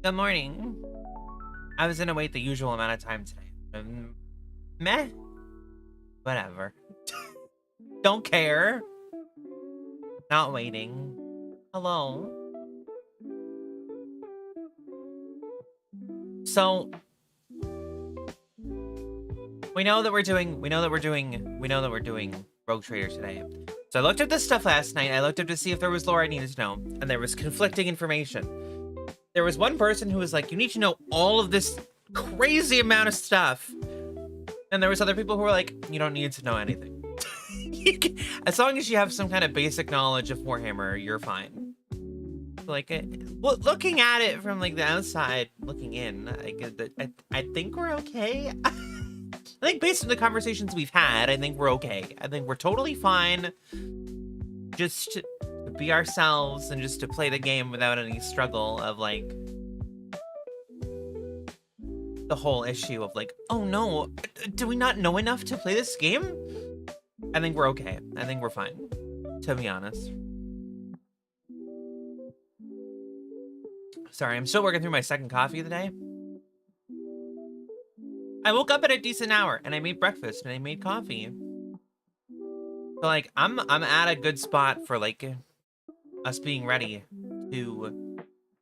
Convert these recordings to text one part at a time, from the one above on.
Good morning. I was gonna wait the usual amount of time today. Meh. Whatever. Don't care. Not waiting. Hello. So we know that we're doing Rogue Trader today. So I looked up this stuff last night. I looked up to see if there was lore I needed to know, and there was conflicting information. There was one person who was like, you need to know all of this crazy amount of stuff. And there was other people who were like, you don't need to know anything. As long as you have some kind of basic knowledge of Warhammer, you're fine. Like, looking at it from like the outside, looking in, I think we're okay. I think based on the conversations we've had, I think we're okay. I think we're totally fine. Just to be ourselves and just to play the game without any struggle of like the whole issue of like, oh no, do we not know enough to play this game? I think we're okay. I think we're fine, to be honest. Sorry, I'm still working through my second coffee of the day. I woke up at a decent hour and I made breakfast and I made coffee. So like I'm at a good spot for like us being ready to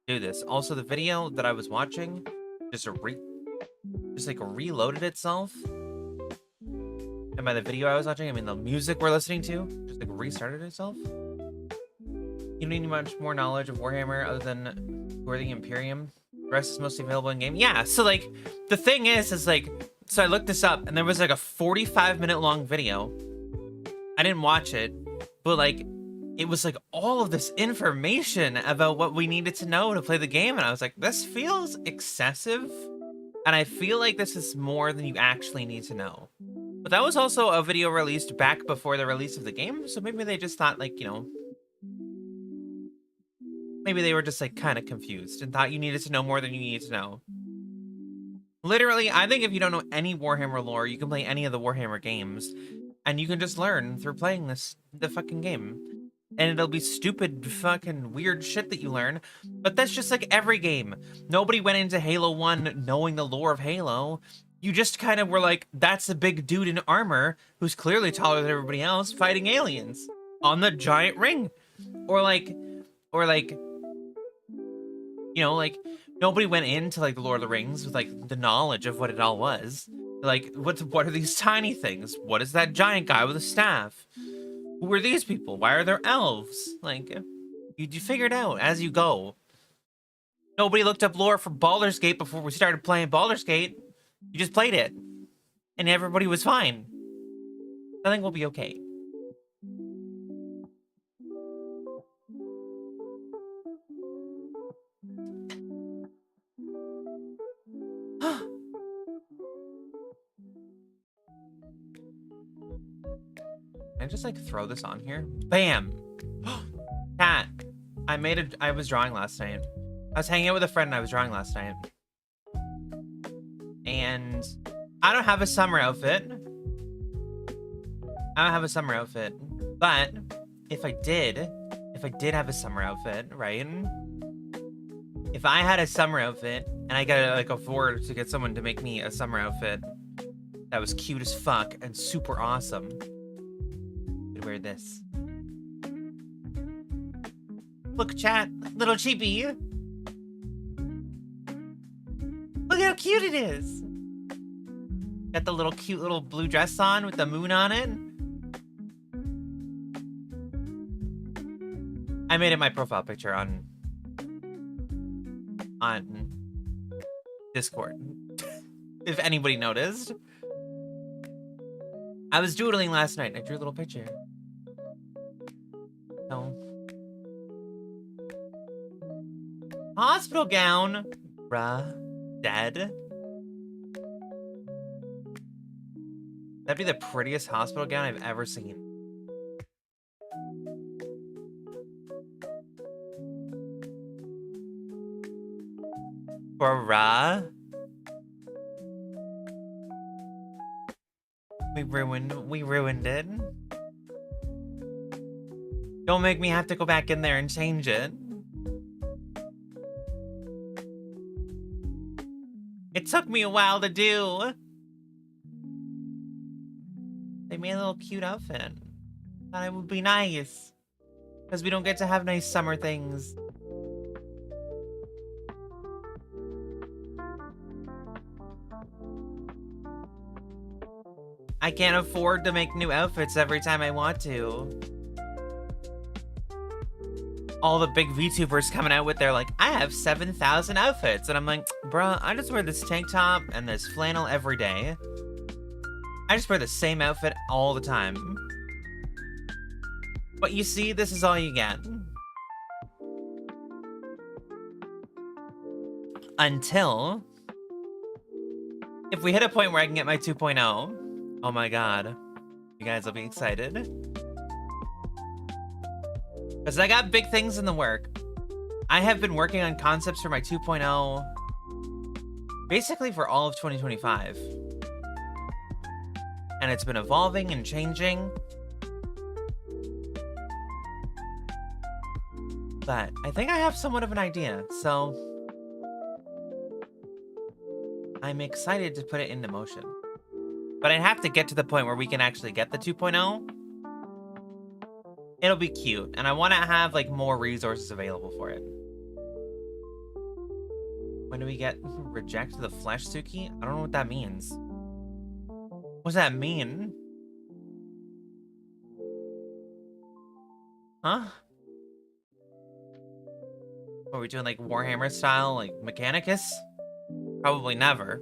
do this. Also, the video that I was watching just like reloaded itself. And by the video I was watching, I mean the music we're listening to just like restarted itself. You don't need much more knowledge of Warhammer other than who are the Imperium. The rest is mostly available in game. Yeah, so like the thing is like, so I looked this up and there was like a 45-minute long video. I didn't watch it, but like it was like all of this information about what we needed to know to play the game. And I was like, this feels excessive. And I feel like this is more than you actually need to know. But that was also a video released back before the release of the game. So maybe they just thought like, you know, maybe they were just like kind of confused and thought you needed to know more than you needed to know. Literally, I think if you don't know any Warhammer lore, you can play any of the Warhammer games and you can just learn through playing the fucking game. And it'll be stupid fucking weird shit that you learn, but that's just like every game. Nobody went into Halo 1 knowing the lore of Halo. You just kind of were like, that's a big dude in armor who's clearly taller than everybody else fighting aliens on the giant ring. Or like, you know, like nobody went into like the Lord of the Rings with like the knowledge of what it all was. Like, what are these tiny things? What is that giant guy with a staff? Who are these people? Why are there elves? Like, you figure it out as you go. Nobody looked up lore for Baldur's Gate before we started playing Baldur's Gate. You just played it. And everybody was fine. I think we'll be okay. Can I just like throw this on here? Bam! Cat. I was drawing last night. I was hanging out with a friend and I was drawing last night. And I don't have a summer outfit. But if I did have a summer outfit, right? If I had a summer outfit and I gotta like afford to get someone to make me a summer outfit that was cute as fuck and super awesome, I'd wear this. Look, chat, little cheapy. Look how cute it is. Got the little cute little blue dress on with the moon on it. I made it my profile picture on Discord. If anybody noticed. I was doodling last night and I drew a little picture. So. Hospital gown. Bruh. Dead. That'd be the prettiest hospital gown I've ever seen. Bruh. We ruined it. Don't make me have to go back in there and change it. took me a while to do. They made a little cute outfit. Thought it would be nice. Because we don't get to have nice summer things. I can't afford to make new outfits every time I want to. All the big VTubers coming out with their like, I have 7,000 outfits. And I'm like, bruh, I just wear this tank top and this flannel every day. I just wear the same outfit all the time. But you see, this is all you get. Until... if we hit a point where I can get my 2.0, oh my god. You guys will be excited. Because I got big things in the work. I have been working on concepts for my 2.0 basically for all of 2025. And it's been evolving and changing. But I think I have somewhat of an idea, so I'm excited to put it into motion. But I have to get to the point where we can actually get the 2.0. It'll be cute, and I want to have like more resources available for it. When do we get reject the flesh, Tsuki? I don't know what that means. What does that mean? Huh? Are we doing like Warhammer style, like Mechanicus? Probably never.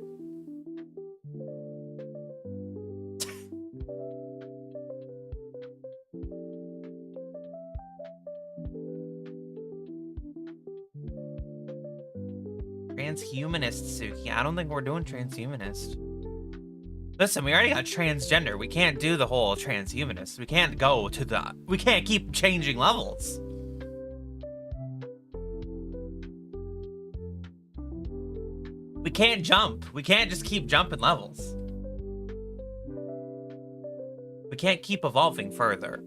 Transhumanist, Tsuki. I don't think we're doing transhumanist. Listen, we already got transgender. We can't do the whole transhumanist. We can't go to the... we can't keep changing levels. We can't jump. We can't just keep jumping levels. We can't keep evolving further.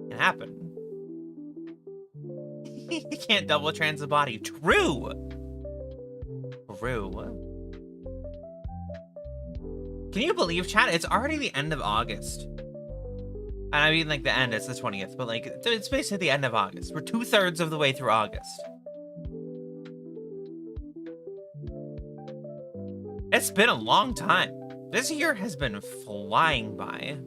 It can happen. You can't double trans the body. True! True. Can you believe, chat? It's already the end of August. And I mean, like, the end is the 20th, but, like, it's basically the end of August. We're 2/3 of the way through August. It's been a long time. This year has been flying by.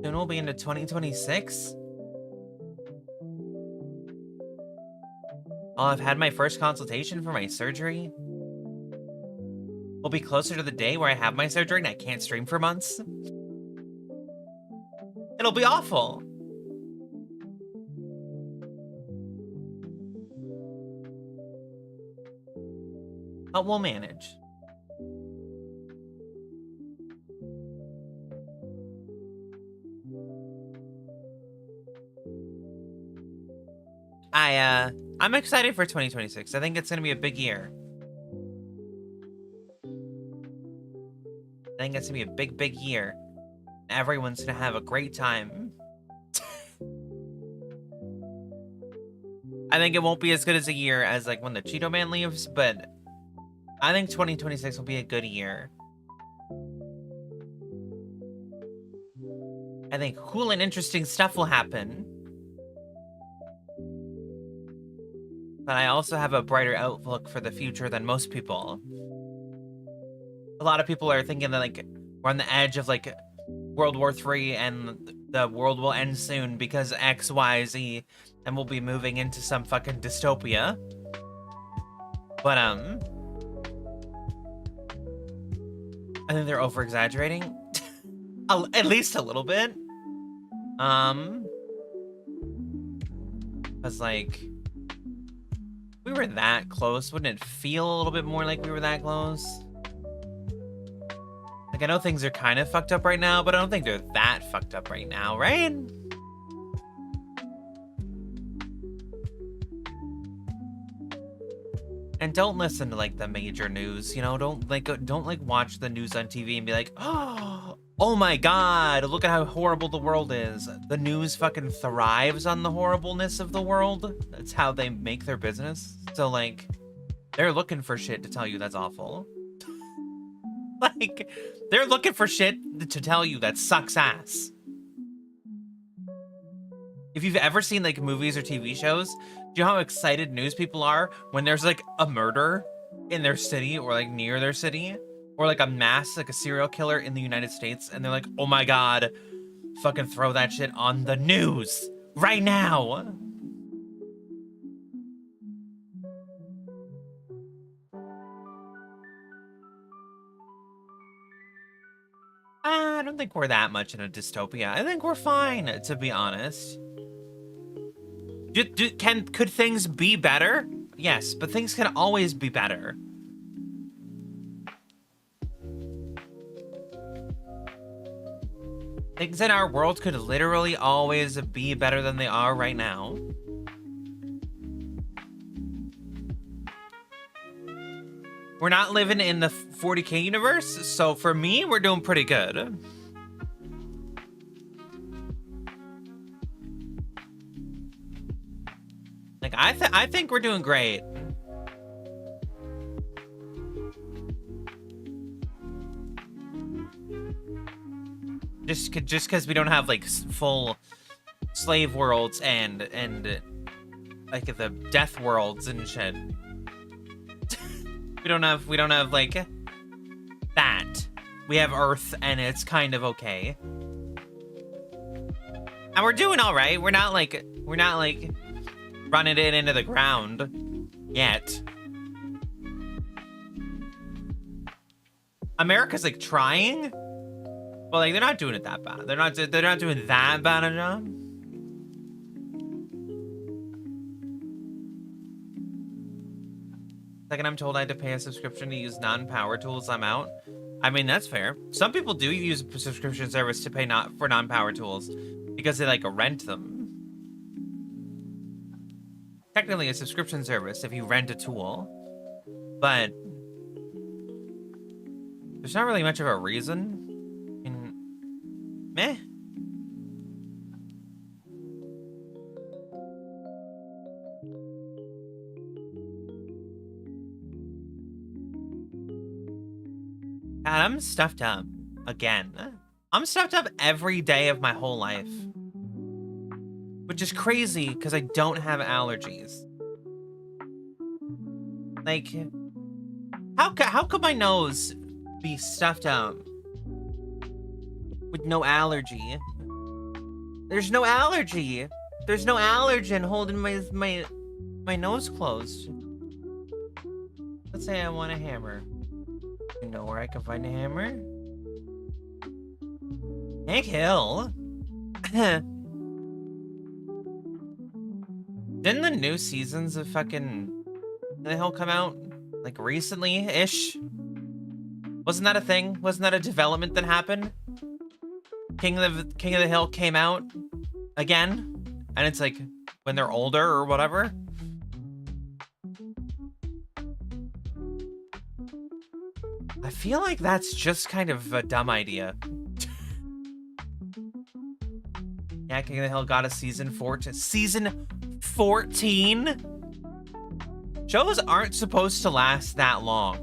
Soon we'll be into 2026. I'll have had my first consultation for my surgery. We'll be closer to the day where I have my surgery and I can't stream for months. It'll be awful. But we'll manage. I'm excited for 2026. I think it's gonna be a big year. I think it's gonna be a big year. Everyone's gonna have a great time. I think it won't be as good as a year as like when the Cheeto Man leaves, but I think 2026 will be a good year. I think cool and interesting stuff will happen. But I also have a brighter outlook for the future than most people. A lot of people are thinking that like we're on the edge of like World War III and the world will end soon because X, Y, Z, and we'll be moving into some fucking dystopia. But I think they're over-exaggerating. At least a little bit. Cause like we were that close, wouldn't it feel a little bit more like we were that close? Like, I know things are kind of fucked up right now, but I don't think they're that fucked up right now, right? And don't listen to, like, the major news, you know? Don't, like, watch the news on TV and be like, oh, oh my god, look at how horrible the world is. The news fucking thrives on the horribleness of the world. That's how they make their business. So, like, they're looking for shit to tell you that's awful. Like, they're looking for shit to tell you that sucks ass. If you've ever seen, like, movies or TV shows, do you know how excited news people are when there's, like, a murder in their city or, like, near their city? Or, like, a serial killer in the United States, and they're like, oh my god, fucking throw that shit on the news right now. I don't think we're that much in a dystopia. I think we're fine, to be honest. Could things be better? Yes, but things can always be better. Things in our world could literally always be better than they are right now. We're not living in the 40K universe, so for me, we're doing pretty good. Like, I think we're doing great. Just because we don't have, like, full slave worlds and like the death worlds and shit. we don't have like that. We have Earth and it's kind of okay. And we're doing all right. We're not like running it into the ground yet. America's like trying, but like they're not doing it that bad. They're not doing that bad a job. Second, I'm told I had to pay a subscription to use non-power tools. I'm out. I mean, that's fair. Some people do use a subscription service to pay for non-power tools because they like rent them. Technically a subscription service if you rent a tool, but there's not really much of a reason. I mean, meh. God, I'm stuffed up again. I'm stuffed up every day of my whole life, which is crazy because I don't have allergies. Like, how could my nose be stuffed up with no allergy? There's no allergy. There's no allergen holding my nose closed. Let's say I want a hammer. You know where I can find a hammer? Hank Hill. Didn't the new seasons of fucking the Hill come out like recently-ish? Wasn't that a thing? Wasn't that a development that happened? King of the Hill came out again, and it's like when they're older or whatever. I feel like that's just kind of a dumb idea. Yeah, King of the Hill got a season 14. Season 14? Shows aren't supposed to last that long.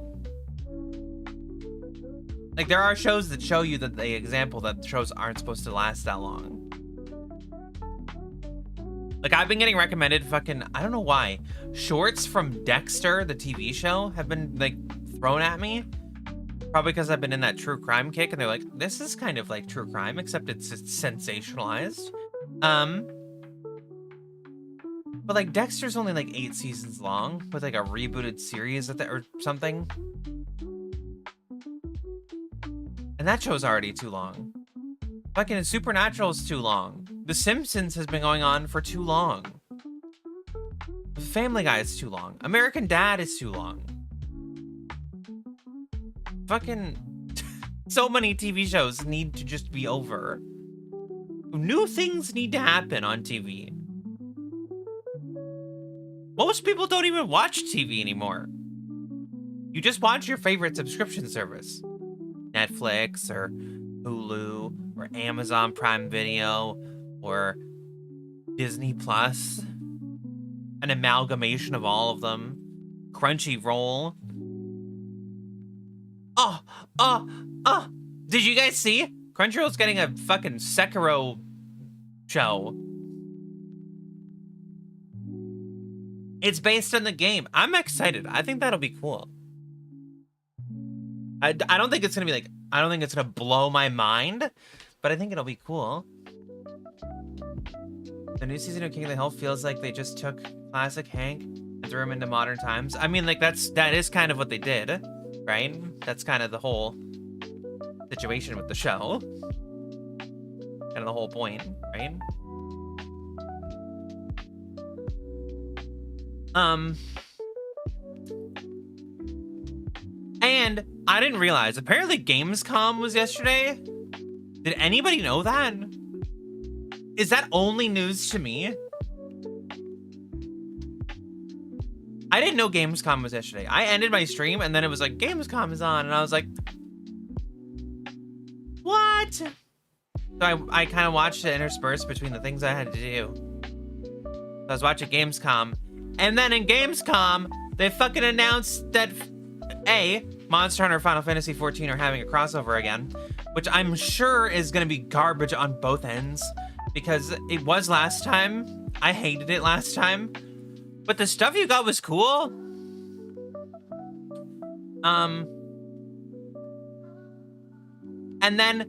Like, there are shows that show you that the example that shows aren't supposed to last that long. Like, I've been getting recommended fucking, I don't know why, shorts from Dexter, the TV show, have been, like, thrown at me. Probably because I've been in that true crime kick, and they're like, this is kind of like true crime, except it's sensationalized. But like Dexter's only like 8 seasons long, with like a rebooted series or something. And that show's already too long. Fucking Supernatural's too long. The Simpsons has been going on for too long. Family Guy is too long. American Dad is too long. Fucking so many TV shows need to just be over. New things need to happen on TV. Most people don't even watch TV anymore. You just watch your favorite subscription service. Netflix or Hulu or Amazon Prime Video or Disney Plus, an amalgamation of all of them, Crunchyroll. Oh, did you guys see? Crunchyroll's getting a fucking Sekiro show. It's based on the game. I'm excited. I think that'll be cool. I don't think it's gonna be like, I don't think it's gonna blow my mind, but I think it'll be cool. The new season of King of the Hill feels like they just took classic Hank and threw him into modern times. I mean, like, that is kind of what they did, right? That's kind of the whole situation with the show. Kind of the whole point, right? And I didn't realize, apparently Gamescom was yesterday. Did anybody know that? Is that only news to me? I didn't know Gamescom was yesterday. I ended my stream and then it was like, Gamescom is on. And I was like, what? So I kind of watched it interspersed between the things I had to do. So I was watching Gamescom. And then in Gamescom, they fucking announced that, A, Monster Hunter Final Fantasy XIV are having a crossover again, which I'm sure is going to be garbage on both ends, because it was last time. I hated it last time. But the stuff you got was cool. And then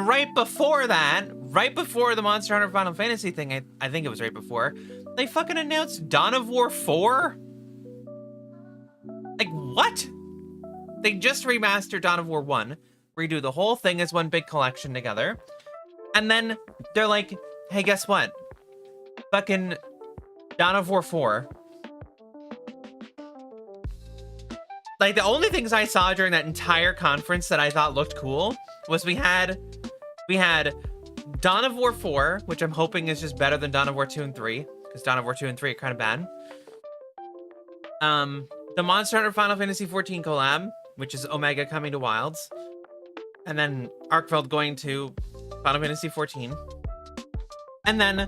right before that, right before the Monster Hunter Final Fantasy thing, I think it was right before, they fucking announced Dawn of War 4? Like, what? They just remastered Dawn of War 1, redo the whole thing as one big collection together, and then they're like, hey, guess what? Fucking Dawn of War 4. Like, the only things I saw during that entire conference that I thought looked cool was we had Dawn of War 4, which I'm hoping is just better than Dawn of War 2 and 3, because Dawn of War 2 and 3 are kind of bad. The Monster Hunter Final Fantasy XIV collab, which is Omega coming to Wilds, and then Arkfeld going to Final Fantasy XIV. And then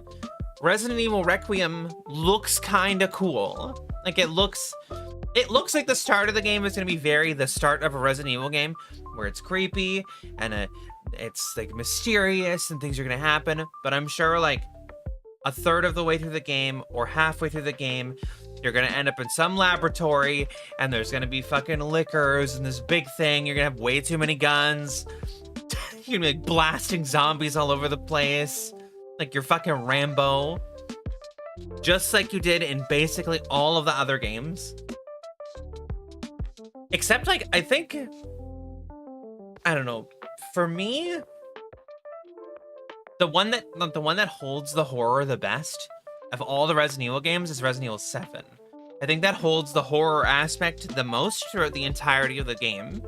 Resident Evil Requiem looks kind of cool. Like, it looks like the start of the game is going to be very the start of a Resident Evil game, where it's creepy and it's like mysterious and things are going to happen. But I'm sure like a third of the way through the game or halfway through the game, you're going to end up in some laboratory and there's going to be fucking liquors and this big thing. You're going to have way too many guns. You're going to be like blasting zombies all over the place. Like you're fucking Rambo. Just like you did in basically all of the other games. Except like, I think, I don't know, for me, the one that holds the horror the best of all the Resident Evil games is Resident Evil 7. I think that holds the horror aspect the most throughout the entirety of the game.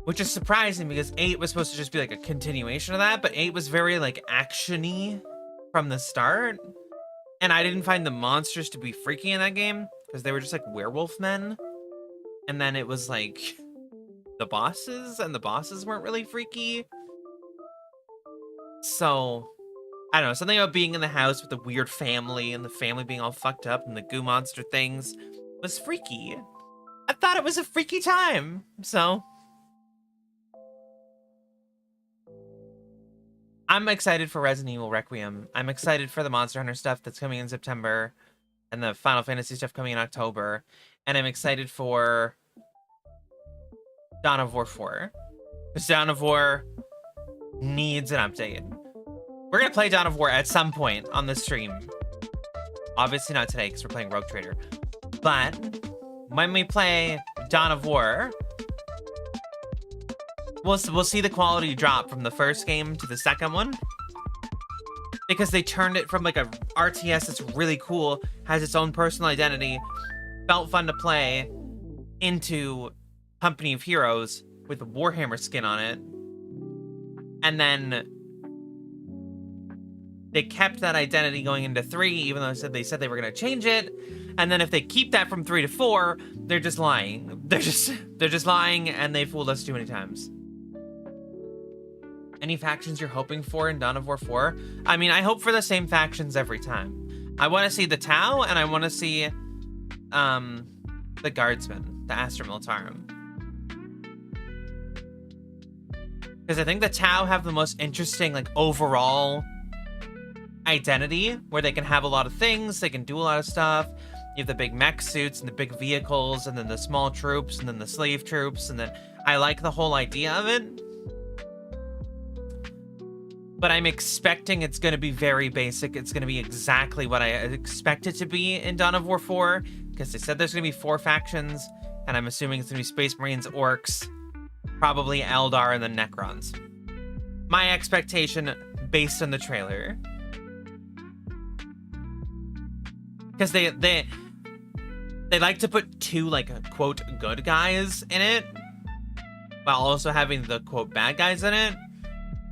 Which is surprising because 8 was supposed to just be like a continuation of that, but 8 was very like action-y from the start. And I didn't find the monsters to be freaky in that game because they were just like werewolf men. And then it was like the bosses, and the bosses weren't really freaky. So, I don't know, something about being in the house with the weird family and the family being all fucked up and the goo monster things was freaky. I thought it was a freaky time, so. I'm excited for Resident Evil Requiem. I'm excited for the Monster Hunter stuff that's coming in September and the Final Fantasy stuff coming in October. And I'm excited for Dawn of War 4. Because Dawn of War needs an update. We're going to play Dawn of War at some point on the stream. Obviously not today because we're playing Rogue Trader. But when we play Dawn of War, we'll see the quality drop from the first game to the second one. Because they turned it from like a RTS that's really cool, has its own personal identity, felt fun to play, into Company of Heroes with a Warhammer skin on it. And then they kept that identity going into 3, even though they said they were going to change it. And then if they keep that from 3 to 4, they're just lying. They're just lying, and they fooled us too many times. Any factions you're hoping for in Dawn of War 4? I mean, I hope for the same factions every time. I want to see the Tau, and I want to see the Guardsmen, the Astra Militarum. Because I think the Tau have the most interesting, like, overall identity, where they can have a lot of things, they can do a lot of stuff. You have the big mech suits and the big vehicles, and then the small troops, and then the slave troops, and then I like the whole idea of it. But I'm expecting it's going to be very basic. It's going to be exactly what I expect it to be in Dawn of War 4, because they said there's going to be 4 factions, and I'm assuming it's going to be Space Marines, Orcs, probably Eldar, and then Necrons. My expectation based on the trailer. Because they like to put 2, like, quote, good guys in it, while also having the, quote, bad guys in it.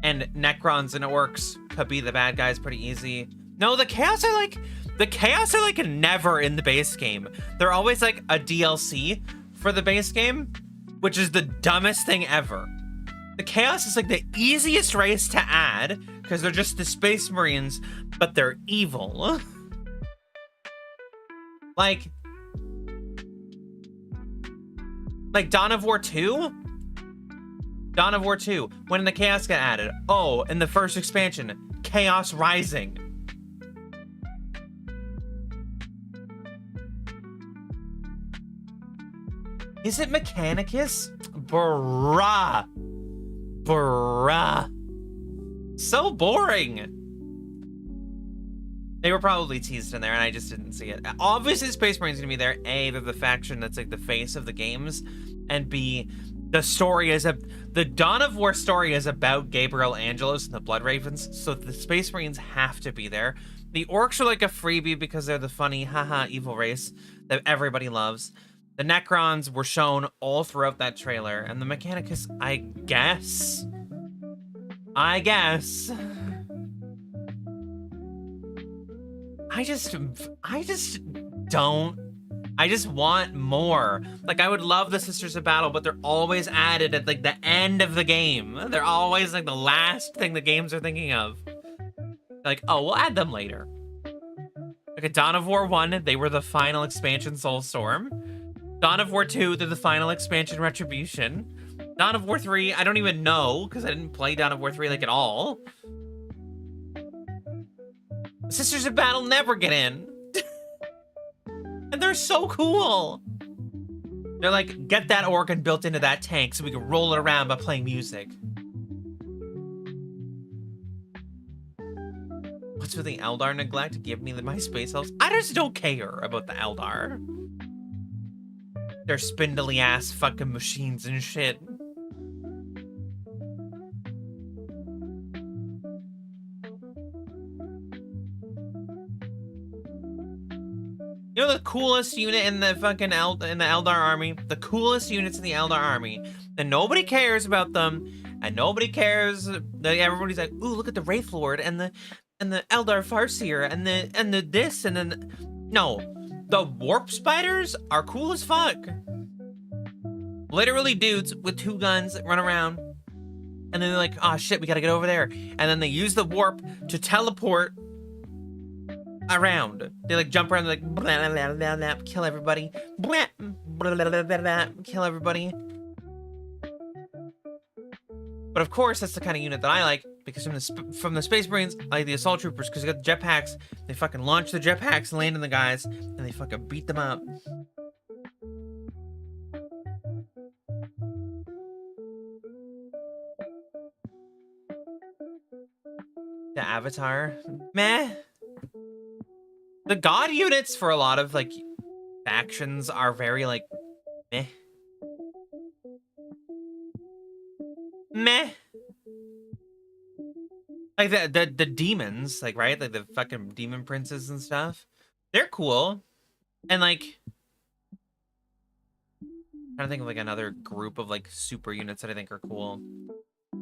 And Necrons and Orcs could be the bad guys pretty easy. No, the Chaos are like never in the base game. They're always like a DLC for the base game, which is the dumbest thing ever. The Chaos is like the easiest race to add because they're just the Space Marines, but they're evil. Like Dawn of War 2? Dawn of War 2, when the Chaos got added. Oh, in the first expansion, Chaos Rising. Is it Mechanicus? Bruh. So boring. They were probably teased in there, and I just didn't see it. Obviously, Space Marine's gonna be there. A, they're the faction that's like the face of the games, and B, the story is the Dawn of War story is about Gabriel Angelos and the Blood Ravens, so the Space Marines have to be there. The Orcs are like a freebie because they're the funny, haha, evil race that everybody loves. The Necrons were shown all throughout that trailer, and the Mechanicus, I guess. I just want more. Like, I would love the Sisters of Battle, but they're always added at, like, the end of the game. They're always, like, the last thing the games are thinking of. Like, oh, we'll add them later. Like, at Dawn of War 1, they were the final expansion, Soulstorm. Dawn of War 2, they're the final expansion, Retribution. Dawn of War 3, I don't even know, because I didn't play Dawn of War 3, like, at all. Sisters of Battle never get in. And they're so cool. They're like, get that organ built into that tank so we can roll it around by playing music. What's with the Eldar neglect? Give me my space elves. I just don't care about the Eldar. They're spindly ass fucking machines and shit. You know the coolest unit in the fucking Eldar army? The coolest units in the Eldar army. And nobody cares about them. And nobody cares. Everybody's like, ooh, look at the Wraith Lord and the Eldar Farseer and the this and then no. The Warp Spiders are cool as fuck. Literally dudes with 2 guns that run around. And then they're like, oh shit, we gotta get over there. And then they use the warp to teleport around. They like jump around, like blah, blah, blah, blah, kill everybody. Blah, blah, blah, blah, blah, blah, kill everybody. But of course, that's the kind of unit that I like because from the Space Marines, I like the Assault Troopers because they got the jetpacks. They fucking launch the jetpacks, land on the guys, and they fucking beat them up. The Avatar, meh. The god units for a lot of, like, factions are very, like, meh. Meh. Like, the demons, like, right? Like, the fucking demon princes and stuff. They're cool. And, like, I'm trying to think of, like, another group of, like, super units that I think are cool. I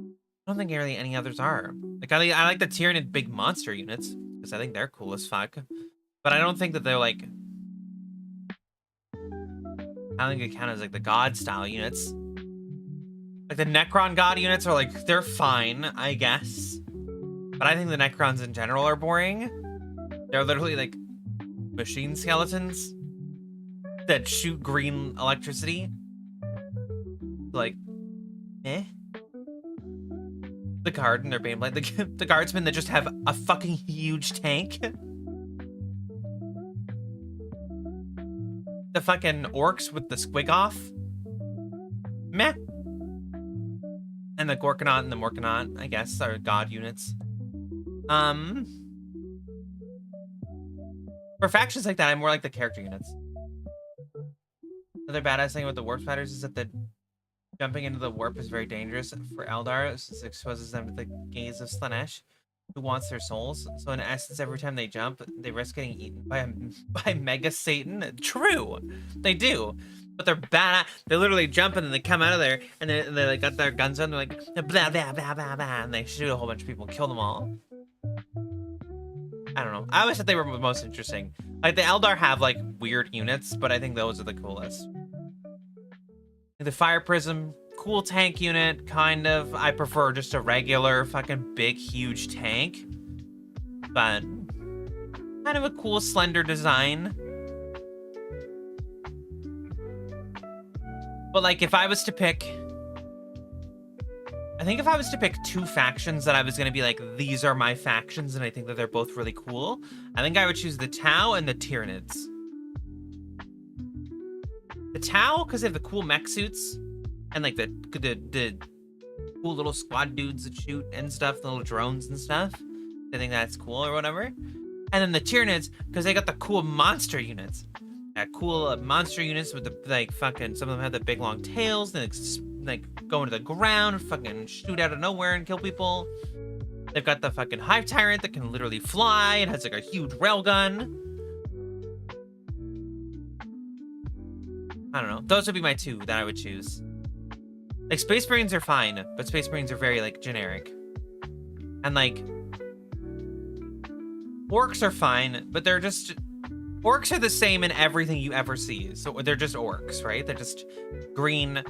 don't think really any others are. Like, I like the Tyranid big monster units, because I think they're cool as fuck. But I don't think that they're, like... I think it counts as like the god style units. Like the Necron god units are like, they're fine, I guess. But I think the Necrons in general are boring. They're literally like machine skeletons that shoot green electricity. Like, eh? The guard and their Baneblade. The guardsmen that just have a fucking huge tank. The fucking orcs with the squig off. Meh. And the Gorkanaut and the Morkanaut, I guess, are god units. For factions like that, I'm more like the character units. Another badass thing about the warp spiders is that the jumping into the warp is very dangerous for Eldar, since it exposes them to the gaze of Slanesh, who wants their souls. So in essence, every time they jump, they risk getting eaten by Mega Satan. True, they do. But they're bad. They literally jump and then they come out of there and they like got their guns on. They're like blah blah blah blah blah, and they shoot a whole bunch of people, and kill them all. I don't know. I always thought they were the most interesting. Like the Eldar have like weird units, but I think those are the coolest. The Fire Prism, cool tank unit, kind of. I prefer just a regular fucking big huge tank, but kind of a cool slender design. But like if I was to pick, I think if I was to pick two factions that I was going to be like, these are my factions and I think that they're both really cool, I think I would choose the Tau and the Tyranids. The Tau, because they have the cool mech suits and like the cool little squad dudes that shoot and stuff, the little drones and stuff. I think that's cool or whatever. And then the Tyranids, because they got the cool monster units. Cool monster units with the like fucking, some of them have the big long tails and like go into the ground, fucking shoot out of nowhere and kill people. They've got the fucking Hive Tyrant that can literally fly. It has like a huge railgun. I don't know. Those would be my two that I would choose. Like Space Marines are fine, but Space Marines are very like generic. And like Orcs are fine, but they're just, orcs are the same in everything you ever see. So they're just orcs, right? They're just green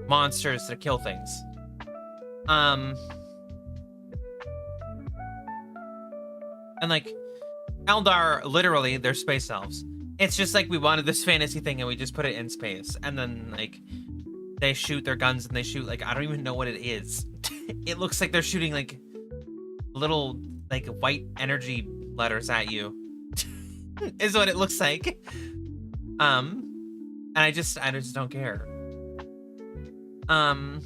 monsters that kill things. And like Eldar, literally, they're space elves. It's just like we wanted this fantasy thing and we just put it in space. And then like they shoot their guns and they shoot like, I don't even know what it is. It looks like they're shooting like little like white energy letters at you. Is what it looks like. And I just don't care. And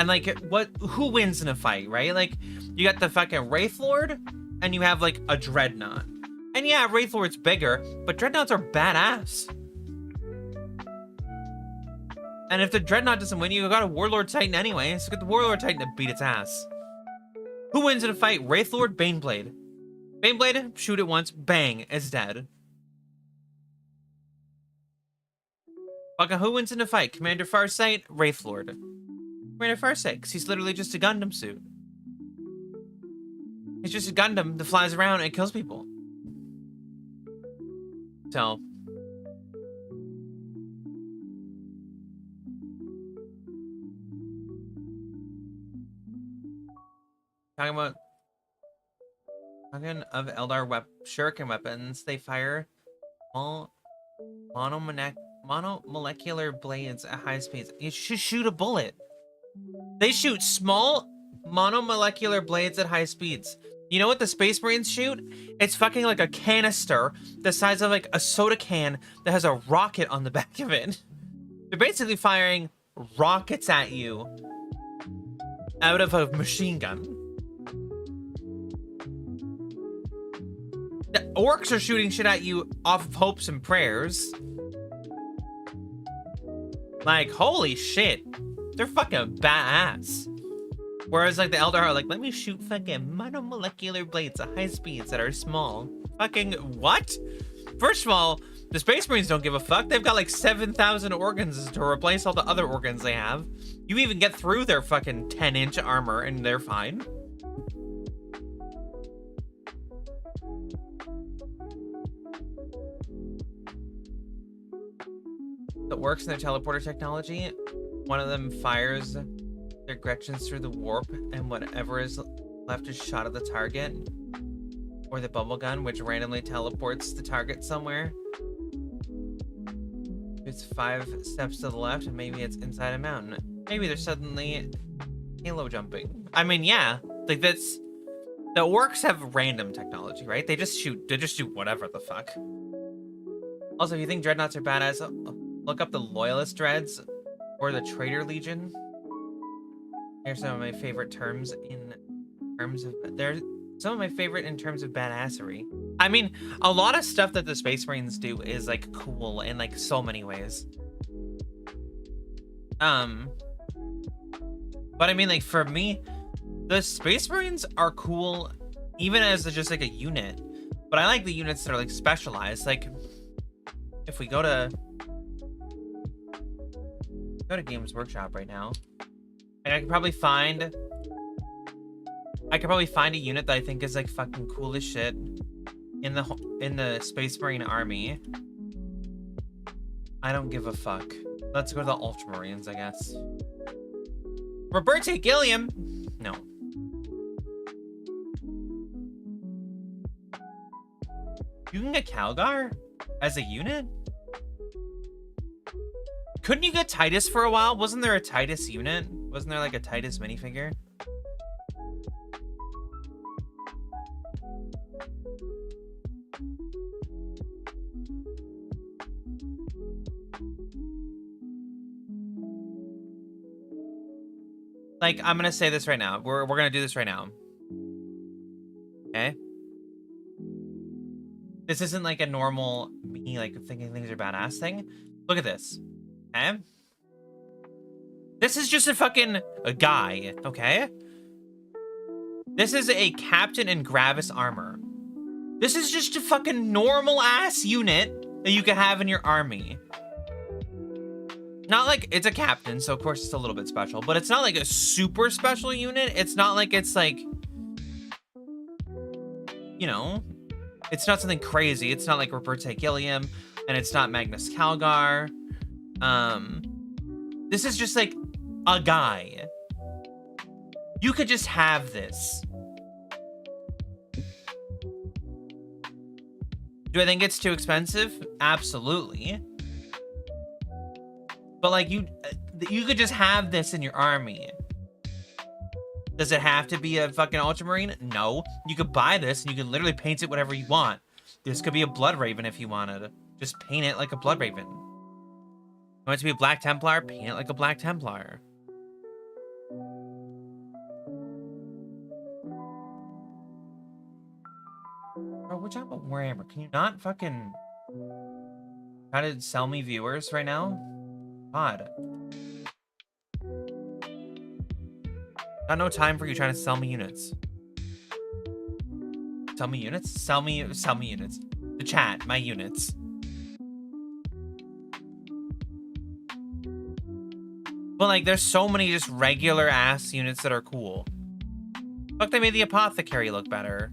like who wins in a fight, right? Like you got the fucking Wraith Lord and you have like a Dreadnought. And yeah, Wraith Lord's bigger, but Dreadnoughts are badass. And if the Dreadnought doesn't win, you got a Warlord Titan anyway, so get the Warlord Titan to beat its ass. Who wins in a fight? Wraith Lord, Baneblade. Baneblade, shoot it once, bang, it's dead. Fucking who wins in a fight? Commander Farsight, Wraith Lord. Commander Farsight, because he's literally just a Gundam suit. He's just a Gundam that flies around and kills people. So. Talking of Eldar shuriken weapons, they fire small monomolecular blades at high speeds. You should shoot a bullet. They shoot small monomolecular blades at high speeds. You know what the Space Marines shoot? It's fucking like a canister the size of like a soda can that has a rocket on the back of it. They're basically firing rockets at you out of a machine gun. The orcs are shooting shit at you off of hopes and prayers. Like, holy shit. They're fucking badass. Whereas, like, the Eldar are like, let me shoot fucking monomolecular blades at high speeds that are small. Fucking what? First of all, the Space Marines don't give a fuck. They've got like 7,000 organs to replace all the other organs they have. You even get through their fucking 10-inch armor and they're fine. that works in their teleporter technology. One of them fires their Gretchens through the warp, and whatever is left is shot at the target. Or the bubble gun, which randomly teleports the target somewhere. It's 5 steps to the left, and maybe it's inside a mountain. Maybe they're suddenly halo jumping. I mean, yeah, like that's the orcs have random technology, right? They just shoot. They just do whatever the fuck. Also, if you think dreadnoughts are badass, look up the Loyalist Dreads or the Traitor Legion. Here's some of my favorite terms in terms of some of my favorite in terms of badassery. I mean, a lot of stuff that the Space Marines do is like cool in like so many ways. But I mean, like for me, the Space Marines are cool even as just like a unit. But I like the units that are like specialized. Like if we go to Games Workshop right now, and I could probably find a unit that I think is like fucking cool as shit in the Space Marine army. I don't give a fuck. Let's go to the Ultramarines, I guess. Roberta Gilliam. No. You can get Calgar as a unit? Couldn't you get Titus for a while? Wasn't there a Titus unit? Wasn't there like a Titus minifigure? Like, I'm gonna say this right now. We're gonna do this right now. Okay? This isn't like a normal me like thinking things are badass thing. Look at this. Okay? This is just a guy, okay? This is a captain in Gravis armor. This is just a fucking normal ass unit that you can have in your army. Not like it's a captain, so of course it's a little bit special, but it's not like a super special unit. It's not like it's like, you know, it's not something crazy. It's not like Roberta Gilliam, and it's not Magnus Calgar. This is just like a guy. You could just have this. Do I think it's too expensive? Absolutely. But like you could just have this in your army. Does it have to be a fucking Ultramarine? No. You could buy this and you can literally paint it whatever you want. This could be a Blood Raven if you wanted. Just paint it like a Blood Raven. You want it to be a Black Templar? Paint it like a Black Templar. Bro, what's up with Warhammer? Can you not fucking try to sell me viewers right now? God. Got no time for you trying to sell me units. Sell me units? Sell me units. The chat, my units. But like, there's so many just regular ass units that are cool. Fuck, they made the Apothecary look better.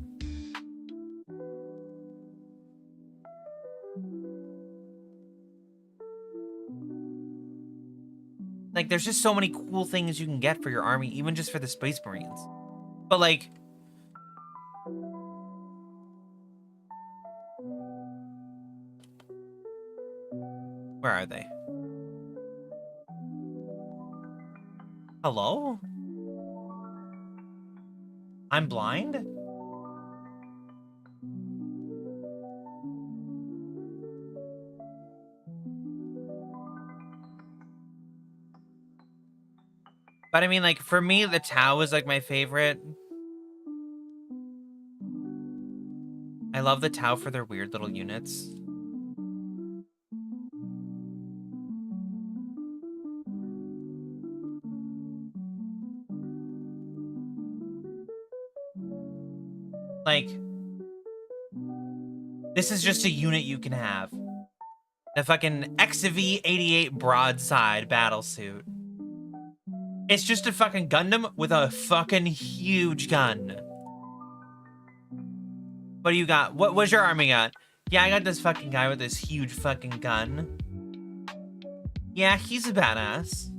Like, there's just so many cool things you can get for your army, even just for the Space Marines. But like, where are they? Hello? I'm blind? But I mean, like, for me, the Tau is like my favorite. I love the Tau for their weird little units. Like, this is just a unit you can have. The fucking XV-88 broadside battlesuit. It's just a fucking Gundam with a fucking huge gun. What do you got? What's your army got? Yeah, I got this fucking guy with this huge fucking gun. Yeah, he's a badass.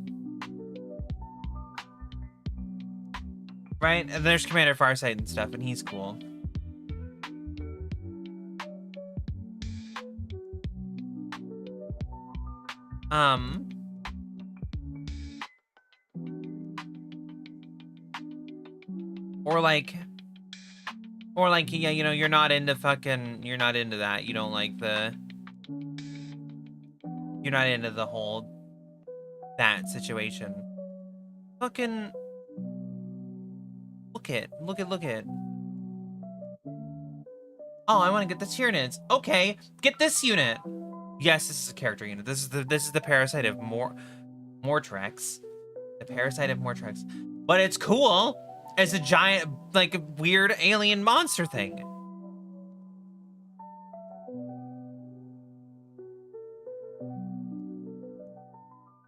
Right? And there's Commander Farsight and stuff, and he's cool. Or like, yeah, you know, you're not into that. You don't like you're not into the whole, that situation. Fucking, look it. Oh, I want to get the Tyranids. Okay, get this unit. Yes, this is a character unit. This is the parasite of Mortrex. The parasite of Mortrex. But it's cool. It's a giant, like, weird alien monster thing.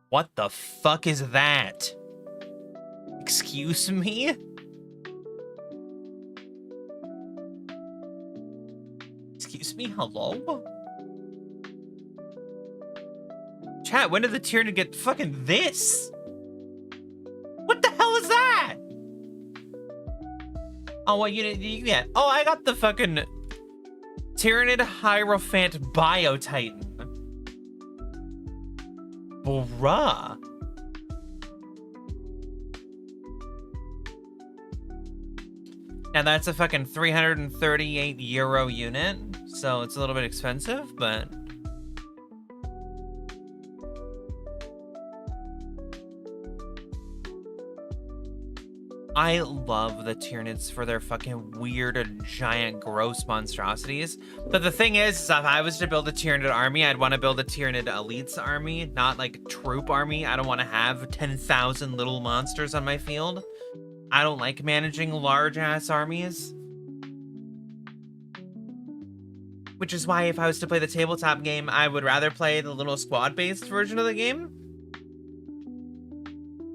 What the fuck is that? Excuse me? Excuse me, hello? Chat, when did the Tyranid get fucking this? What the hell is that? Oh, what unit did you get? Oh, I got the fucking Tyranid Hierophant Biotitan. Bruh. Now that's a fucking 338 euro unit, so it's a little bit expensive, but I love the Tyranids for their fucking weird, giant, gross monstrosities. But the thing is, if I was to build a Tyranid army, I'd want to build a Tyranid Elites army, not like a troop army. I don't want to have 10,000 little monsters on my field. I don't like managing large-ass armies. Which is why if I was to play the tabletop game, I would rather play the little squad-based version of the game.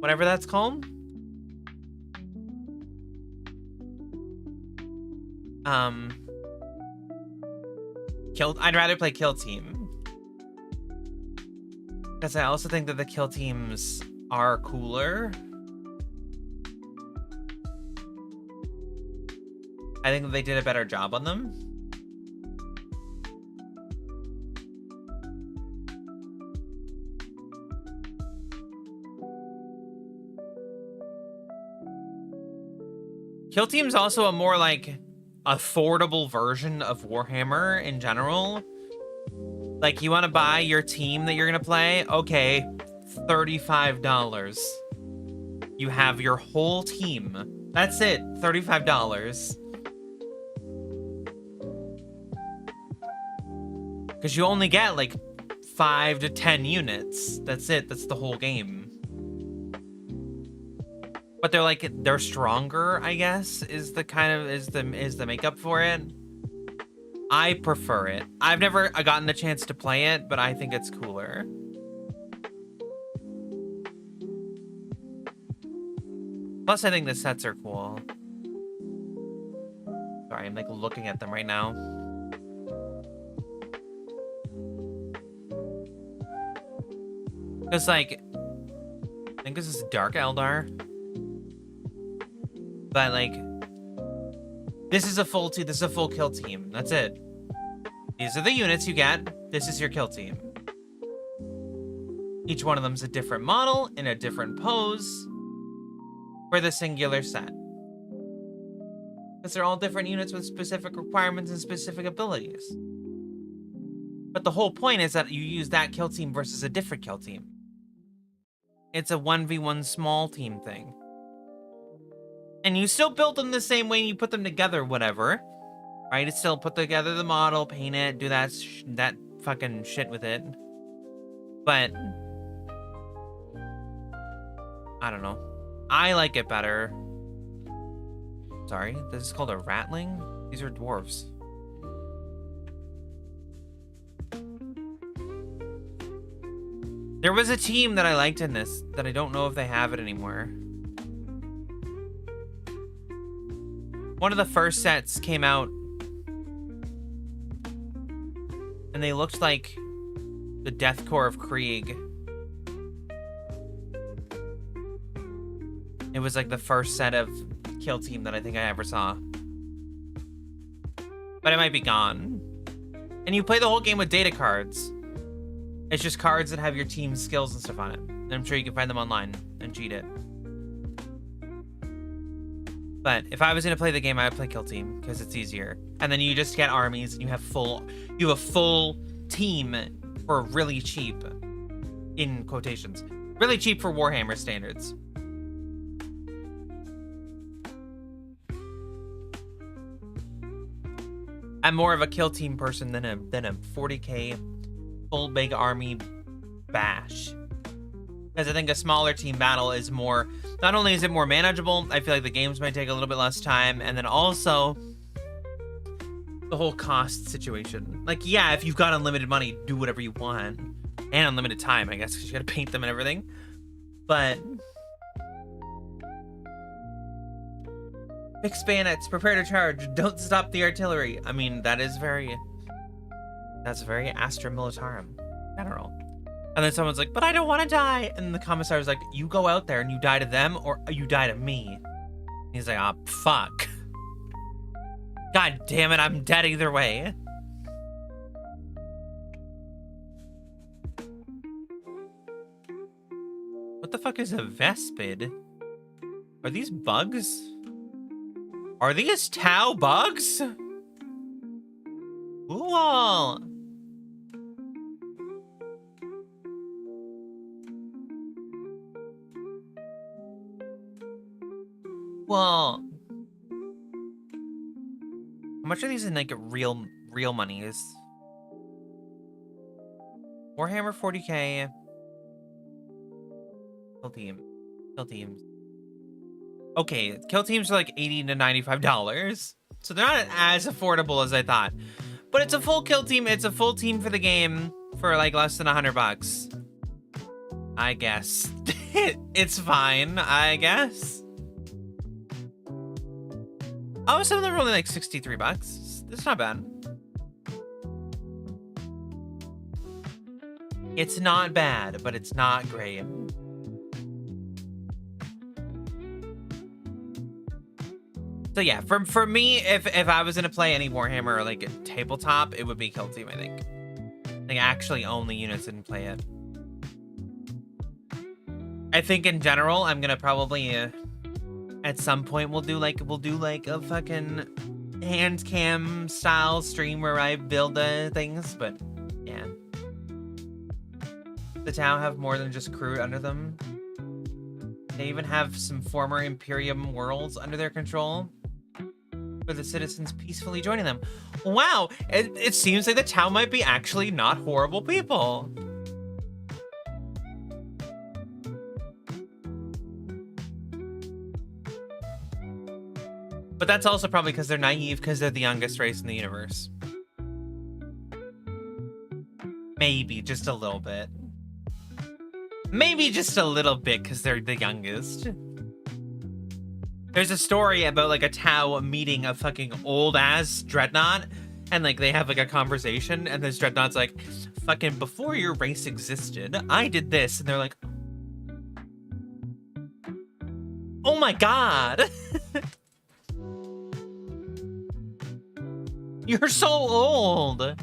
Whatever that's called. I'd rather play Kill Team. Because I also think that the Kill Teams are cooler. I think they did a better job on them. Kill Team's also a more, like, affordable version of Warhammer in general. Like, you want to buy your team that you're going to play? Okay, $35. You have your whole team. That's it, $35. Because you only get, like, 5 to 10 units. That's it, that's the whole game. But they're stronger, I guess, is the makeup for it. I prefer it. I've never gotten the chance to play it, but I think it's cooler. Plus, I think the sets are cool. Sorry, I'm like looking at them right now. Because like, I think this is Dark Eldar. But like, this is a full kill team. That's it. These are the units you get. This is your kill team. Each one of them's a different model in a different pose for the singular set. Because they're all different units with specific requirements and specific abilities. But the whole point is that you use that kill team versus a different kill team. It's a 1v1 small team thing. And you still build them the same way, you put them together, whatever. Right? It's still put together the model, paint it, do that fucking shit with it. But I don't know. I like it better. Sorry, this is called a ratling? These are dwarves. There was a team that I liked in this that I don't know if they have it anymore. One of the first sets came out and they looked like the Death Corps of Krieg. It was like the first set of kill team that I think I ever saw. But it might be gone. And you play the whole game with data cards. It's just cards that have your team's skills and stuff on it. And I'm sure you can find them online and cheat it. But if I was gonna play the game, I would play Kill Team because it's easier. And then you just get armies and you have a full team for really cheap, in quotations. Really cheap for Warhammer standards. I'm more of a Kill Team person than a 40k full big army bash. Because I think a smaller team battle is more, not only is it more manageable, I feel like the games might take a little bit less time, and then also the whole cost situation. Like, yeah, if you've got unlimited money, do whatever you want. And unlimited time, I guess, because you gotta paint them and everything. But fix bayonets, prepare to charge, don't stop the artillery. I mean, that's very Astra Militarum in general. And then someone's like, but I don't want to die. And the commissar's like, you go out there and you die to them or you die to me. And he's like, oh, fuck. God damn it, I'm dead either way. What the fuck is a Vespid? Are these bugs? Are these Tau bugs? Cool. Well, how much are these in like real monies? Warhammer 40k. Kill teams. Okay, kill teams are like $80 to $95, so they're not as affordable as I thought. But it's a full kill team. It's a full team for the game for like less than $100. I guess it's fine. I guess. Oh, some of them are only like $63. That's not bad. It's not bad, but it's not great. So yeah, for me, if I was gonna play any Warhammer or like a tabletop, it would be Kill Team, I think. Like actually own the units and play it. I think in general, I'm gonna probably at some point we'll do like a fucking hand cam style stream where I build things, but yeah. The Tau have more than just crew under them. They even have some former Imperium worlds under their control for the citizens peacefully joining them. Wow, it seems like the Tau might be actually not horrible people. But that's also probably because they're naive because they're the youngest race in the universe. Maybe just a little bit. Maybe just a little bit because they're the youngest. There's a story about like a Tau meeting a fucking old ass dreadnought, and like they have like a conversation, and this dreadnought's like, fucking before your race existed, I did this, and they're like, oh my god. You're so old.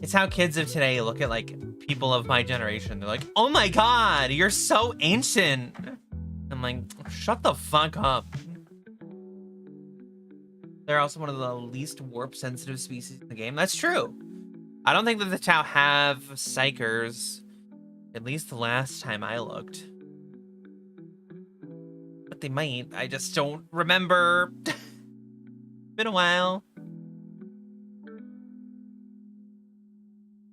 It's how kids of today look at like people of my generation. They're like, oh my god, you're so ancient. I'm like, shut the fuck up. They're also one of the least warp sensitive species in the game. That's true. I don't think that the Tau have psychers, at least the last time I looked. But they might. I just don't remember. Been a while.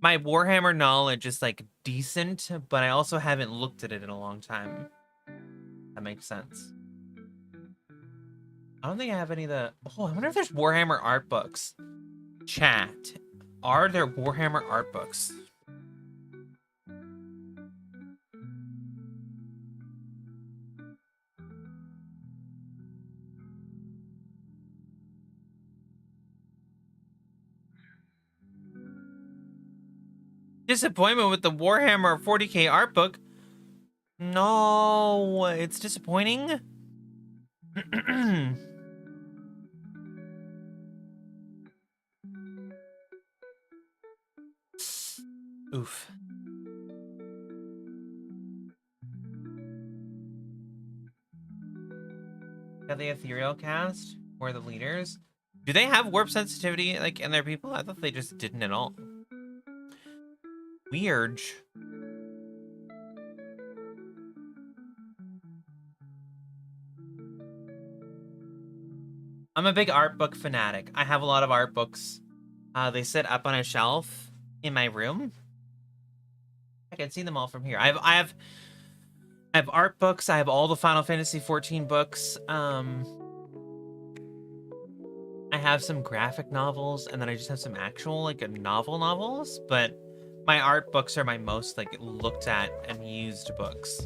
My Warhammer knowledge is like decent, but I also haven't looked at it in a long time. That makes sense. I don't think I have any of the... Oh, I wonder if there's Warhammer art books. Chat. Are there Warhammer art books? Disappointment with the Warhammer 40K art book. No, it's disappointing. Oof. Got the ethereal cast or the leaders. Do they have warp sensitivity like in their people? I thought they just didn't at all. Weird. I'm a big art book fanatic. I have a lot of art books. They sit up on a shelf in my room. I can see them all from here. I have art books. I have all the Final Fantasy 14 books. I have some graphic novels, and then I just have some actual like novels. But my art books are my most like looked at and used books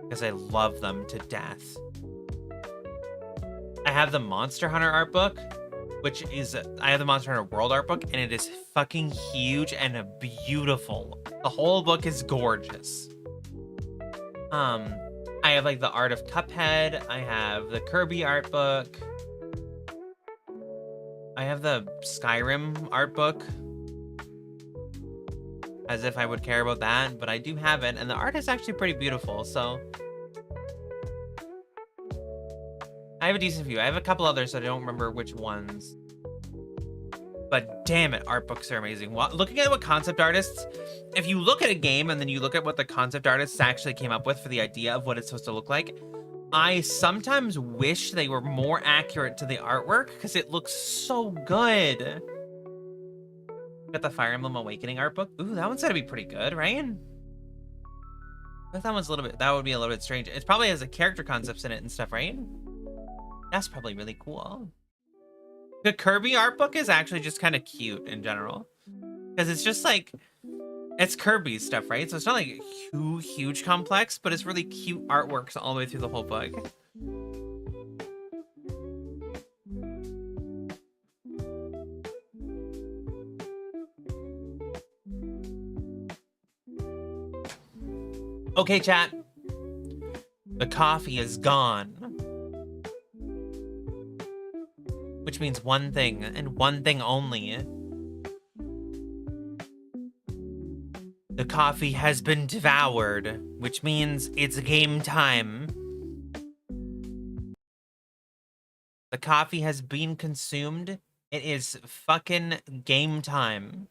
because I love them to death. I have the Monster Hunter art book, which is I have the Monster Hunter World art book, and it is fucking huge and beautiful. The whole book is gorgeous. I have like the Art of Cuphead. I have the Kirby art book. I have the Skyrim art book. As if I would care about that, but I do have it, and the art is actually pretty beautiful, so. I have a decent view. I have a couple others, so I don't remember which ones. But damn it, art books are amazing. Looking at what concept artists, if you look at a game and then you look at what the concept artists actually came up with for the idea of what it's supposed to look like, I sometimes wish they were more accurate to the artwork because it looks so good. Got the Fire Emblem Awakening art book. Ooh, that one's gotta be pretty good, right? That one's a little bit, that would be a little bit strange. It probably has the character concepts in it and stuff, right? That's probably really cool. The Kirby art book is actually just kind of cute in general. Because it's just like, it's Kirby stuff, right? So it's not like huge complex, but it's really cute artworks all the way through the whole book. Okay, chat. The coffee is gone. Which means one thing, and one thing only. The coffee has been devoured, which means it's game time. The coffee has been consumed. It is fucking game time.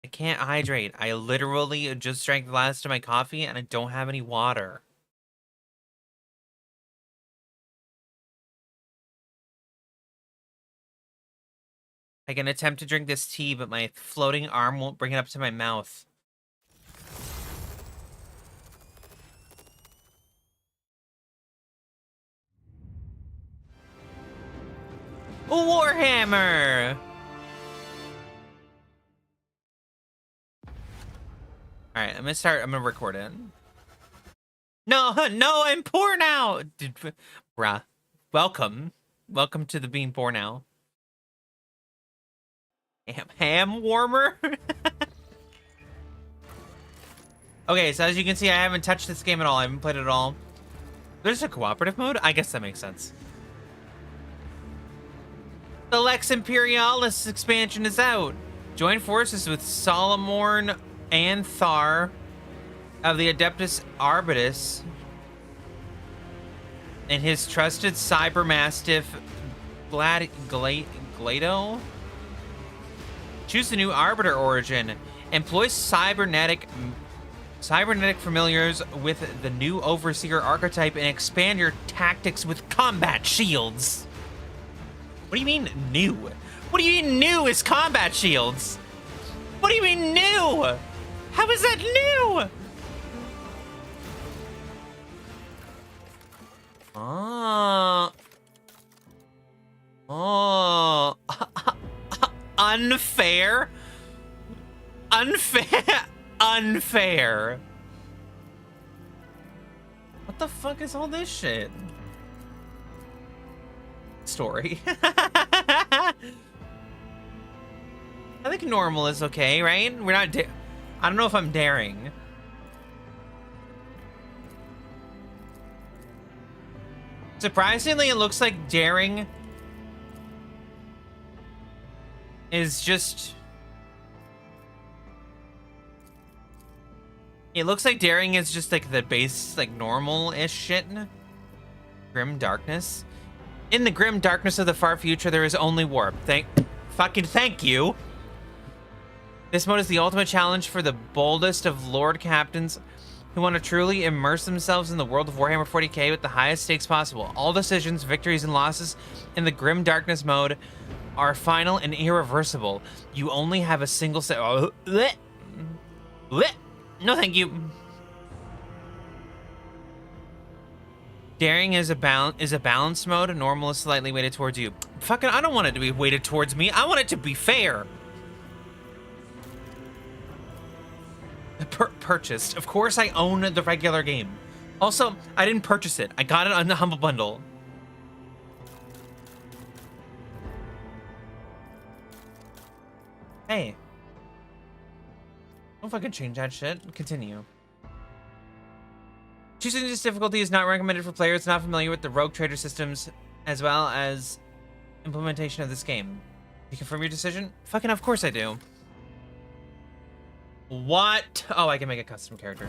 I can't hydrate. I literally just drank the last of my coffee and I don't have any water. I can attempt to drink this tea, but my floating arm won't bring it up to my mouth. Warhammer! Alright, I'm gonna record it. No, I'm poor now! Bruh. Welcome to the being poor now. Ham warmer? Okay, so as you can see, I haven't touched this game at all. I haven't played it at all. There's a cooperative mode? I guess that makes sense. The Lex Imperialis expansion is out. Join forces with Solomorn and Thar of the Adeptus Arbitus and his trusted cyber mastiff Glado. Choose the new Arbiter origin. Employ cybernetic familiars with the new Overseer archetype and expand your tactics with combat shields. What do you mean new? What do you mean new is combat shields? What do you mean new? How is that new? Unfair. Unfair. What the fuck is all this shit? Story. I think think normal is okay, right? We're not. I don't know if I'm daring. Surprisingly, it looks like daring is just. It looks like daring is just like the base, like normal-ish shit. Grim darkness. In the grim darkness of the far future, there is only warp. Thank you. This mode is the ultimate challenge for the boldest of Lord Captains who want to truly immerse themselves in the world of Warhammer 40k with the highest stakes possible. All decisions, victories, and losses in the grim darkness mode are final and irreversible. You only have a single No, thank you. Daring is a balanced mode. Normal is slightly weighted towards you. Fucking, I don't want it to be weighted towards me. I want it to be fair. Purchased. Of course, I own the regular game. Also, I didn't purchase it. I got it on the Humble Bundle. Hey. Don't fucking change that shit. Continue. Choosing this difficulty is not recommended for players not familiar with the rogue trader systems as well as implementation of this game. You confirm your decision? Fucking of course I do. What? Oh, I can make a custom character.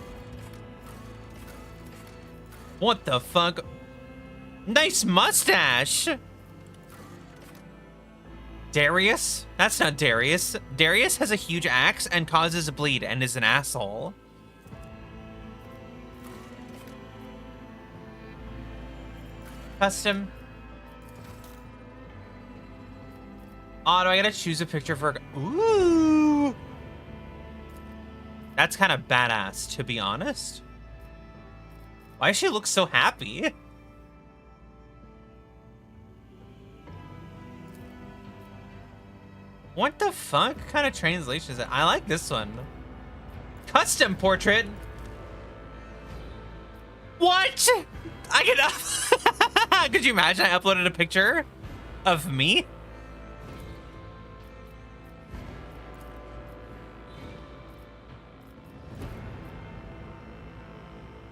What the fuck? Nice mustache! Darius? That's not Darius. Darius has a huge axe and causes a bleed and is an asshole. Custom. Oh, do I gotta choose a picture for... Ooh! That's kind of badass, to be honest. Why does she look so happy? What the fuck kind of translation is it? I like this one. Custom portrait. What? I could. Could you imagine I uploaded a picture of me?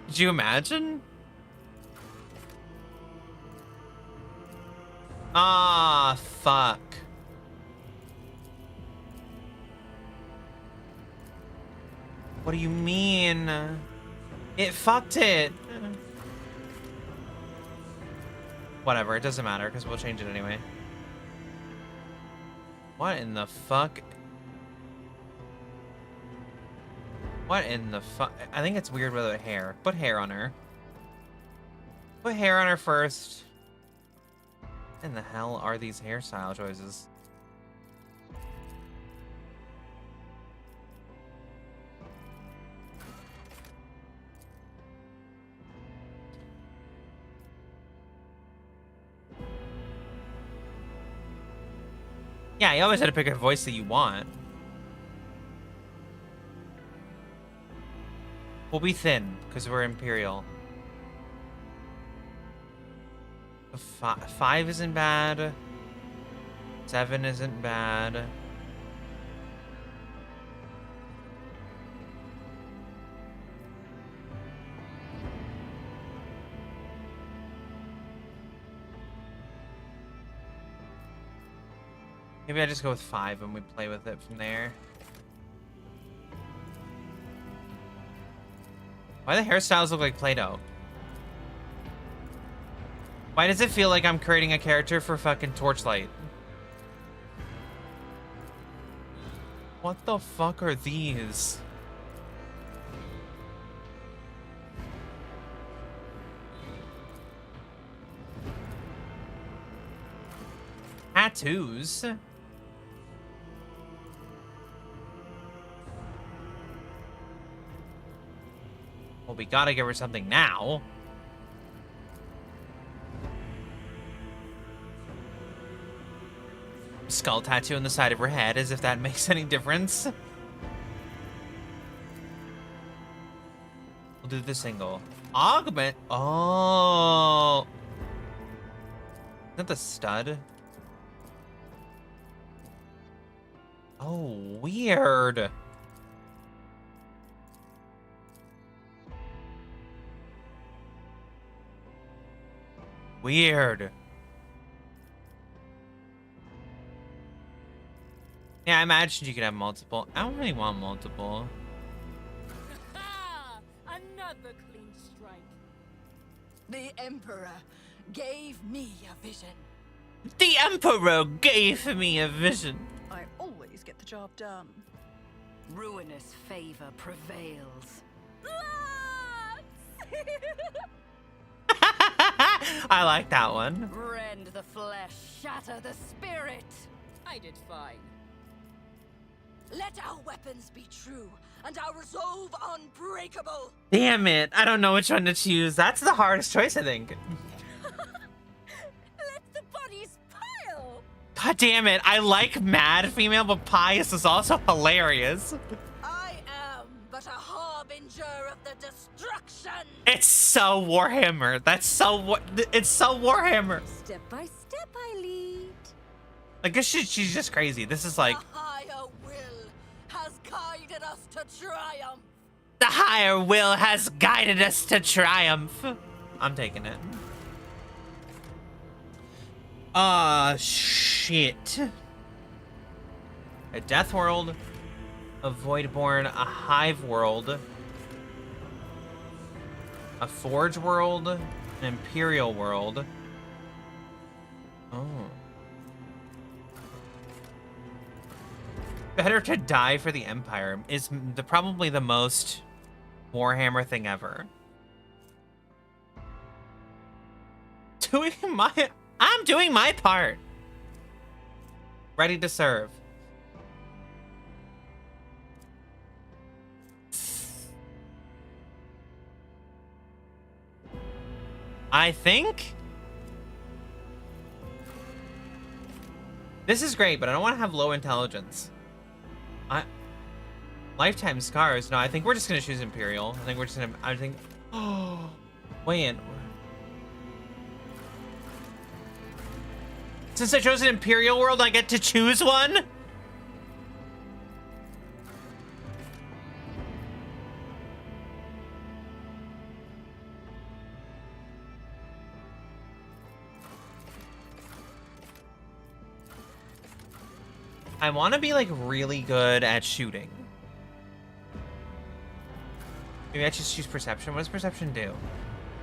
Could you imagine? Ah, fuck. What do you mean? It fucked it. Whatever, it doesn't matter, because we'll change it anyway. What in the fuck? What in the fuck? I think it's weird with hair. Put hair on her. Put hair on her first. What in the hell are these hairstyle choices? Yeah, you always had to pick a voice that you want. We'll be thin, because we're Imperial. 5 isn't bad. 7 isn't bad. Maybe I just go with 5 and we play with it from there. Why the hairstyles look like Play-Doh? Why does it feel like I'm creating a character for fucking Torchlight? What the fuck are these? Tattoos? Well, we gotta give her something now. Skull tattoo on the side of her head, as if that makes any difference. We'll do the single. Augment. Oh. Is that the stud? Oh, weird. Weird. Yeah, I imagined you could have multiple. I don't really want multiple. Another clean strike. The Emperor gave me a vision. The Emperor gave me a vision. I always get the job done. Ruinous favor prevails. I like that one. Rend the flesh, shatter the spirit. I did fine. Let our weapons be true and our resolve unbreakable. Damn it. I don't know which one to choose. That's the hardest choice, I think. Let the bodies pile. God damn it. I like mad female, but pious is also hilarious. I am but a harbinger of the destruction. It's so Warhammer. It's so Warhammer. Step by step I lead. Like, this shit, she's just crazy. This is like... The higher will has guided us to triumph. The higher will has guided us to triumph. I'm taking it. Shit. A death world, a voidborn, a hive world, a forge world, an imperial world. Oh. Better to die for the Empire is probably the most Warhammer thing ever. I'm doing my part. Ready to serve. I think this is great, but I don't want to have low intelligence. Lifetime scars. No, I think we're just gonna choose Imperial. I think. Oh, wait. Since I chose an Imperial world, I get to choose one. I want to be like really good at shooting. Maybe I just choose perception. What does perception do?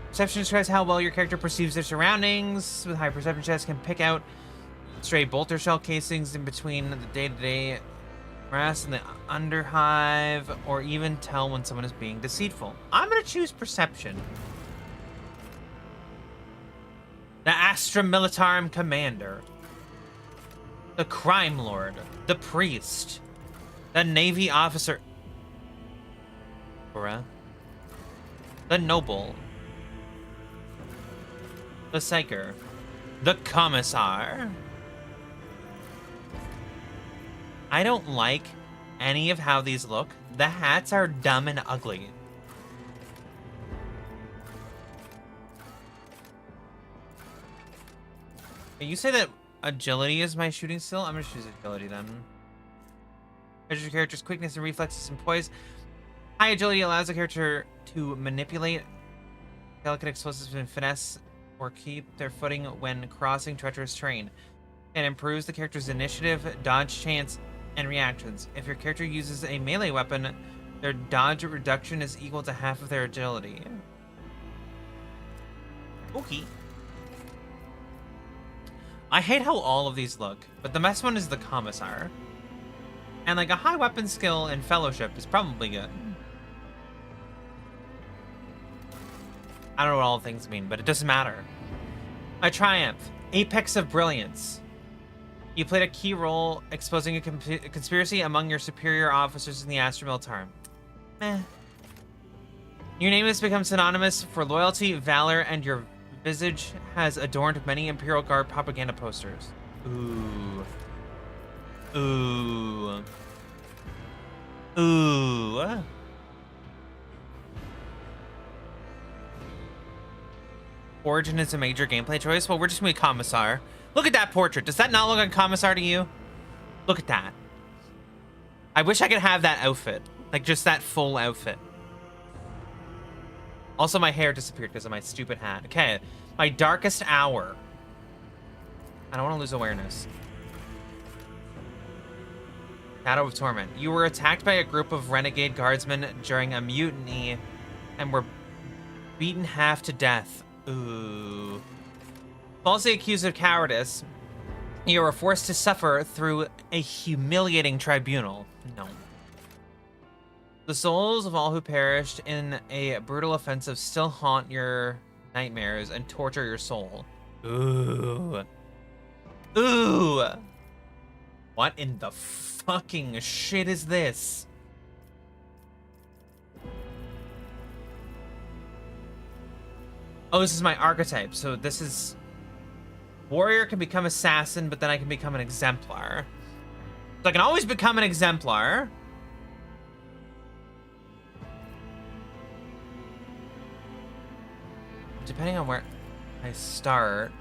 Perception describes how well your character perceives their surroundings. With high perception checks, can pick out stray bolter shell casings in between the day-to-day grass and the underhive, or even tell when someone is being deceitful. I'm gonna choose perception. The Astra Militarum Commander. The Crime Lord. The Priest. The Navy Officer. Bruh. The Noble. The Psyker. The Commissar. I don't like any of how these look. The hats are dumb and ugly. You say that agility is my shooting skill? I'm gonna choose agility then. Measures your character's quickness and reflexes and poise. High agility allows the character to manipulate delicate explosives and finesse or keep their footing when crossing treacherous terrain. It improves the character's initiative, dodge chance, and reactions. If your character uses a melee weapon, their dodge reduction is equal to half of their agility. Okay. I hate how all of these look, but the best one is the Commissar. And like a high weapon skill and fellowship is probably good. I don't know what all things mean, but it doesn't matter. A triumph. Apex of brilliance. You played a key role exposing a conspiracy among your superior officers in the Astra Militarum. Meh. Your name has become synonymous for loyalty, valor, and your visage has adorned many Imperial Guard propaganda posters. Ooh. Ooh. Ooh. Origin is a major gameplay choice. Well, we're just gonna be Commissar. Look at that portrait. Does that not look like Commissar to you? Look at that. I wish I could have that outfit. Like, just that full outfit. Also, my hair disappeared because of my stupid hat. Okay, my darkest hour. I don't want to lose awareness. Shadow of Torment. You were attacked by a group of renegade guardsmen during a mutiny and were beaten half to death. Ooh. Falsely accused of cowardice, you were forced to suffer through a humiliating tribunal. No. The souls of all who perished in a brutal offensive still haunt your nightmares and torture your soul. Ooh. Ooh. What in the fucking shit is this? Oh, this is my archetype. So this is... Warrior can become assassin, but then I can become an exemplar. So I can always become an exemplar. Depending on where I start.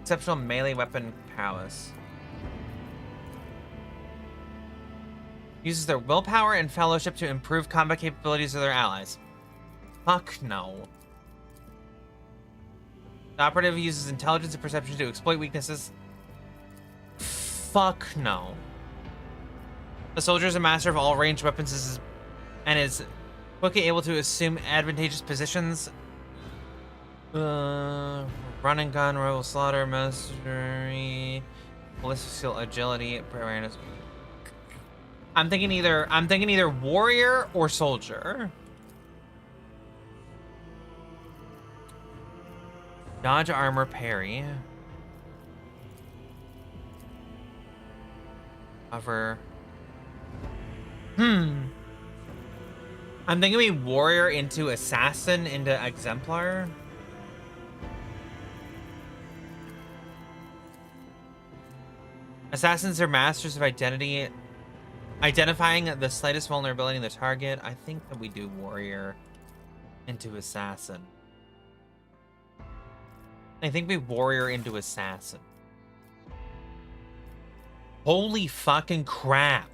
Exceptional melee weapon prowess. Uses their willpower and fellowship to improve combat capabilities of their allies. Fuck no. The operative uses intelligence and perception to exploit weaknesses. Fuck no. The soldier is a master of all ranged weapons and is quickly able to assume advantageous positions. Run and gun, rebel slaughter, mastery, ballistic skill, agility, awareness. I'm thinking either warrior or soldier. Dodge, armor, parry. Cover. I'm thinking we warrior into assassin into exemplar. Assassins are masters of identity, identifying the slightest vulnerability in the target. I think that we do warrior into assassin. I think we warrior into assassin. Holy fucking crap.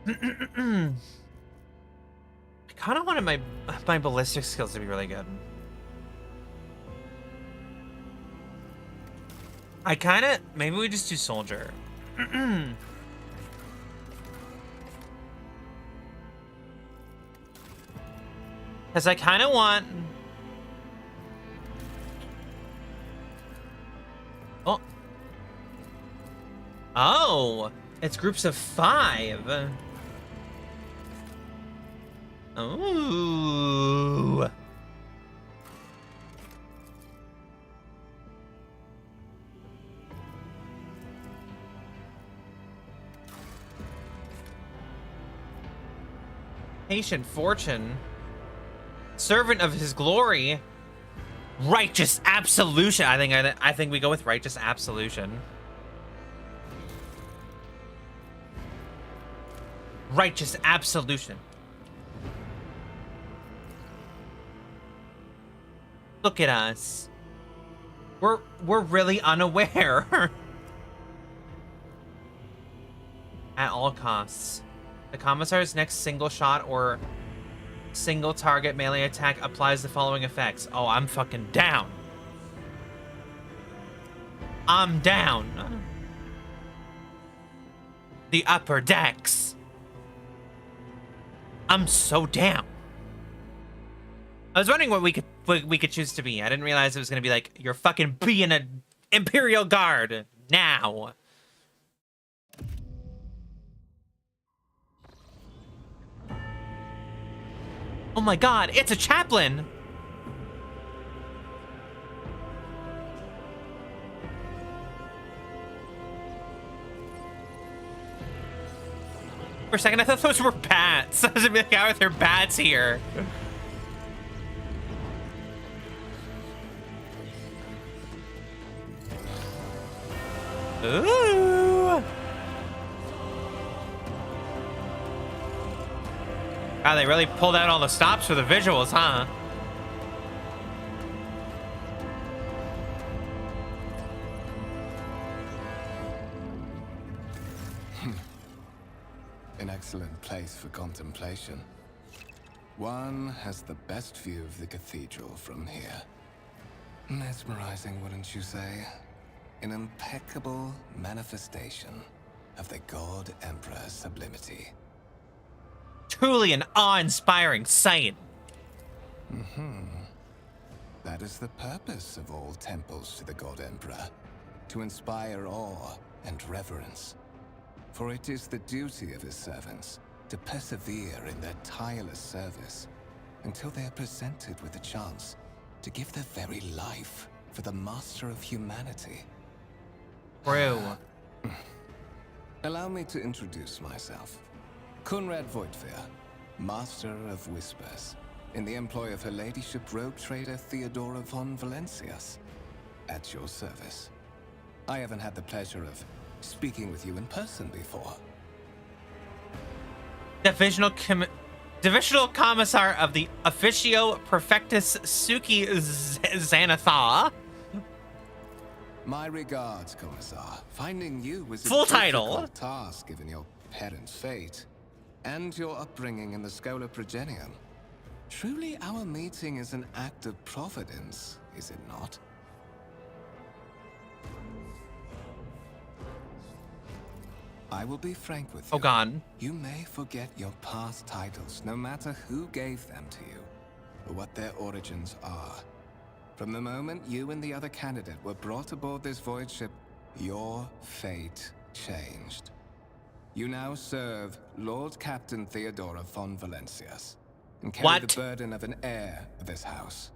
I kind of wanted my ballistic skills to be really good. I kind of... Maybe we just do soldier. Because I kind of want... Oh. Oh. It's groups of 5. Ooh. Patient fortune. Servant of his glory. Righteous absolution. I think we go with righteous absolution. Righteous absolution. Look at us. We're really unaware. At all costs. The commissar's next single shot or single target melee attack applies the following effects. Oh, I'm fucking down. I'm down. The upper decks. I'm so down. I was wondering what we could choose to be. I didn't realize it was gonna be like, you're fucking being an Imperial Guard now. Oh my god, it's a chaplain! For a second, I thought those were bats. I was gonna be like, how are there bats here? Ooh! Wow, they really pulled out all the stops for the visuals, huh? An excellent place for contemplation. One has the best view of the cathedral from here. Mesmerizing, wouldn't you say? An impeccable manifestation of the God Emperor's sublimity. Truly an awe-inspiring sight. That is the purpose of all temples to the God Emperor, to inspire awe and reverence. For it is the duty of his servants to persevere in their tireless service until they are presented with a chance to give their very life for the master of humanity. True. Allow me to introduce myself. Conrad Voigtveer, Master of Whispers, in the employ of Her Ladyship Rogue Trader Theodora von Valencias. At your service. I haven't had the pleasure of speaking with you in person before. Divisional Commissar of the Officio Perfectus Tsuki Xanatha. My regards, Commissar. Finding you was a Full title. difficult task given your parents' fate and your upbringing in the Schola Progenium. Truly, our meeting is an act of providence, is it not? I will be frank with you. Oh god. You may forget your past titles, no matter who gave them to you, or what their origins are. From the moment you and the other candidate were brought aboard this void ship, your fate changed. You now serve Lord Captain Theodora von Valencias, and carry the burden of an heir of this house.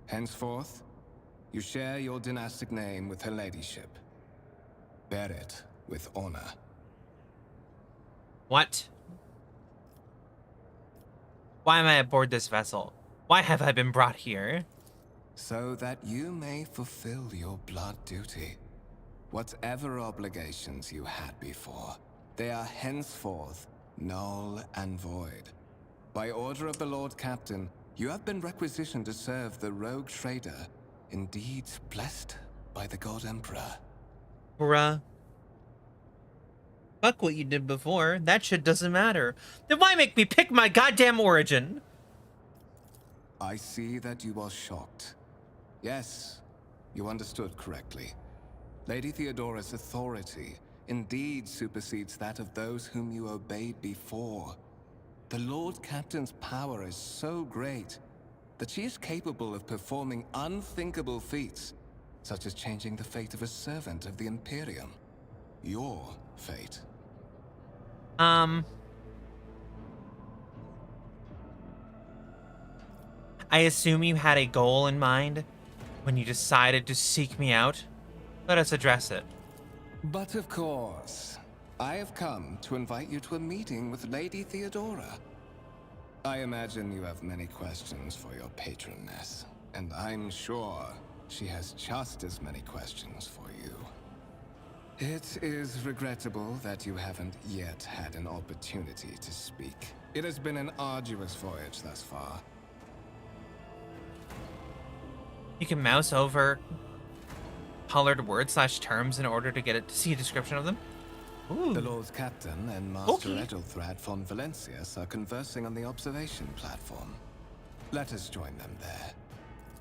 Henceforth, you share your dynastic name with Her Ladyship. Bear it with honor. What? Why am I aboard this vessel? Why have I been brought here? So that you may fulfill your blood duty. Whatever obligations you had before, they are henceforth null and void. By order of the Lord Captain, you have been requisitioned to serve the rogue trader, indeed blessed by the God Emperor. Bruh. Fuck what you did before. That shit doesn't matter. Then why make me pick my goddamn origin? I see that you are shocked. Yes, you understood correctly. Lady Theodora's authority indeed supersedes that of those whom you obeyed before. The Lord Captain's power is so great that she is capable of performing unthinkable feats, such as changing the fate of a servant of the Imperium. Your fate. I assume you had a goal in mind when you decided to seek me out. Let us address it. But of course, I have come to invite you to a meeting with Lady Theodora. I imagine you have many questions for your patroness, and I'm sure she has just as many questions for you. It is regrettable that you haven't yet had an opportunity to speak. It has been an arduous voyage thus far. You can mouse over colored words/terms in order to get it to see a description of them. Ooh. The Lord Captain and Master Edelthrad von Valencias are conversing on the observation platform. Let us join them there.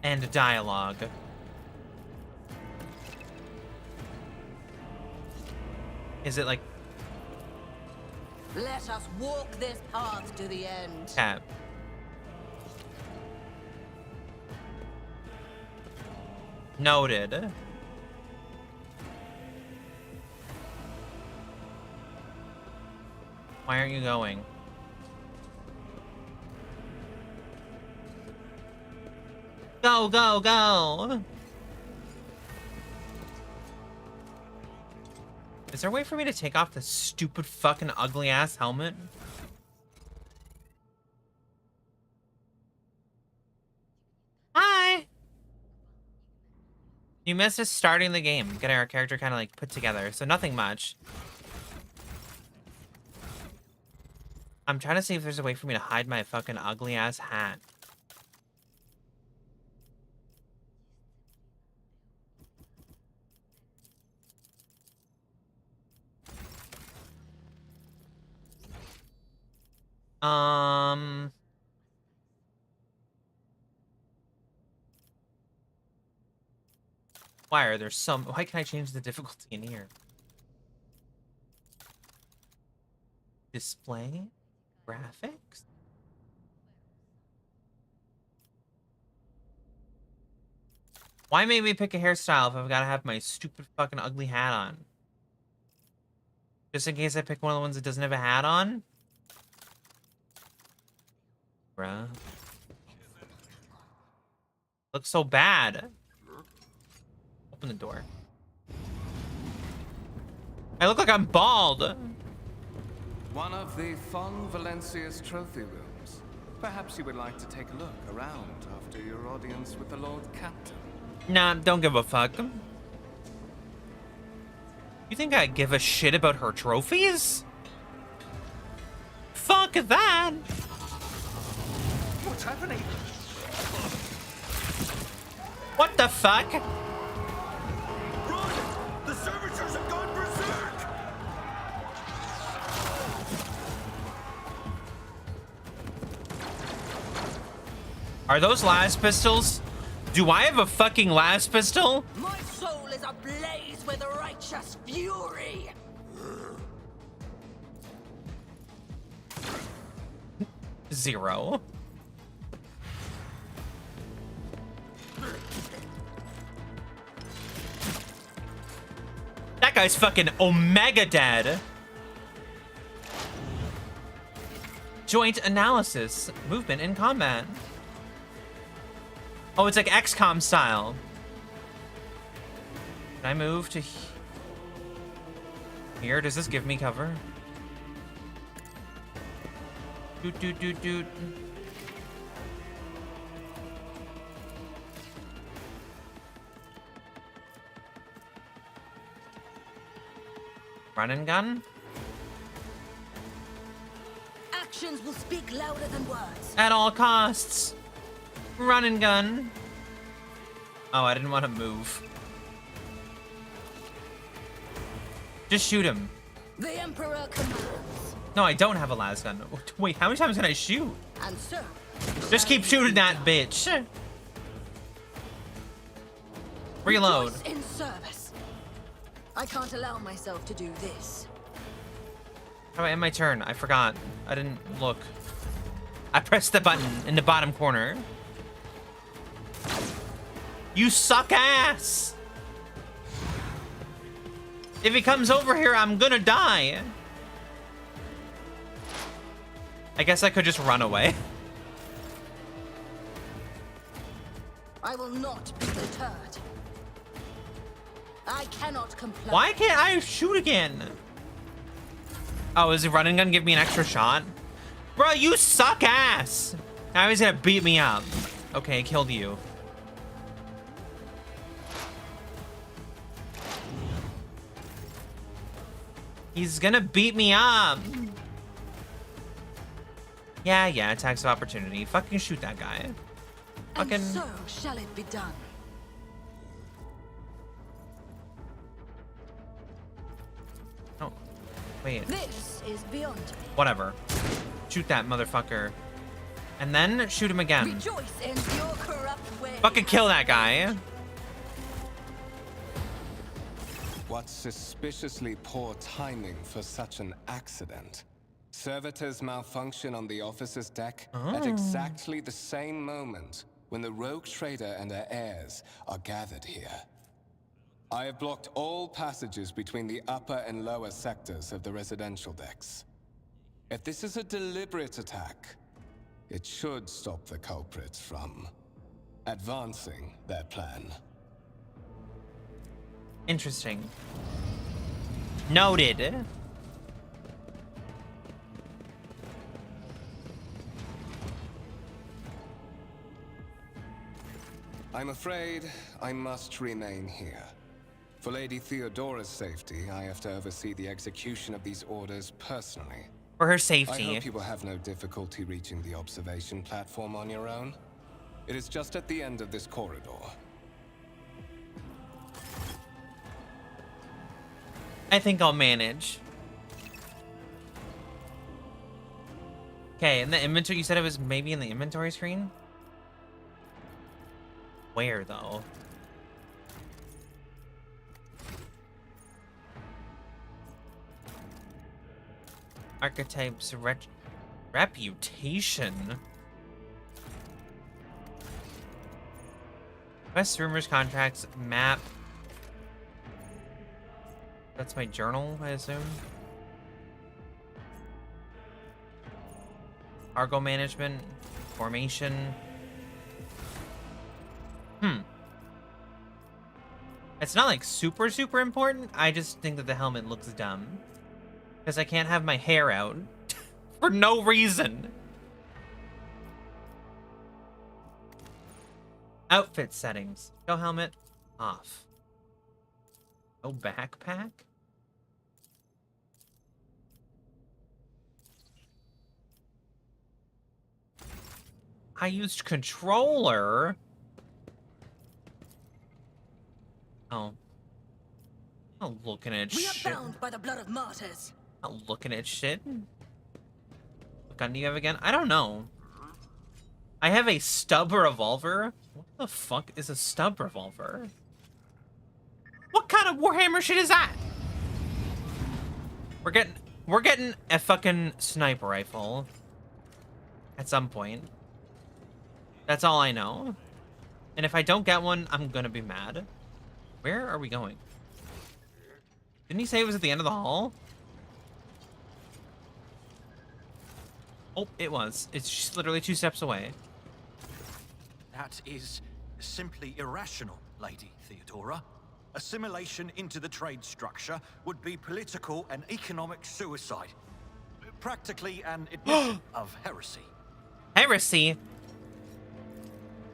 And dialogue. Is it like... Let us walk this path to the end. Tab. Noted. Why aren't you going? Go, go, go! Is there a way for me to take off this stupid fucking ugly ass helmet? Hi! You missed us starting the game. Getting our character kind of like put together, so nothing much. I'm trying to see if there's a way for me to hide my fucking ugly ass hat. Um. Why are there some? Why can I change the difficulty in here? Display, graphics. Why make me pick a hairstyle if I've got to have my stupid fucking ugly hat on? Just in case I pick one of the ones that doesn't have a hat on? Bruh. Looks so bad. Open the door. I look like I'm bald. One of the Fon Valencia's trophy rooms. Perhaps you would like to take a look around after your audience with the Lord Captain. Nah, don't give a fuck. You think I give a shit about her trophies? Fuck that! What's happening? What the fuck? Run! The servitors have gone berserk! Are those las pistols? Do I have a fucking las pistol? My soul is ablaze with righteous fury. 0. That guy's fucking Omega dead. Joint analysis. Movement in combat. Oh, it's like XCOM style. Can I move to here? Does this give me cover? Doot, doot, doot, doot. Run and gun? Actions will speak louder than words. At all costs. Run and gun. Oh, I didn't want to move. Just shoot him. The Emperor commands. No, I don't have a las gun. Wait, how many times can I shoot? And so, Just keep shooting that bitch. Reload. rejoice in service. I can't allow myself to do this. How do I end my turn? I forgot. I didn't look. I pressed the button in the bottom corner. You suck ass! If he comes over here, I'm gonna die. I guess I could just run away. I will not be deterred. I cannot comply. Why can't I shoot again? Oh, is the running gun give me an extra shot? Bro, you suck ass! Now he's gonna beat me up. Okay, killed you. He's gonna beat me up. Yeah, attacks of opportunity. Fucking shoot that guy. Fucking. And so shall it be done. Oh, wait. This is beyond me. Whatever. Shoot that motherfucker. And then shoot him again. Rejoice in your corrupt way. Fucking kill that guy. What suspiciously poor timing for such an accident. Servitors malfunction on the officer's deck at exactly the same moment when the rogue trader and her heirs are gathered here. I have blocked all passages between the upper and lower sectors of the residential decks. If this is a deliberate attack, it should stop the culprits from advancing their plan. Interesting. Noted. I'm afraid I must remain here. For Lady Theodora's safety, I have to oversee the execution of these orders personally. For her I safety. hope you will have no difficulty reaching the observation platform on your own. It is just at the end of this corridor. I think I'll manage. Okay, in the inventory, you said it was maybe in the inventory screen? Where, though? Archetypes, reputation? Quest, rumors, contracts, map. That's my journal, I assume. Cargo management, formation. It's not like super, super important. I just think that the helmet looks dumb. Because I can't have my hair out for no reason. Outfit settings. Go helmet off. No backpack. I used controller. Oh. I'm not looking at We are shit. bound by the blood of martyrs. I'm not looking at shit. What gun do you have again? I don't know. I have a stub revolver. What the fuck is a stub revolver? What kind of Warhammer shit is that? We're getting a fucking sniper rifle at some point. That's all I know. And if I don't get one, I'm gonna be mad. Where are we going? Didn't he say it was at the end of the hall? Oh, it was. It's just literally 2 steps away. That is simply irrational, Lady Theodora. Assimilation into the trade structure would be political and economic suicide. Practically an admission of heresy. Heresy?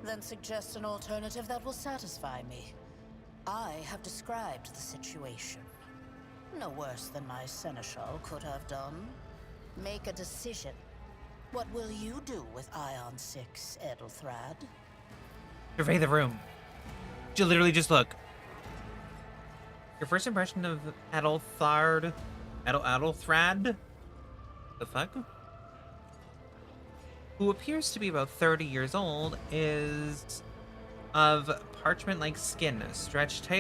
Then suggest an alternative that will satisfy me. I have described the situation. No worse than my seneschal could have done. Make a decision. What will you do with Ion 6, Edelthrad? Survey the room. You literally just look. Your first impression of Edelthrad? Edelthrad? The fuck? Who appears to be about 30 years old, is of parchment-like skin, stretched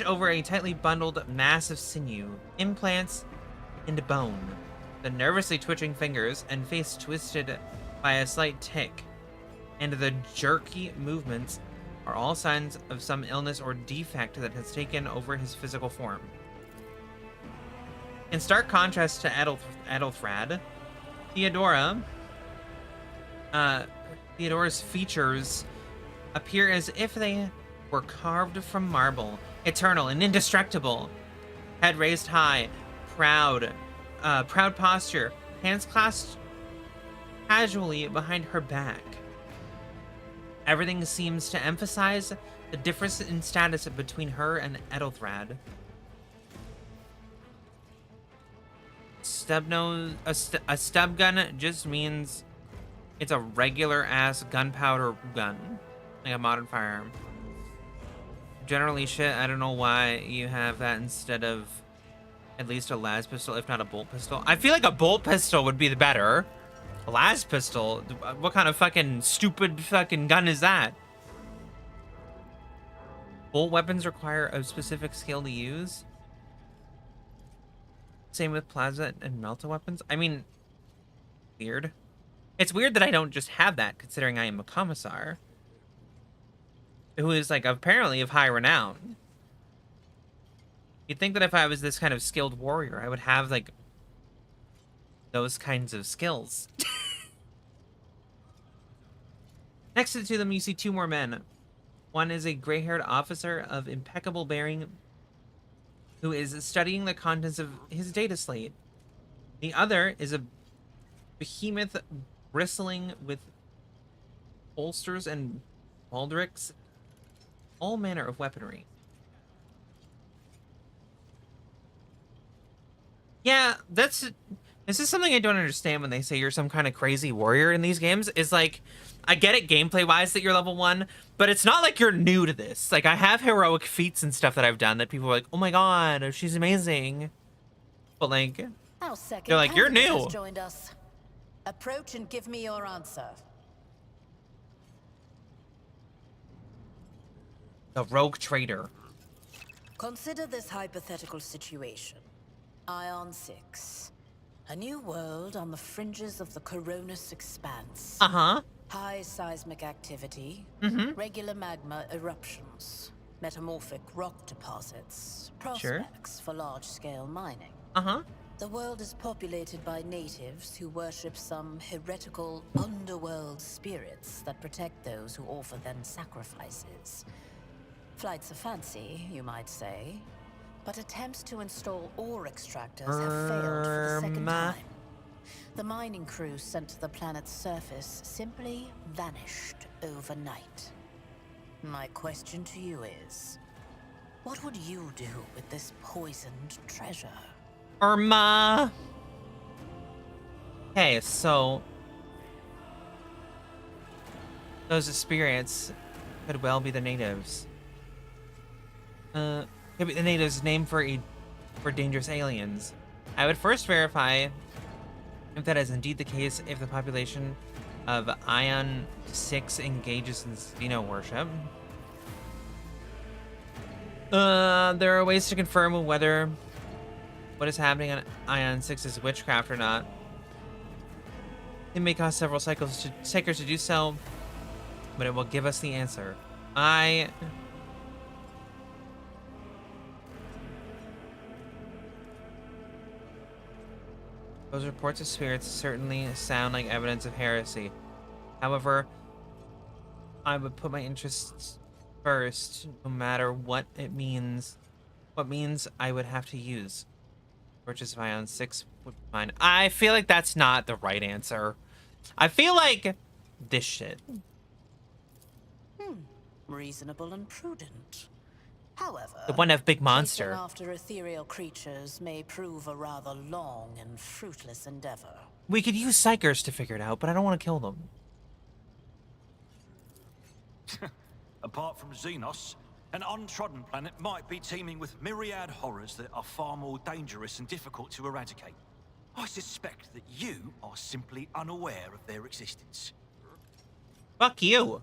over a tightly bundled mass of sinew, implants, and bone. The nervously twitching fingers and face twisted by a slight tic, and the jerky movements are all signs of some illness or defect that has taken over his physical form. In stark contrast to Edelthrad, Theodora's features appear as if they were carved from marble, eternal and indestructible. Head raised high, proud posture, hands clasped casually behind her back. Everything seems to emphasize the difference in status between her and Edelthrad. A stub gun just means it's a regular ass gunpowder gun, like a modern firearm. Generally shit, I don't know why you have that instead of at least a las pistol, if not a bolt pistol. I feel like a bolt pistol would be the better. A las pistol? What kind of fucking stupid fucking gun is that? Bolt weapons require a specific skill to use. Same with plasma and melta weapons. I mean, weird. It's weird that I don't just have that, considering I am a commissar. Who is, like, apparently of high renown. You'd think that if I was this kind of skilled warrior, I would have, like, those kinds of skills. Next to them, you see 2 more men. One is a gray-haired officer of impeccable bearing who is studying the contents of his data slate. The other is a behemoth bristling with holsters and baldricks, all manner of weaponry. Yeah, this is something I don't understand when they say you're some kind of crazy warrior in these games. Is like, I get it gameplay-wise that you're level 1, but it's not like you're new to this. Like, I have heroic feats and stuff that I've done that people are like, oh my god, she's amazing. But like, Our second They're like, "You're candidate new." has joined us. Approach and give me your answer. The rogue trader. Consider this hypothetical situation. Ion 6. A new world on the fringes of the Coronis expanse. Uh-huh. High seismic activity, Mm-hmm. regular magma eruptions, metamorphic rock deposits, Sure. prospects for large-scale mining. Uh-huh. The world is populated by natives who worship some heretical underworld spirits that protect those who offer them sacrifices. Flights of fancy, you might say, but attempts to install ore extractors have failed for the second time. The mining crew sent to the planet's surface simply vanished overnight. My question to you is, what would you do with this poisoned treasure? Okay, so those spirits could well be the natives. Could be the natives' name for dangerous aliens. I would first verify if that is indeed the case, if the population of Ion 6 engages in Xeno worship. There are ways to confirm whether what is happening on Ion 6 is witchcraft or not. It may cost several cycles to do so, but it will give us the answer. Those reports of spirits certainly sound like evidence of heresy. However, I would put my interests first, no matter what it means. What means I would have to use. Purchase of Ion 6 would be fine. I feel like that's not the right answer. I feel like this shit. Reasonable and prudent. However, The one of big chasing monster. after ethereal creatures may prove a rather long and fruitless endeavor. We could use psychers to figure it out, but I don't want to kill them. Apart from Xenos, an untrodden planet might be teeming with myriad horrors that are far more dangerous and difficult to eradicate. I suspect that you are simply unaware of their existence. Fuck you.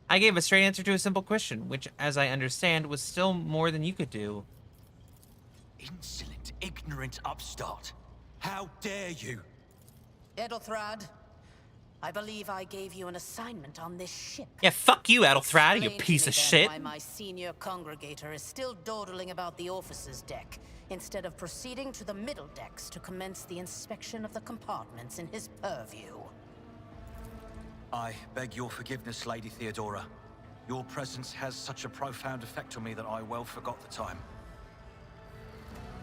I gave a straight answer to a simple question, which, as I understand, was still more than you could do. Insolent, ignorant upstart. How dare you? Edelthrad, I believe I gave you an assignment on this ship. Yeah, fuck you, Adelthrad, you Explain to piece me of then shit. Why my senior congregator is still dawdling about the officer's deck, instead of proceeding to the middle decks to commence the inspection of the compartments in his purview. I beg your forgiveness, Lady Theodora. Your presence has such a profound effect on me that I well forgot the time.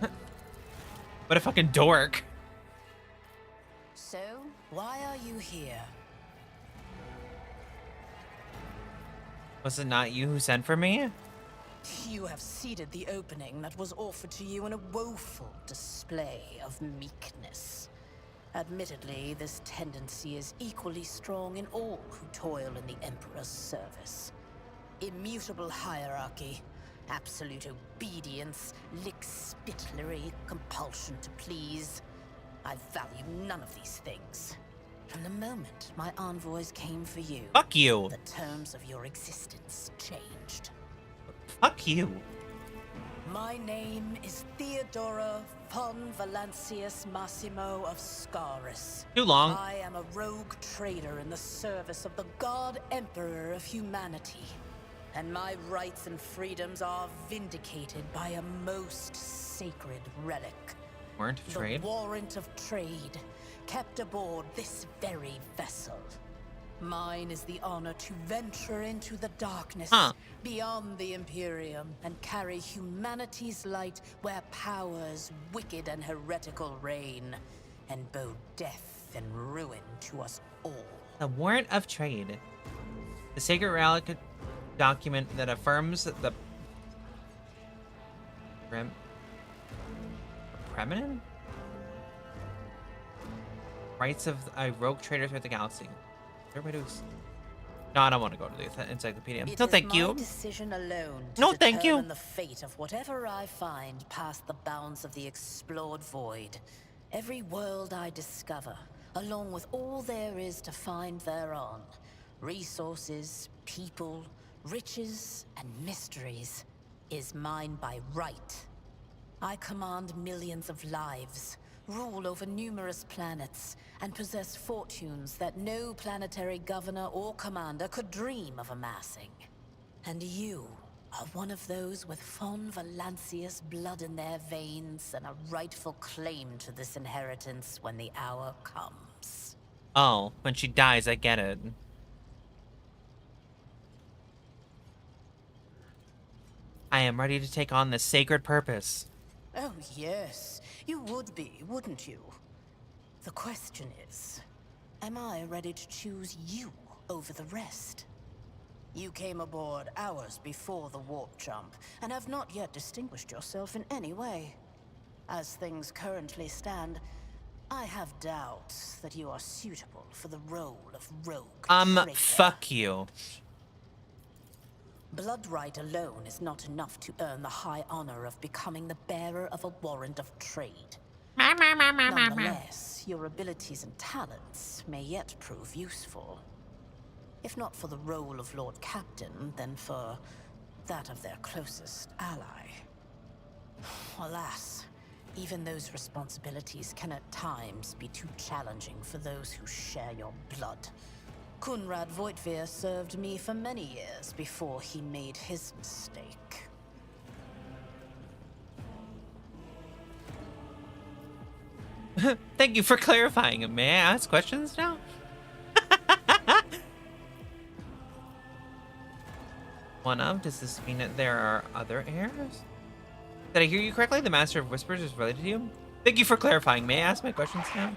What a fucking dork. So, why are you here? Was it not you who sent for me? You have seeded the opening that was offered to you in a woeful display of meekness. Admittedly, this tendency is equally strong in all who toil in the Emperor's service. Immutable hierarchy, absolute obedience, lick-spittlery, compulsion to please. I value none of these things. From the moment my envoys came for you, Fuck you. the terms of your existence changed. Fuck you. My name is Theodora von Valancius Massimo of Scaris. Too long. I am a rogue trader in the service of the God Emperor of humanity. And my rights and freedoms are vindicated by a most sacred relic. Warrant of trade. The warrant of trade, kept aboard this very vessel. Mine is the honor to venture into the darkness beyond the Imperium and carry humanity's light where powers wicked and heretical reign, and bow death and ruin to us all. The warrant of trade. The sacred relic document that affirms the Preminen? Rights of rogue traders with the galaxy. No, I don't want to go to the encyclopedia. It No, is thank my you. decision alone to No, thank you. determine the fate of whatever I find past the bounds of the explored void. Every world I discover, along with all there is to find thereon, resources, people, riches, and mysteries, is mine by right. I command millions of lives, rule over numerous planets, and possess fortunes that no planetary governor or commander could dream of amassing. And you are one of those with Von Valancius blood in their veins and a rightful claim to this inheritance when the hour comes. Oh, when she dies, I get it. I am ready to take on this sacred purpose. Oh, yes. You would be, wouldn't you? The question is, am I ready to choose you over the rest? You came aboard hours before the warp jump, and have not yet distinguished yourself in any way. As things currently stand, I have doubts that you are suitable for the role of rogue traitor. Fuck you. Blood right alone is not enough to earn the high honor of becoming the bearer of a warrant of trade. Nonetheless, your abilities and talents may yet prove useful. If not for the role of Lord Captain, then for that of their closest ally. Alas, even those responsibilities can at times be too challenging for those who share your blood. Kunrad Voitvir served me for many years before he made his mistake. Thank you for clarifying. May I ask questions now? One of? Does this mean that there are other heirs? Did I hear you correctly? The Master of Whispers is related to you? Thank you for clarifying. May I ask my questions now?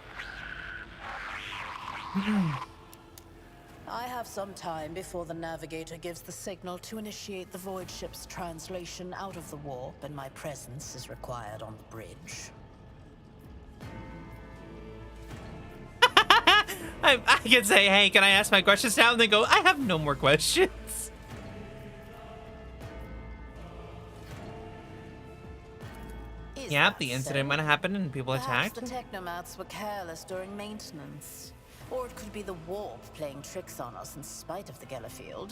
I have some time before the Navigator gives the signal to initiate the Void Ship's translation out of the warp, and my presence is required on the bridge. I can say, hey, can I ask my questions now? And then go, I have no more questions. Yep, the incident might have happened and people Perhaps attacked. the Technomats were careless during maintenance. Or it could be the warp playing tricks on us in spite of the Gellerfield.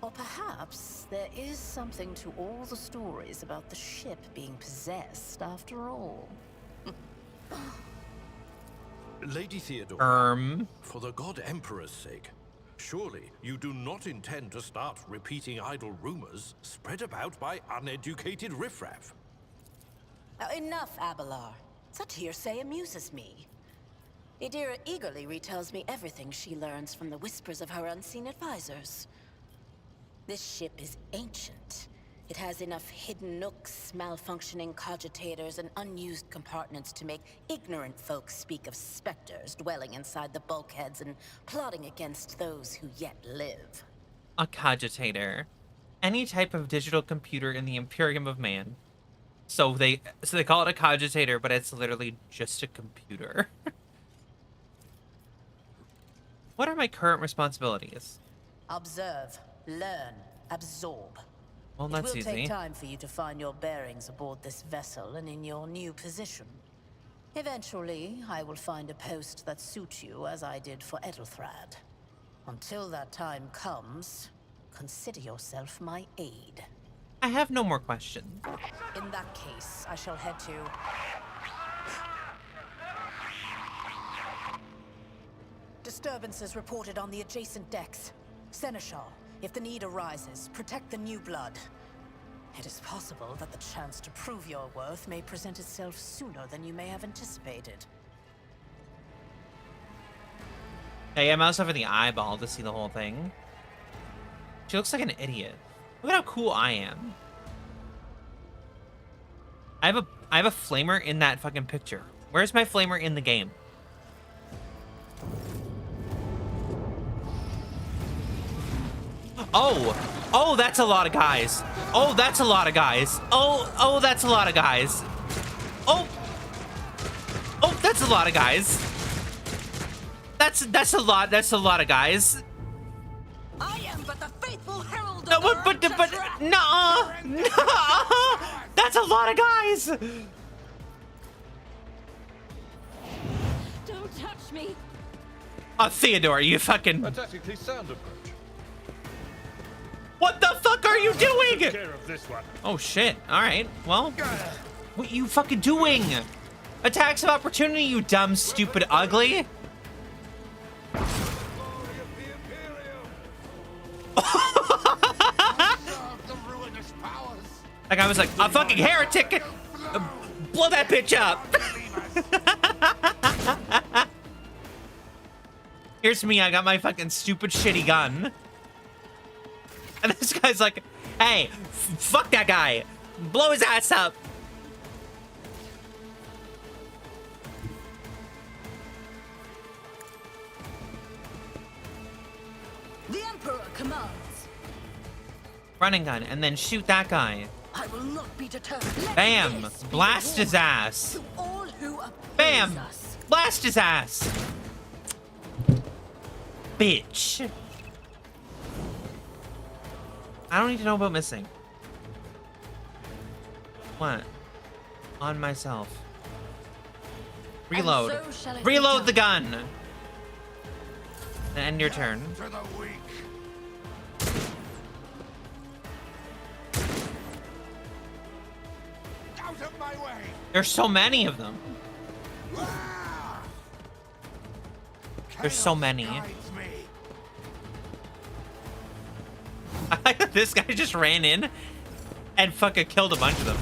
Or perhaps there is something to all the stories about the ship being possessed after all. Lady Theodora, – for the God Emperor's sake, surely you do not intend to start repeating idle rumors spread about by uneducated riffraff. Enough, Abelard. Such hearsay amuses me. Idira eagerly retells me everything she learns from the whispers of her unseen advisors. This ship is ancient. It has enough hidden nooks, malfunctioning cogitators, and unused compartments to make ignorant folks speak of specters dwelling inside the bulkheads and plotting against those who yet live. A cogitator. Any type of digital computer in the Imperium of Man. So they call it a cogitator, but it's literally just a computer. What are my current responsibilities? Observe, learn, absorb. Well, that's It will easy. take time for you to find your bearings aboard this vessel and in your new position. Eventually, I will find a post that suits you as I did for Edelthrad. Until that time comes, consider yourself my aide. I have no more questions. In that case, I shall head to... Disturbances reported on the adjacent decks. Seneschal, if the need arises, protect the new blood. It is possible that the chance to prove your worth may present itself sooner than you may have anticipated. Hey, I'm also for the eyeball to see the whole thing. She looks like an idiot. Look at how cool I am. I have a flamer in that fucking picture. Where's my flamer in the game? Oh, that's a lot of guys. Oh, that's a lot of guys. Oh, that's a lot of guys. Oh, that's a lot of guys. That's a lot of guys. I am but the faithful herald No, of the but no, that's a lot of guys. Don't touch me. Oh, Theodore, you fucking. A tactically sound approach. What the fuck are you doing? Take care of this one. Oh shit. All right. Well, what you fucking doing? Attacks of opportunity, you dumb, stupid, ugly. That guy was like, a fucking heretic. Blow that bitch up. Here's me, I got my fucking stupid shitty gun. And this guy's like, hey, fuck that guy. Blow his ass up. The Emperor commands. Running gun, and then shoot that guy. I will not be deterred. Let Bam! this be Blast the his ass. warning to all who oppose Bam! us. Blast his ass. Bitch. I don't need to know about missing. What? On myself. Reload. And so shall it be Reload done. the gun. And end your turn. To the weak. Out of my way. There's so many of them. There's so many. Guides me. This guy just ran in and fucking killed a bunch of them.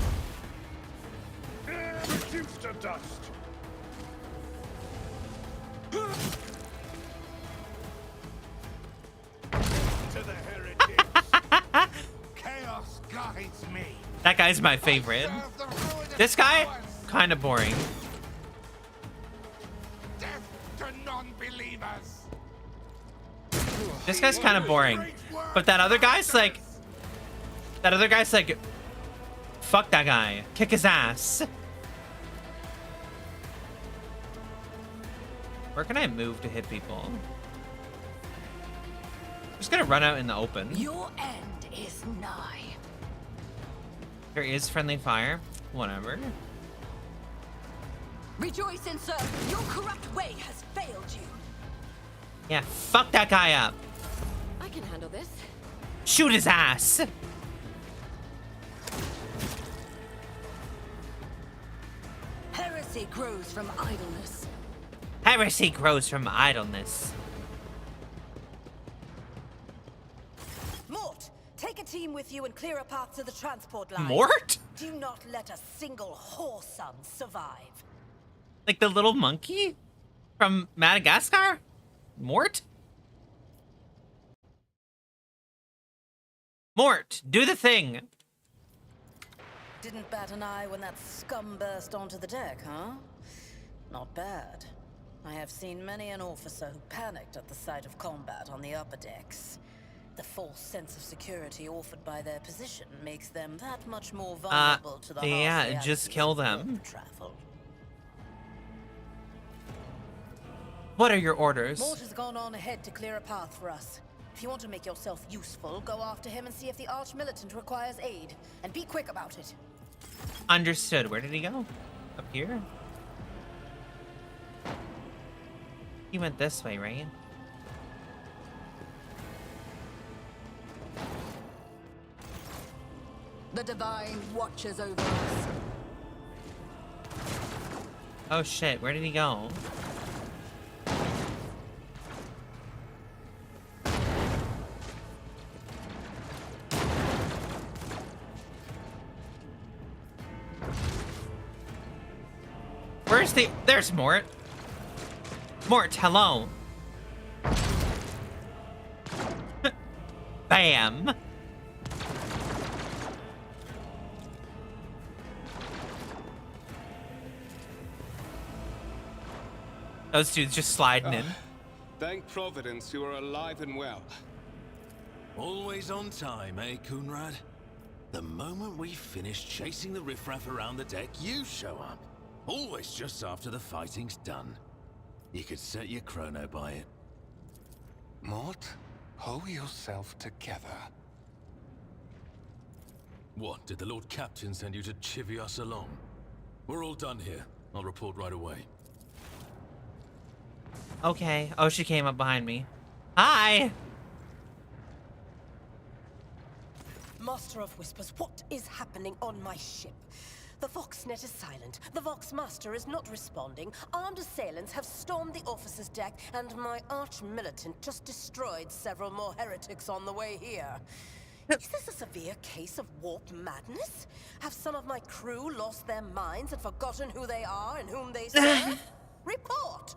Reduced to dust. To the heretics. Chaos guides me. That guy's my favorite. Serve the ruinous This guy, powers. kind of boring. Death to non-believers. This guy's kind of boring. But that other guy's like, fuck that guy. Kick his ass. Where can I move to hit people? I'm just gonna run out in the open. Your end is nigh. There is friendly fire. Whatever. Rejoice in sir. Your corrupt way has failed you. Yeah, fuck that guy up. I can handle this. Shoot his ass. Heresy grows from idleness. Heresy grows from idleness. Mort, take a team with you and clear a path to the transport line. Mort? Do not let a single whoreson survive. Like the little monkey from Madagascar? Mort? Mort, do the thing. Didn't bat an eye when that scum burst onto the deck, huh? Not bad. I have seen many an officer who panicked at the sight of combat on the upper decks. The false sense of security offered by their position makes them that much more vulnerable to the harsh yeah, realities just kill of them. warp travel. What are your orders? Mort has gone on ahead to clear a path for us. If you want to make yourself useful, go after him and see if the arch-militant requires aid. And be quick about it. Understood. Where did he go? Up here? He went this way, right? The divine watches over us. Oh shit, where did he go? Where's the... There's Mort. Mort, hello. Bam. Those dudes just sliding in. Thank Providence you are alive and well. Always on time, eh, Coonrad? The moment we finish chasing the riffraff around the deck, you show up. Always just after the fighting's done. You could set your chrono by it. Mort? Pull yourself together. What, did the Lord Captain send you to chivvy us along? We're all done here. I'll report right away. Okay. Oh, she came up behind me. Hi! Master of Whispers, what is happening on my ship? The Voxnet is silent. The Vox Master is not responding. Armed assailants have stormed the officer's deck, and my arch-militant just destroyed several more heretics on the way here. Is this a severe case of warp madness? Have some of my crew lost their minds and forgotten who they are and whom they serve? Report!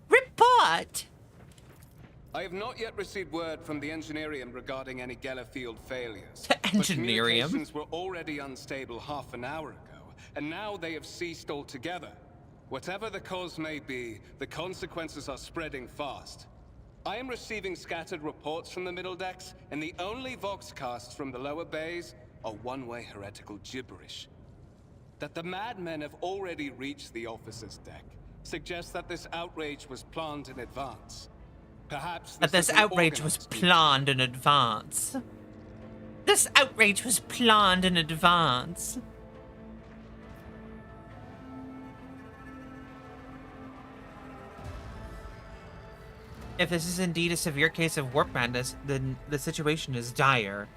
Report! I have not yet received word from the Engineerium regarding any Gellerfield failures. Engineerium? But communications were already unstable half an hour ago, and now they have ceased altogether. Whatever the cause may be, the consequences are spreading fast. I am receiving scattered reports from the middle decks, and the only voxcasts from the lower bays are one-way heretical gibberish. That the madmen have already reached the officer's deck suggests that this outrage was planned in advance. Perhaps That this is an outrage was organized planned in advance. This outrage was planned in advance. If this is indeed a severe case of warp madness, then the situation is dire.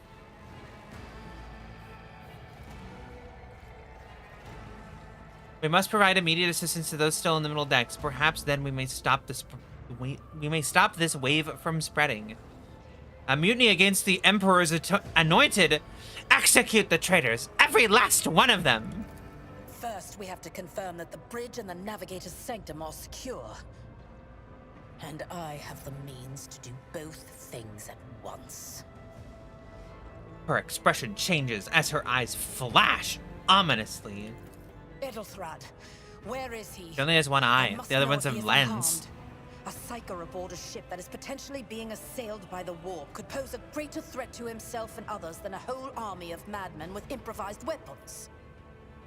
We must provide immediate assistance to those still in the middle decks. Perhaps then we may stop this. We may stop this wave from spreading. A mutiny against the Emperor's anointed. Execute the traitors, every last one of them. First, we have to confirm that the bridge and the navigator's sanctum are secure. And I have the means to do both things at once. Her expression changes as her eyes flash ominously. Edelthrad, where is he? She only has one I eye. must The other know one's if a he is lens. unharmed. A psyker aboard a ship that is potentially being assailed by the warp could pose a greater threat to himself and others than a whole army of madmen with improvised weapons.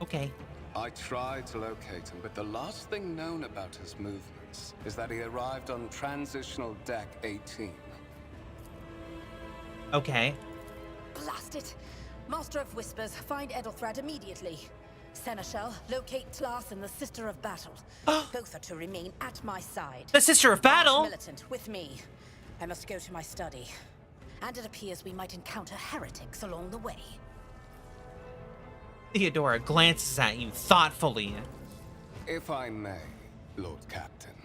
Okay. I tried to locate him, but the last thing known about his movements is that he arrived on Transitional Deck 18. Okay. Blast it! Master of Whispers, find Edelthrad immediately. Seneschal, locate Tlas and the Sister of Battle. Both are to remain at my side. The Sister of Battle? Militant, with me. I must go to my study. And it appears we might encounter heretics along the way. Theodora glances at you thoughtfully. If I may, Lord Captain.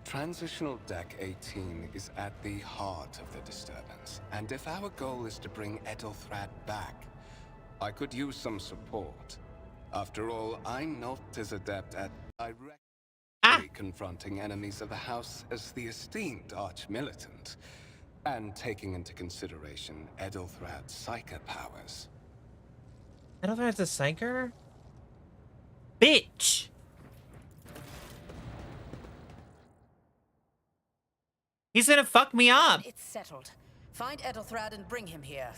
Transitional Deck 18 is at the heart of the disturbance. And if our goal is to bring Edelthrad back, I could use some support. After all, I'm not as adept at directly confronting enemies of the House as the esteemed Arch-Militant, and taking into consideration Edelthrad's psyker powers. Edelthrad's a psyker? Bitch! He's gonna fuck me up! It's settled. Find Edelthrad and bring him here.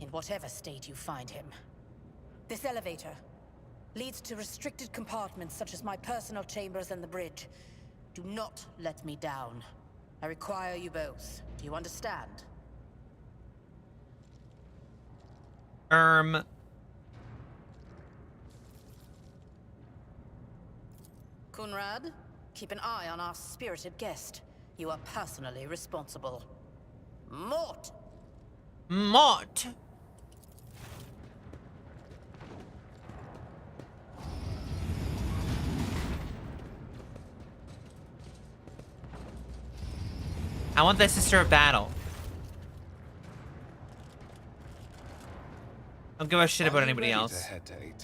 In whatever state you find him. This elevator leads to restricted compartments such as my personal chambers and the bridge. Do not let me down. I require you both. Do you understand? Kunrad, keep an eye on our spirited guest. You are personally responsible. Mort! Mort! I want the Sister of Battle. Don't give a shit about Are you anybody ready else. to head to 18?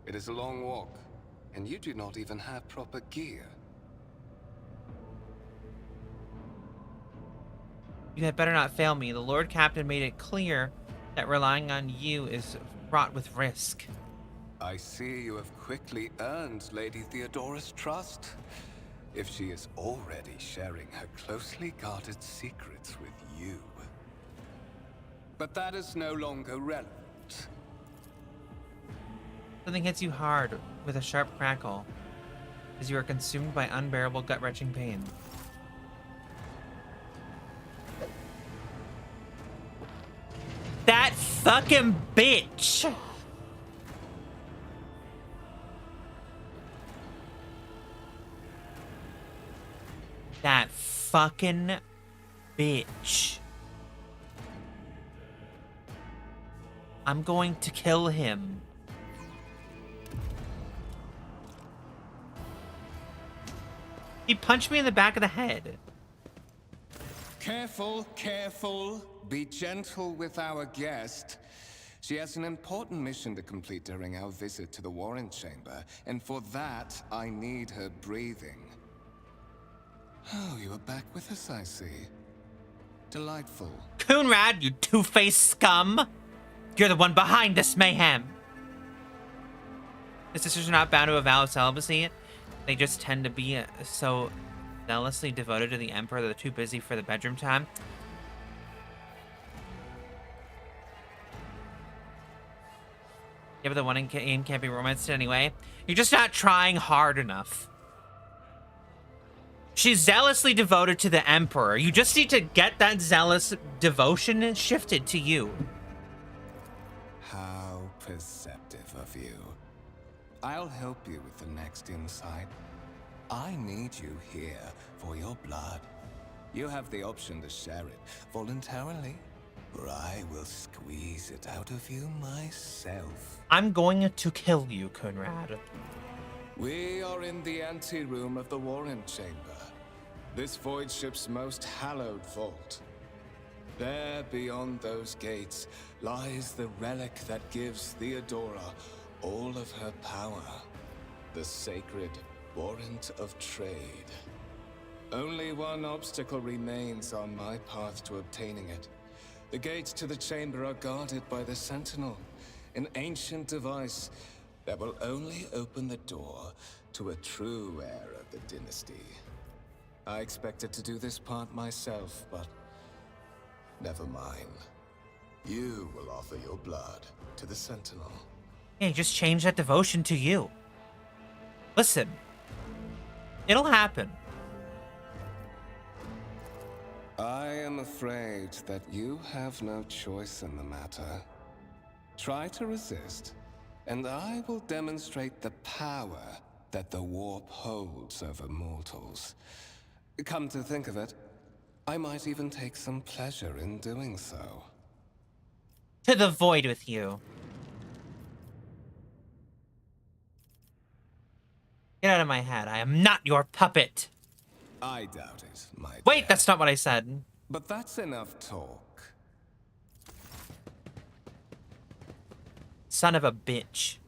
It is a long walk, and you do not even have proper gear. You had better not fail me. The Lord Captain made it clear that relying on you is fraught with risk. I see you have quickly earned Lady Theodora's trust. If she is already sharing her closely guarded secrets with you. But that is no longer relevant. Something hits you hard with a sharp crackle as you are consumed by unbearable gut-wrenching pain. fucking bitch. That fucking bitch. I'm going to kill him. He punched me in the back of the head. Careful, careful. Be gentle with our guest. She has an important mission to complete during our visit to the Warren Chamber, and for that, I need her breathing. Oh, you are back with us, I see. Delightful. Coonrad, you two-faced scum! You're the one behind this mayhem! The sisters are not bound to a vow of celibacy. They just tend to be so zealously devoted to the Emperor that they're too busy for the bedroom time. Yeah, but the one in game can't be romanced anyway. You're just not trying hard enough. She's zealously devoted to the Emperor. You just need to get that zealous devotion shifted to you. How perceptive of you. I'll help you with the next insight. I need you here for your blood. You have the option to share it voluntarily, or I will squeeze it out of you myself. I'm going to kill you, Conrad. We are in the anteroom of the Warren Chamber, this void ship's most hallowed vault. There, beyond those gates, lies the relic that gives Theodora all of her power, the sacred warrant of trade. Only one obstacle remains on my path to obtaining it. The gates to the chamber are guarded by the Sentinel, an ancient device that will only open the door to a true heir of the dynasty. I expected to do this part myself, but never mind. You will offer your blood to the Sentinel. Hey, just change that devotion to you. Listen, it'll happen. I am afraid that you have no choice in the matter. Try to resist, and I will demonstrate the power that the warp holds over mortals. Come to think of it, I might even take some pleasure in doing so. To the void with you. Get out of my head. I am not your puppet. I doubt it, my dear. Wait, that's not what I said. But that's enough talk. Son of a bitch.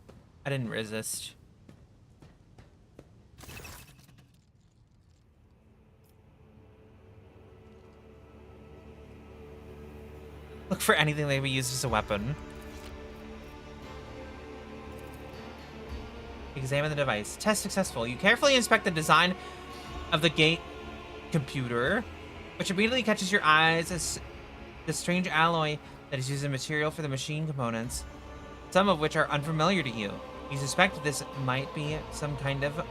I didn't resist. Look for anything that can be used as a weapon. Examine the device. Test successful. You carefully inspect the design of the gate computer, which immediately catches your eyes as the strange alloy that is used as material for the machine components, some of which are unfamiliar to you. You suspect this might be some kind of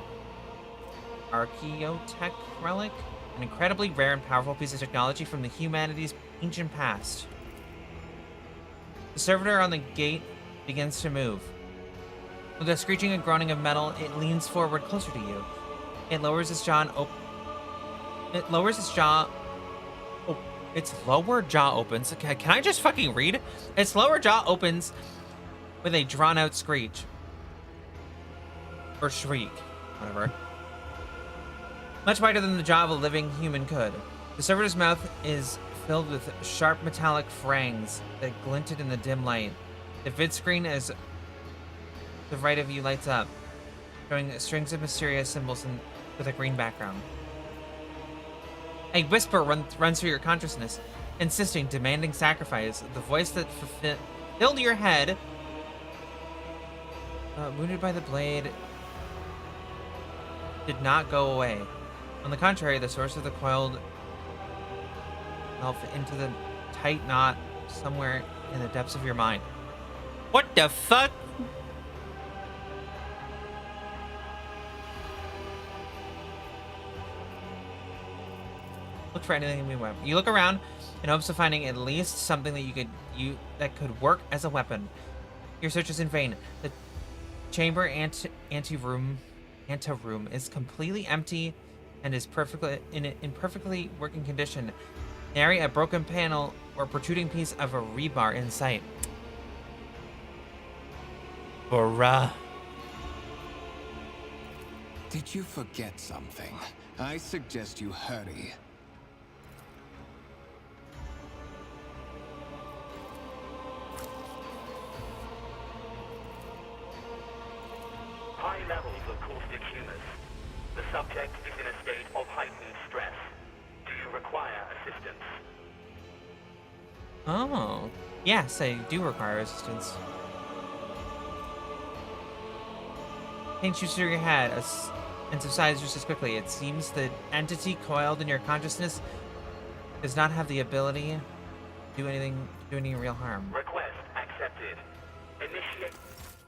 archaeotech relic, an incredibly rare and powerful piece of technology from the humanity's ancient past. The servitor on the gate begins to move. With a screeching and groaning of metal, it leans forward closer to you. It lowers its jaw and its lower jaw opens. Can I just fucking read? Its lower jaw opens with a drawn-out screech. Or shriek. Whatever. Much wider than the jaw of a living human could. The servitor's mouth is filled with sharp metallic fangs that glinted in the dim light. The vid screen is to the right of you lights up, showing strings of mysterious symbols with a green background. A whisper runs through your consciousness, insisting, demanding sacrifice. The voice that filled your head, wounded by the blade, did not go away. On the contrary, the source of the coiled itself into the tight knot somewhere in the depths of your mind. What the fuck? Look for anything we want. You look around in hopes of finding at least something that that could work as a weapon. Your search is in vain. The chamber anteroom is completely empty and is in perfectly working condition. Nary a broken panel or protruding piece of a rebar in sight. Bruh. Did you forget something? I suggest you hurry. High levels of caustic humus. The subject is in a state of heightened stress. Do you require assistance? Oh. Yes, I do require assistance. Pain shoots through your head and subsides just as quickly. It seems the entity coiled in your consciousness does not have the ability to do any real harm. Request accepted.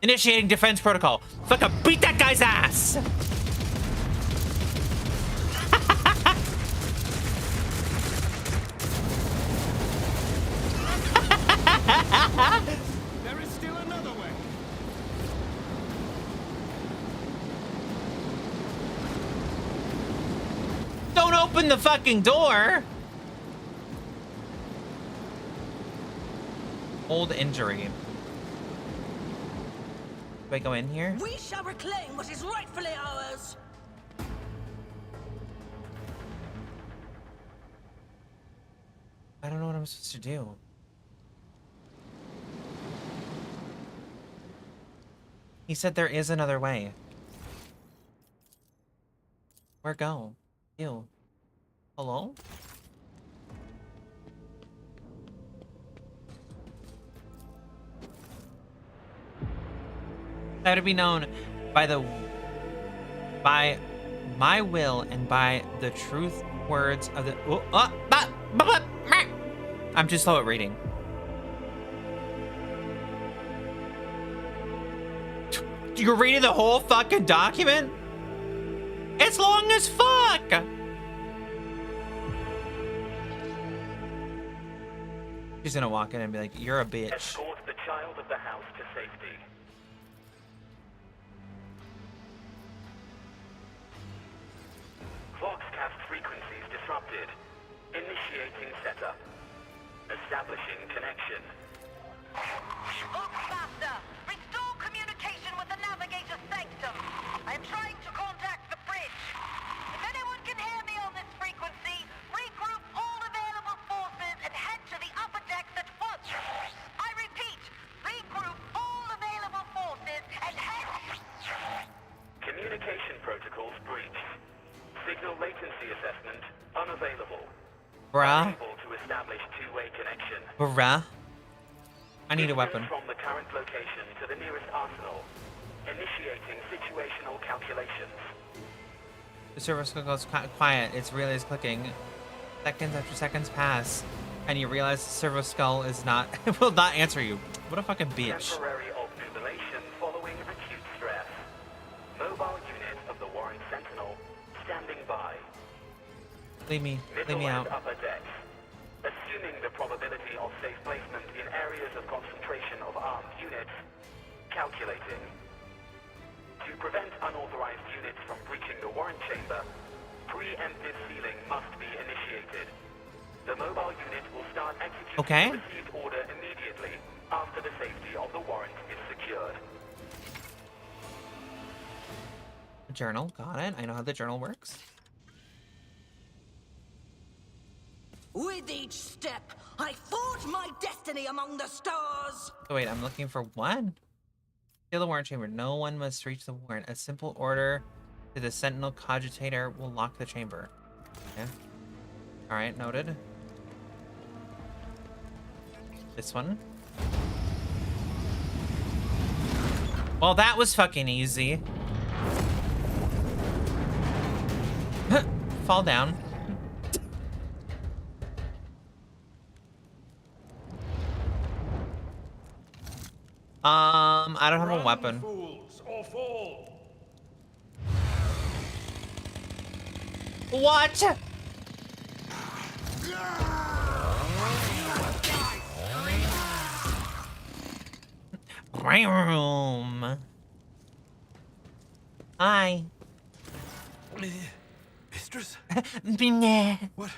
Initiating defense protocol. Fucking beat that guy's ass! There is still another way. Don't open the fucking door! Old injury. Do I go in here? We shall reclaim what is rightfully ours. I don't know what I'm supposed to do. He said there is another way. Where go? Ew. Hello? Let it be known by my will and by the truth words of the I'm too slow at reading. You're reading the whole fucking document? It's long as fuck! She's gonna walk in and be like, you're a bitch. Escort the child of the house to safety. Voxcast frequencies disrupted. Initiating setup. Establishing connection. Master, restore communication with the navigator sanctum. I am trying to contact the bridge. If anyone can hear me on this frequency, regroup all available forces and head to the upper decks at once. I repeat, regroup all available forces and head... Communication protocols breached. Signal latency assessment unavailable. Bruh. Unable to establish two-way connection. Bruh. I need a weapon. From the current location to the nearest arsenal. Initiating situational calculations. The server skull goes quiet. Its relay is clicking. Seconds after seconds pass, and you realize the servo skull is not will not answer you. What a fucking bitch. Temporary obnubilation following acute stress. Mobile unit of the Warren Sentinel standing by. Leave me Middle out. and upper decks. Assuming the probability of safe placement in areas of concentration of armed units. Calculating. To prevent unauthorized units from breaching the warrant chamber, preemptive sealing must be initiated. The mobile unit will start executing the received order immediately after the safety of the warrant is secured. Journal, got it. I know how the journal works. With each step, I forge my destiny among the stars. Oh wait, I'm looking for one. Seal the warrant chamber. No one must reach the warrant. A simple order to the Sentinel Cogitator will lock the chamber. Okay. Alright, noted. This one. Well, that was fucking easy. Fall down. I don't have a weapon. Fools, or fall. What? Room. Hi. Mistress? Nah. What?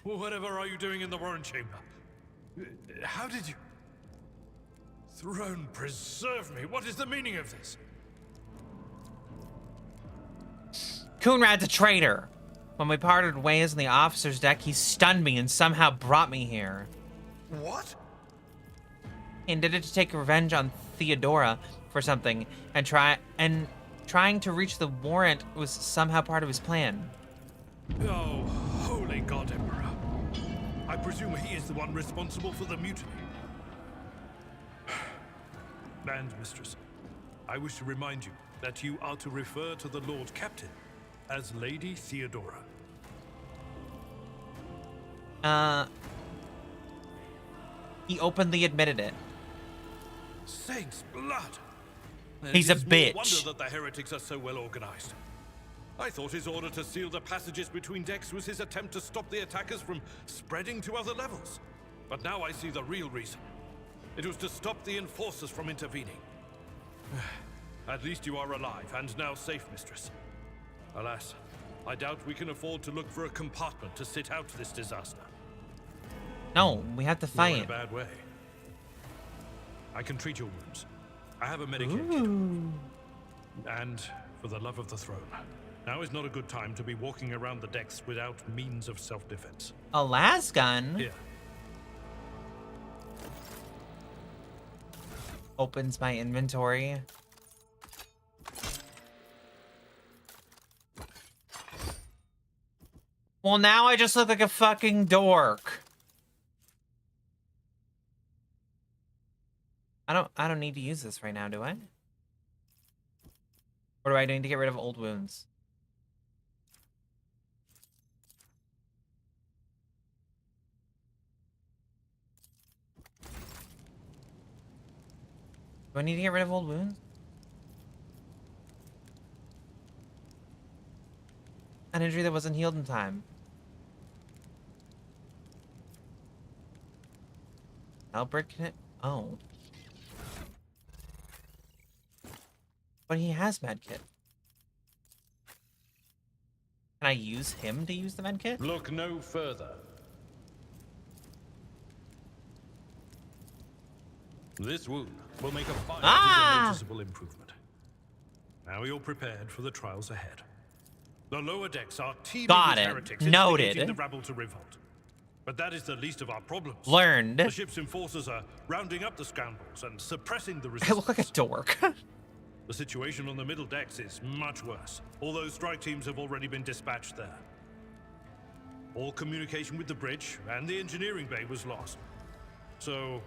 Whatever are you doing in the Warren Chamber? How did you... Throne preserve me. What is the meaning of this? Coonrad's a traitor. When we parted ways in the officer's deck, he stunned me and somehow brought me here. What? He intended to take revenge on Theodora for something, and trying to reach the warrant was somehow part of his plan. Oh, holy God, Emperor. I presume he is the one responsible for the mutiny. And, Mistress, I wish to remind you that you are to refer to the Lord Captain as Lady Theodora. He openly admitted it. Saint's blood! He's a It is bitch. No wonder that the heretics are so well organized. I thought his order to seal the passages between decks was his attempt to stop the attackers from spreading to other levels. But now I see the real reason. It was to stop the enforcers from intervening. At least you are alive and now safe, Mistress. Alas, I doubt we can afford to look for a compartment to sit out this disaster. No, we have to You're in fight. a bad way. I can treat your wounds. I have a medicate kit. And for the love of the throne, now is not a good time to be walking around the decks without means of self-defense. A las gun. Here. Opens my inventory. Well, now I just look like a fucking dork. I don't need to use this right now, do I? What do I need to get rid of old wounds? Do I need to get rid of old wounds? An injury that wasn't healed in time. Albert can it? Oh. But he has medkit. Can I use him to use the medkit? Look no further. This wound will make a fine noticeable improvement. Now you're prepared for the trials ahead. The lower decks are teeming Got with it. heretics Noted. instigating the rabble to revolt. But that is the least of our problems. Learned. The ship's enforcers are rounding up the scoundrels and suppressing the I resistance. look like a dork. The situation on the middle decks is much worse, although strike teams have already been dispatched there. All communication with the bridge and the engineering bay was lost. So,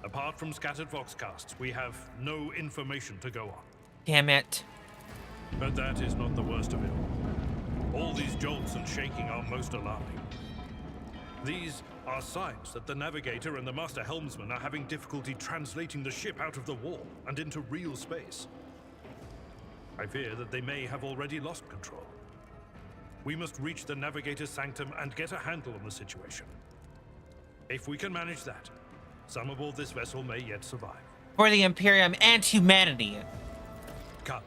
apart from scattered voxcasts, we have no information to go on. Damn it. But that is not the worst of it all. All these jolts and shaking are most alarming. These are signs that the navigator and the master helmsman are having difficulty translating the ship out of the wall and into real space. I fear that they may have already lost control. We must reach the navigator's sanctum and get a handle on the situation. If we can manage that, some aboard this vessel may yet survive. For the Imperium and humanity. Come.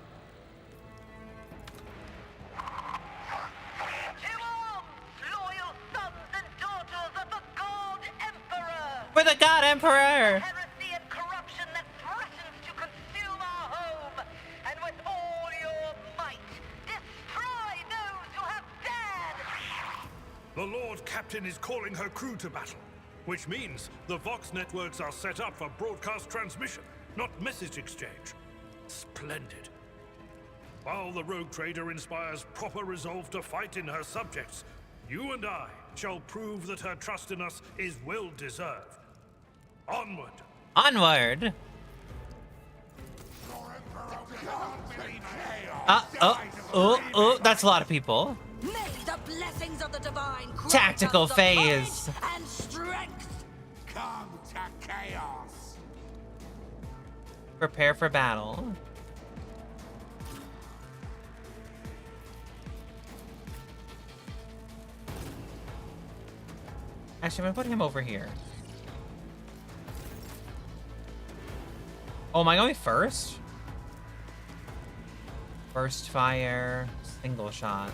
To arms, loyal sons and daughters of the God Emperor! For the God Emperor! Heresy and corruption that threatens to consume our home, and with all your might, destroy those who have dared! The Lord Captain is calling her crew to battle, which means the Vox networks are set up for broadcast transmission, not message exchange. Splendid. While the rogue trader inspires proper resolve to fight in her subjects, you and I shall prove that her trust in us is well deserved. Onward! Onward! That's a lot of people. May the blessings of the divine grant Tactical us the phase. might and strength. Come to chaos. Prepare for battle. Actually, I'm gonna put him over here. Oh, am I going first? First fire, single shot.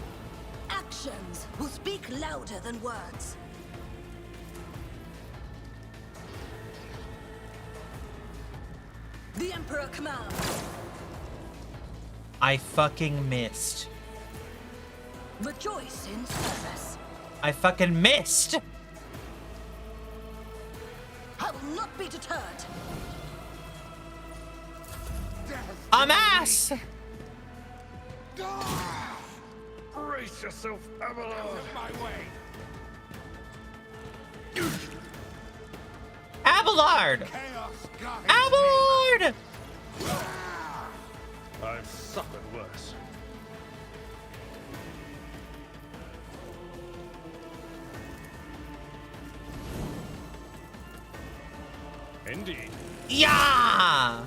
Actions will speak louder than words. The Emperor commands. I fucking missed. Rejoice in service. I fucking missed! I will not be deterred. I'm ass! Brace yourself, Abelard. Abelard! Abelard! I've suffered worse. Indeed. Yeah!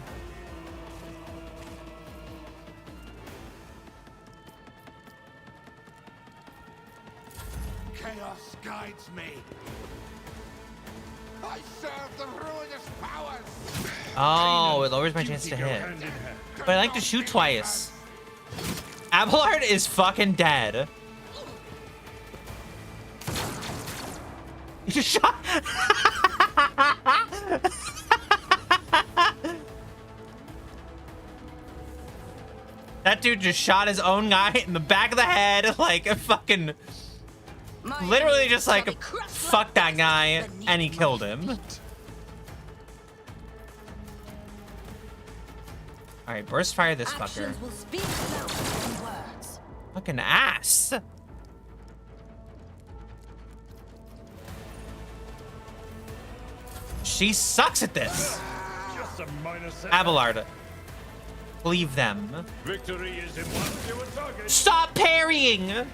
Chaos guides me. I serve the ruinous powers. Oh, it lowers my chance to hit. But I like to shoot twice. Abelard is fucking dead. You just shot. That dude just shot his own guy in the back of the head, like a fucking. Literally just like, fuck that guy, and he killed him. Alright, burst fire this fucker. Actions will speak louder than words. Fucking ass. She sucks at this. Just a minor setback. Abelard, leave them. Victory is in one fewer target. Stop parrying!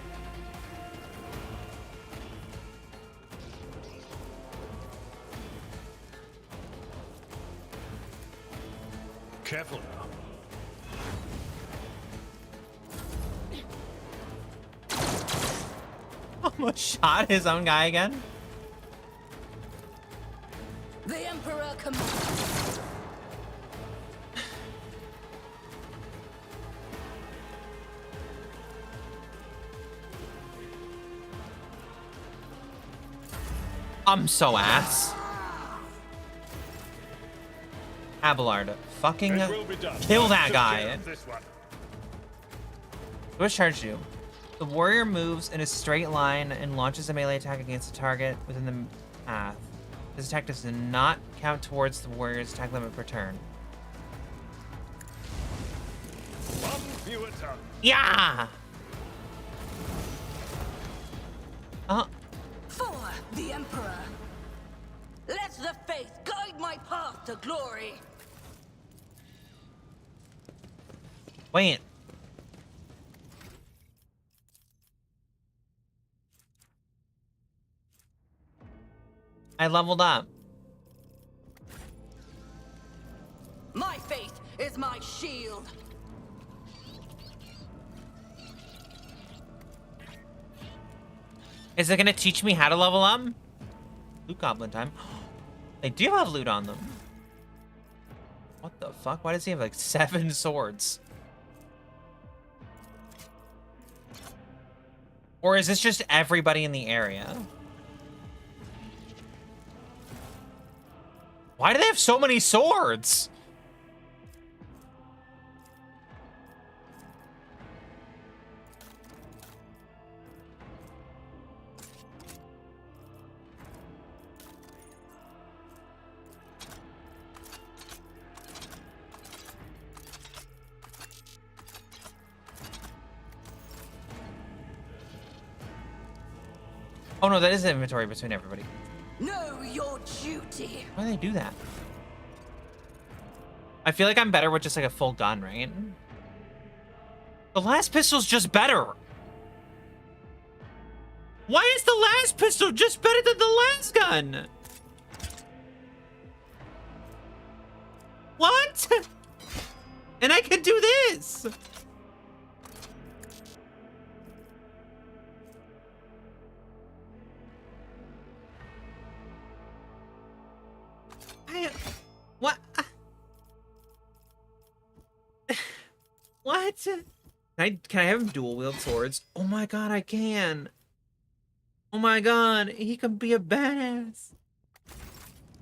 Careful now. Almost shot his own guy again. The Emperor commands. I'm so ass. Abelard, fucking It will be done. kill that Just guy. get this one. What charged you? The warrior moves in a straight line and launches a melee attack against a target within the path. This attack does not count towards the warrior's attack limit per turn. One fewer target. Yeah! For the Emperor. Let the faith guide my path to glory. Wait. I leveled up. My faith is my shield. Is it gonna teach me how to level up? Loot goblin time. They do have loot on them. What the fuck? Why does he have like 7 swords? Or is this just everybody in the area? Why do they have so many swords? Oh no, that is the inventory between everybody. Know your duty. Why do they do that? I feel like I'm better with just like a full gun, right? The last pistol's just better. Why is the last pistol just better than the last gun? What? And I can do this. What? Can I have him dual wield swords? Oh my god, I can. Oh my god, he can be a badass.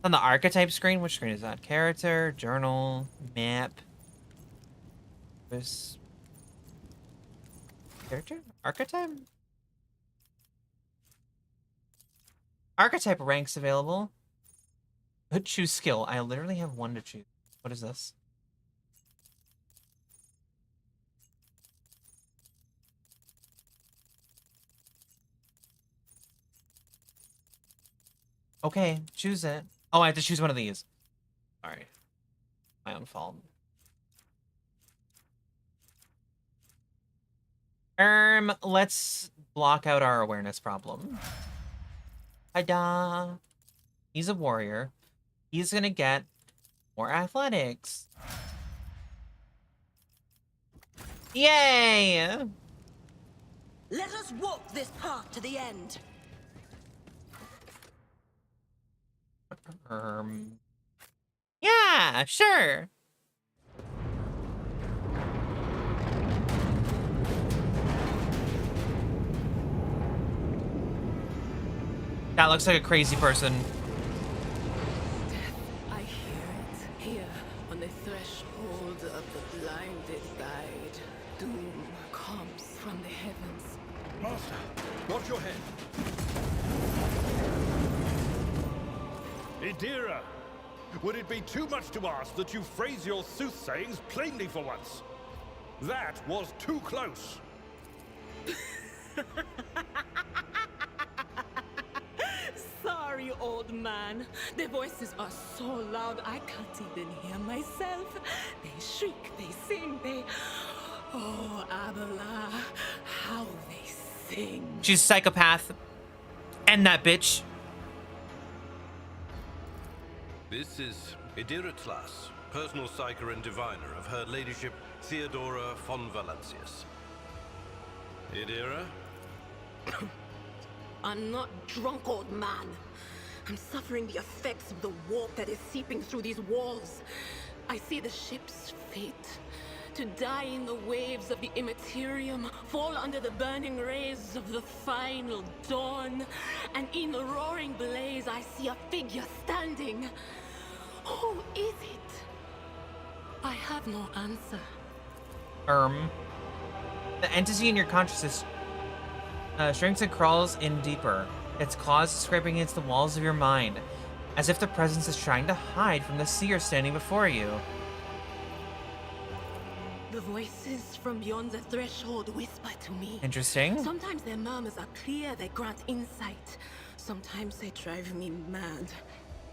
On the archetype screen, which screen is that? Character, journal, map. This character? Archetype? Archetype ranks available. Could choose skill. I literally have one to choose. What is this? Okay, choose it. Oh, I have to choose one of these. Sorry. My own fault. Let's block out our awareness problem. Ta-da! He's a warrior. He's gonna get more athletics. Yay! Let us walk this path to the end. Yeah, sure. That looks like a crazy person. I hear it here on the threshold of the blinded guide. Doom comes from the heavens. Master, watch your head. Idira, would it be too much to ask that you phrase your soothsayings plainly for once? That was too close. Sorry, old man. Their voices are so loud I can't even hear myself. They shriek, they sing, they... Oh, Abela, how they sing. She's a psychopath. End that bitch. This is Idira Tlas, personal psyker and diviner of Her Ladyship Theodora von Valancius. Idira? I'm not drunk, old man. I'm suffering the effects of the warp that is seeping through these walls. I see the ship's fate. To die in the waves of the immaterium, fall under the burning rays of the final dawn. And in the roaring blaze, I see a figure standing. Who is it? I have no answer. The entity in your consciousness shrinks and crawls in deeper. Its claws scraping against the walls of your mind, as if the presence is trying to hide from the seer standing before you. The voices from beyond the threshold whisper to me. Interesting. Sometimes their murmurs are clear, they grant insight. Sometimes they drive me mad.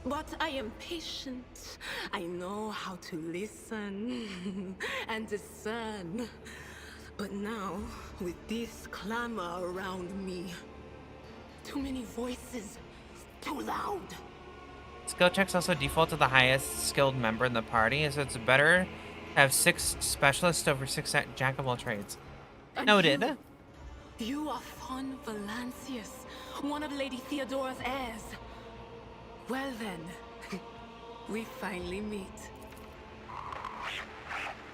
But I am patient. I know how to listen and discern. But now, with this clamor around me, too many voices, too loud. Skill checks also default to the highest skilled member in the party, so it's better to have 6 specialists over 6 jack of all trades. And Noted. You are von Valancius, one of Lady Theodora's heirs. Well then, we finally meet.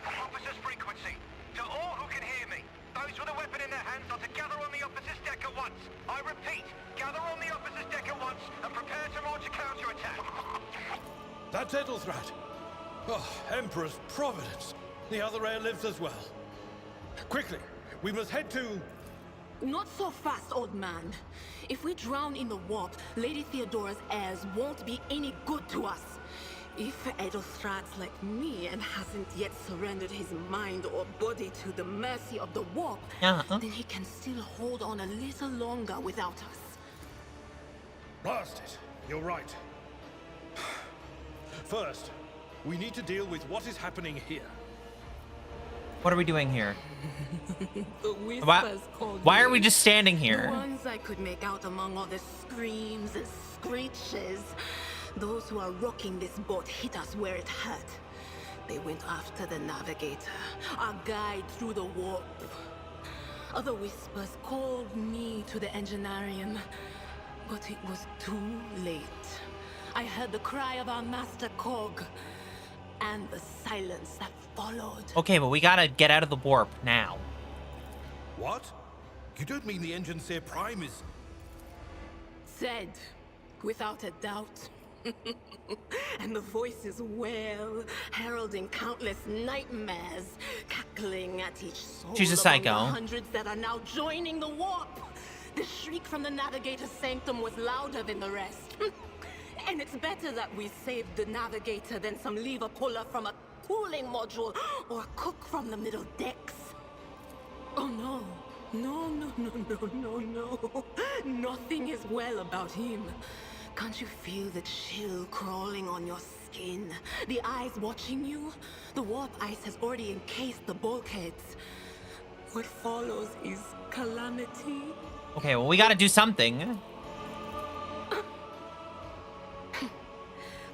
Officer's frequency. To all who can hear me, those with a weapon in their hands are to gather on the officer's deck at once. I repeat, gather on the officer's deck at once and prepare to launch a counterattack. That's Ethelthrat. Oh, Emperor's Providence. The other heir lives as well. Quickly, we must head to... Not so fast, old man. If we drown in the warp, Lady Theodora's heirs won't be any good to us. If Ethelthrat's like me and hasn't yet surrendered his mind or body to the mercy of the warp, then he can still hold on a little longer without us. Blast it. You're right. First, we need to deal with what is happening here. What are we doing here? The whispers called Why are me. we just standing The here? ones I could make out among all the screams and screeches. Those who are rocking this boat hit us where it hurt. They went after the navigator, our guide through the warp. Other whispers called me to the enginarium, but it was too late. I heard the cry of our master Cog, and the silence that followed. Okay, but we gotta get out of the warp now. What? You don't mean the Enginseer Prime is... Said, without a doubt. And the voices wail, heralding countless nightmares, cackling at each soul. She's a among psycho. The hundreds that are now joining the warp. The shriek from the Navigator's sanctum was louder than the rest. And it's better that we saved the Navigator than some lever puller from a cooling module or a cook from the middle decks. Oh no. No. Nothing is well about him. Can't you feel the chill crawling on your skin? The eyes watching you? The warp ice has already encased the bulkheads. What follows is calamity. Okay, well, we gotta do something.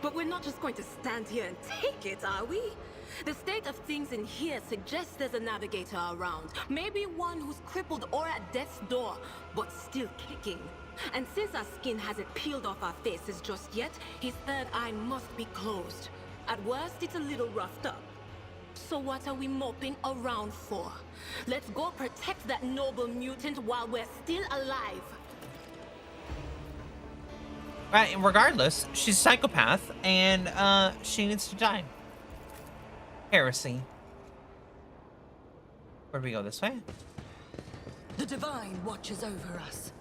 But we're not just going to stand here and take it, are we? The state of things in here suggests there's a navigator around. Maybe one who's crippled or at death's door, but still kicking. And since our skin hasn't peeled off our faces just yet, his third eye must be closed. At worst, it's a little roughed up. So what are we moping around for? Let's go protect that noble mutant while we're still alive. Right, regardless, she's a psychopath, and she needs to die. Heresy. Where do we go, this way? The Divine watches over us.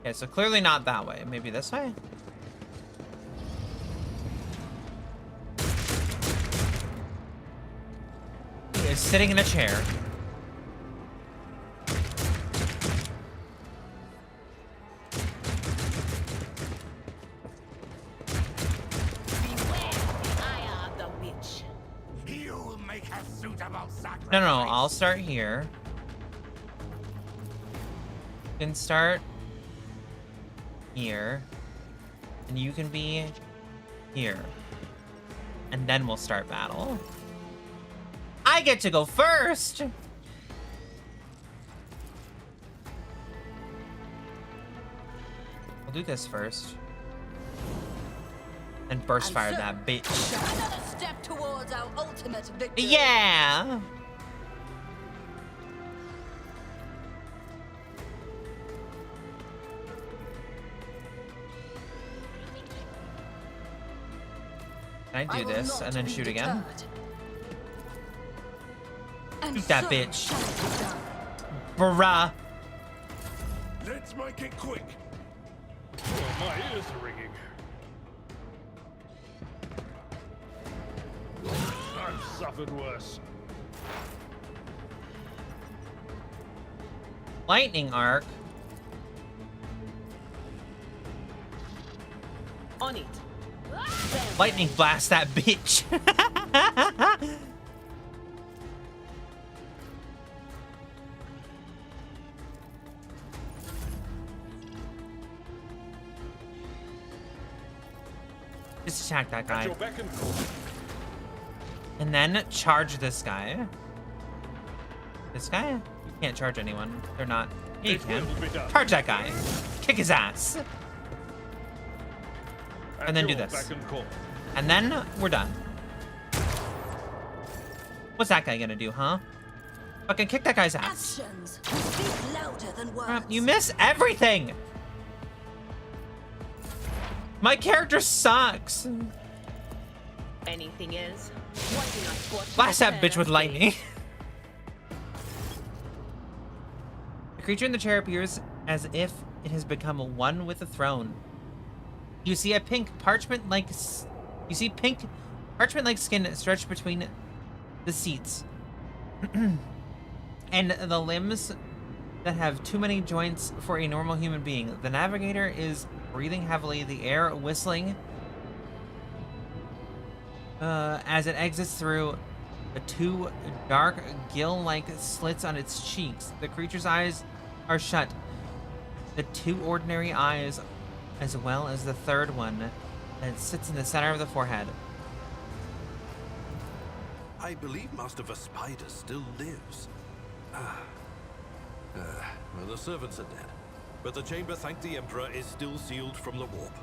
Okay, so clearly not that way. Maybe this way? He is sitting in a chair. No, I'll start here. You can start here. And you can be here. And then we'll start battle. I get to go first! We'll do this first. And burst fire that bitch. Another step towards our ultimate victory. Yeah! Can I do this and then shoot again? Shoot that bitch. Bruh. Let's make it quick. Oh, my ears are ringing. I've suffered worse. Lightning arc. On it. Lightning blast that bitch. Just attack that guy. And then charge this guy. This guy? You can't charge anyone. They're not. Yeah, you can. Charge that guy. Kick his ass. And then do this. And then we're done. What's that guy gonna do, huh? Fucking kick that guy's ass. Actions speak louder than words. You miss everything. My character sucks. Anything else? Blast that bitch with lightning. The creature in the chair appears as if it has become one with the throne. You see pink parchment-like skin stretched between the seats, and the limbs that have too many joints for a normal human being. The navigator is breathing heavily, the air whistling as it exits through the two dark gill-like slits on its cheeks. The creature's eyes are shut. The two ordinary eyes, as well as the third one that sits in the center of the forehead. I believe Master Vespider still lives. Well, the servants are dead, but the chamber, thank the Emperor, is still sealed from the warp.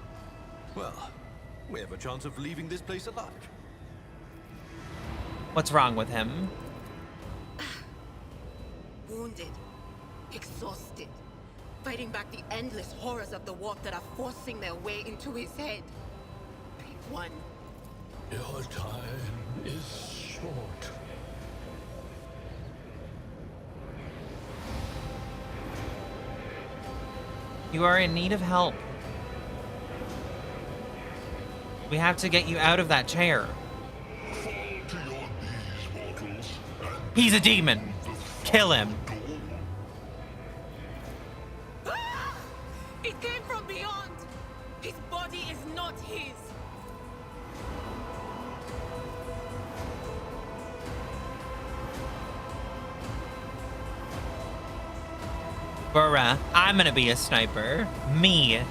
Well, we have a chance of leaving this place alive. What's wrong with him? Wounded, exhausted, fighting back the endless horrors of the warp that are forcing their way into his head. Pick one. Your time is short. You are in need of help. We have to get you out of that chair. Fall to your knees, mortals, and He's a demon. Kill him. Ah! It came from beyond. His body is not his. Bruh, I'm gonna be a sniper. Me.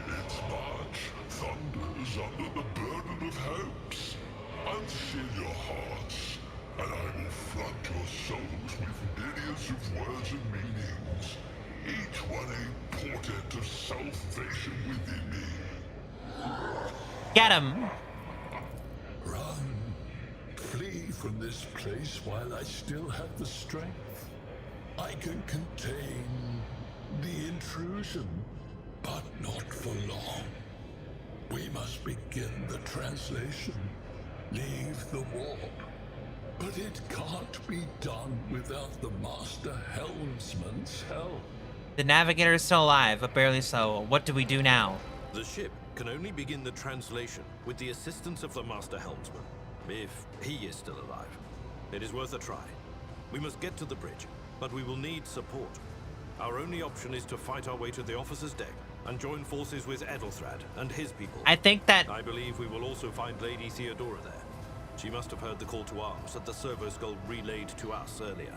its march thunders under the burden of hopes. Unseal your hearts, and I will flood your souls with myriads of words and meanings, each one a portent of salvation within me. Get him. Run. Flee from this place while I still have the strength. I can contain the intrusion, but not for long. We must begin the translation. Leave the warp. But it can't be done without the Master Helmsman's help. The navigator is still alive, but barely so. What do we do now? The ship can only begin the translation with the assistance of the Master Helmsman, if he is still alive. It is worth a try. We must get to the bridge, but we will need support. Our only option is to fight our way to the officer's deck and join forces with Edelthrad and his people. I think that... I believe we will also find Lady Theodora there. She must have heard the call to arms that the servo skull relayed to us earlier.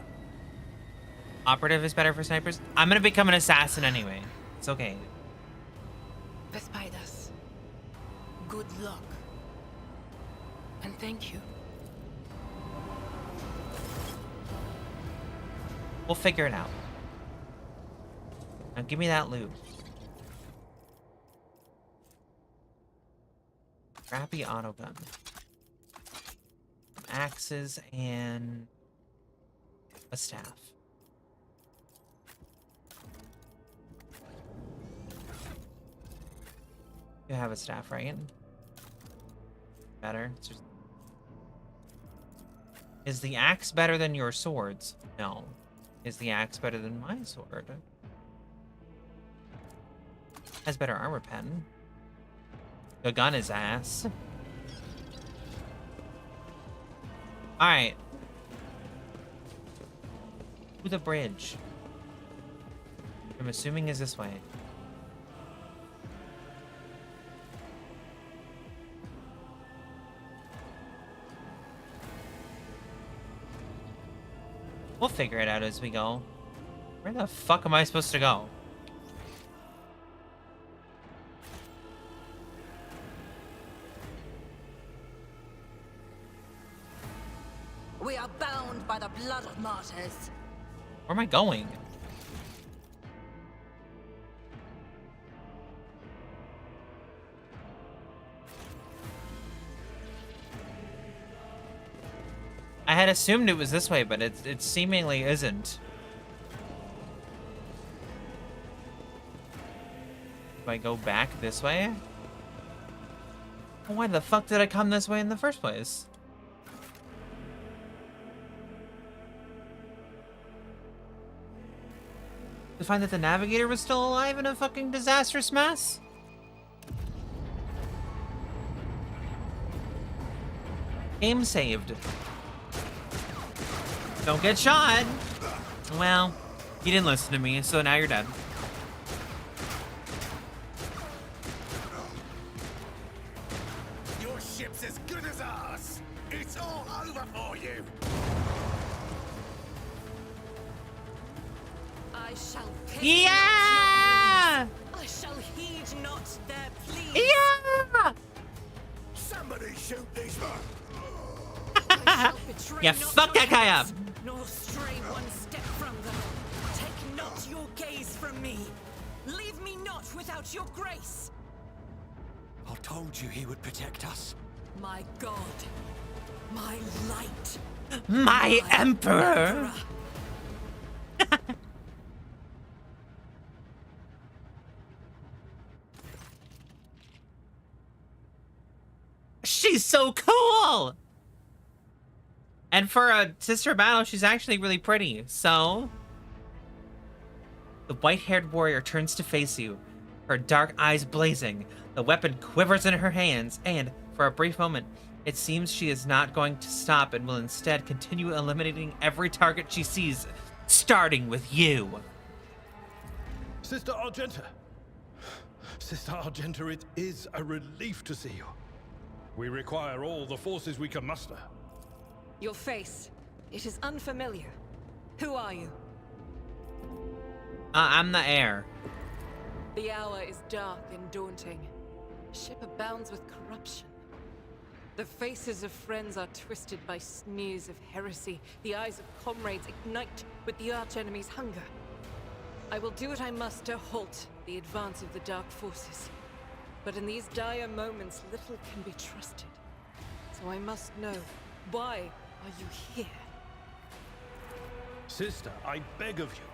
Operative is better for snipers? I'm gonna become an assassin anyway. It's okay. Vespidus, good luck. And thank you. We'll figure it out. Now give me that loot. Crappy autogun. Axes and a staff. You have a staff, right? Better. It's just... Is the axe better than your swords? No. Is the axe better than my sword? Has better armor pen. The gun is ass. Alright. To the bridge. I'm assuming is this way. We'll figure it out as we go. Where the fuck am I supposed to go? We are bound by the blood of martyrs. Where am I going? I had assumed it was this way, but it seemingly isn't. Do I go back this way? Why the fuck did I come this way in the first place? To find that the navigator was still alive in a fucking disastrous mess? Game saved. Don't get shot. Well, you didn't listen to me, so now you're dead. Your ship's as good as ours. It's all over for you. I shall pay Yeah! I shall heed not their pleas. Yeah! Somebody shoot these men. Yeah, fuck that guy up. Nor stray one step from them. Take not your gaze from me. Leave me not without your grace. I told you he would protect us. My god. My light. My emperor. She's so cool. And for a sister battle, she's actually really pretty. So, the white-haired warrior turns to face you, her dark eyes blazing. The weapon quivers in her hands, and for a brief moment, it seems she is not going to stop and will instead continue eliminating every target she sees, starting with you. Sister Argenta. Sister Argenta, it is a relief to see you. We require all the forces we can muster. Your face. It is unfamiliar. Who are you? I'm the heir. The hour is dark and daunting. Ship abounds with corruption. The faces of friends are twisted by sneers of heresy. The eyes of comrades ignite with the archenemy's hunger. I will do what I must to halt the advance of the dark forces. But in these dire moments, little can be trusted. So I must know, why are you here? Sister, I beg of you.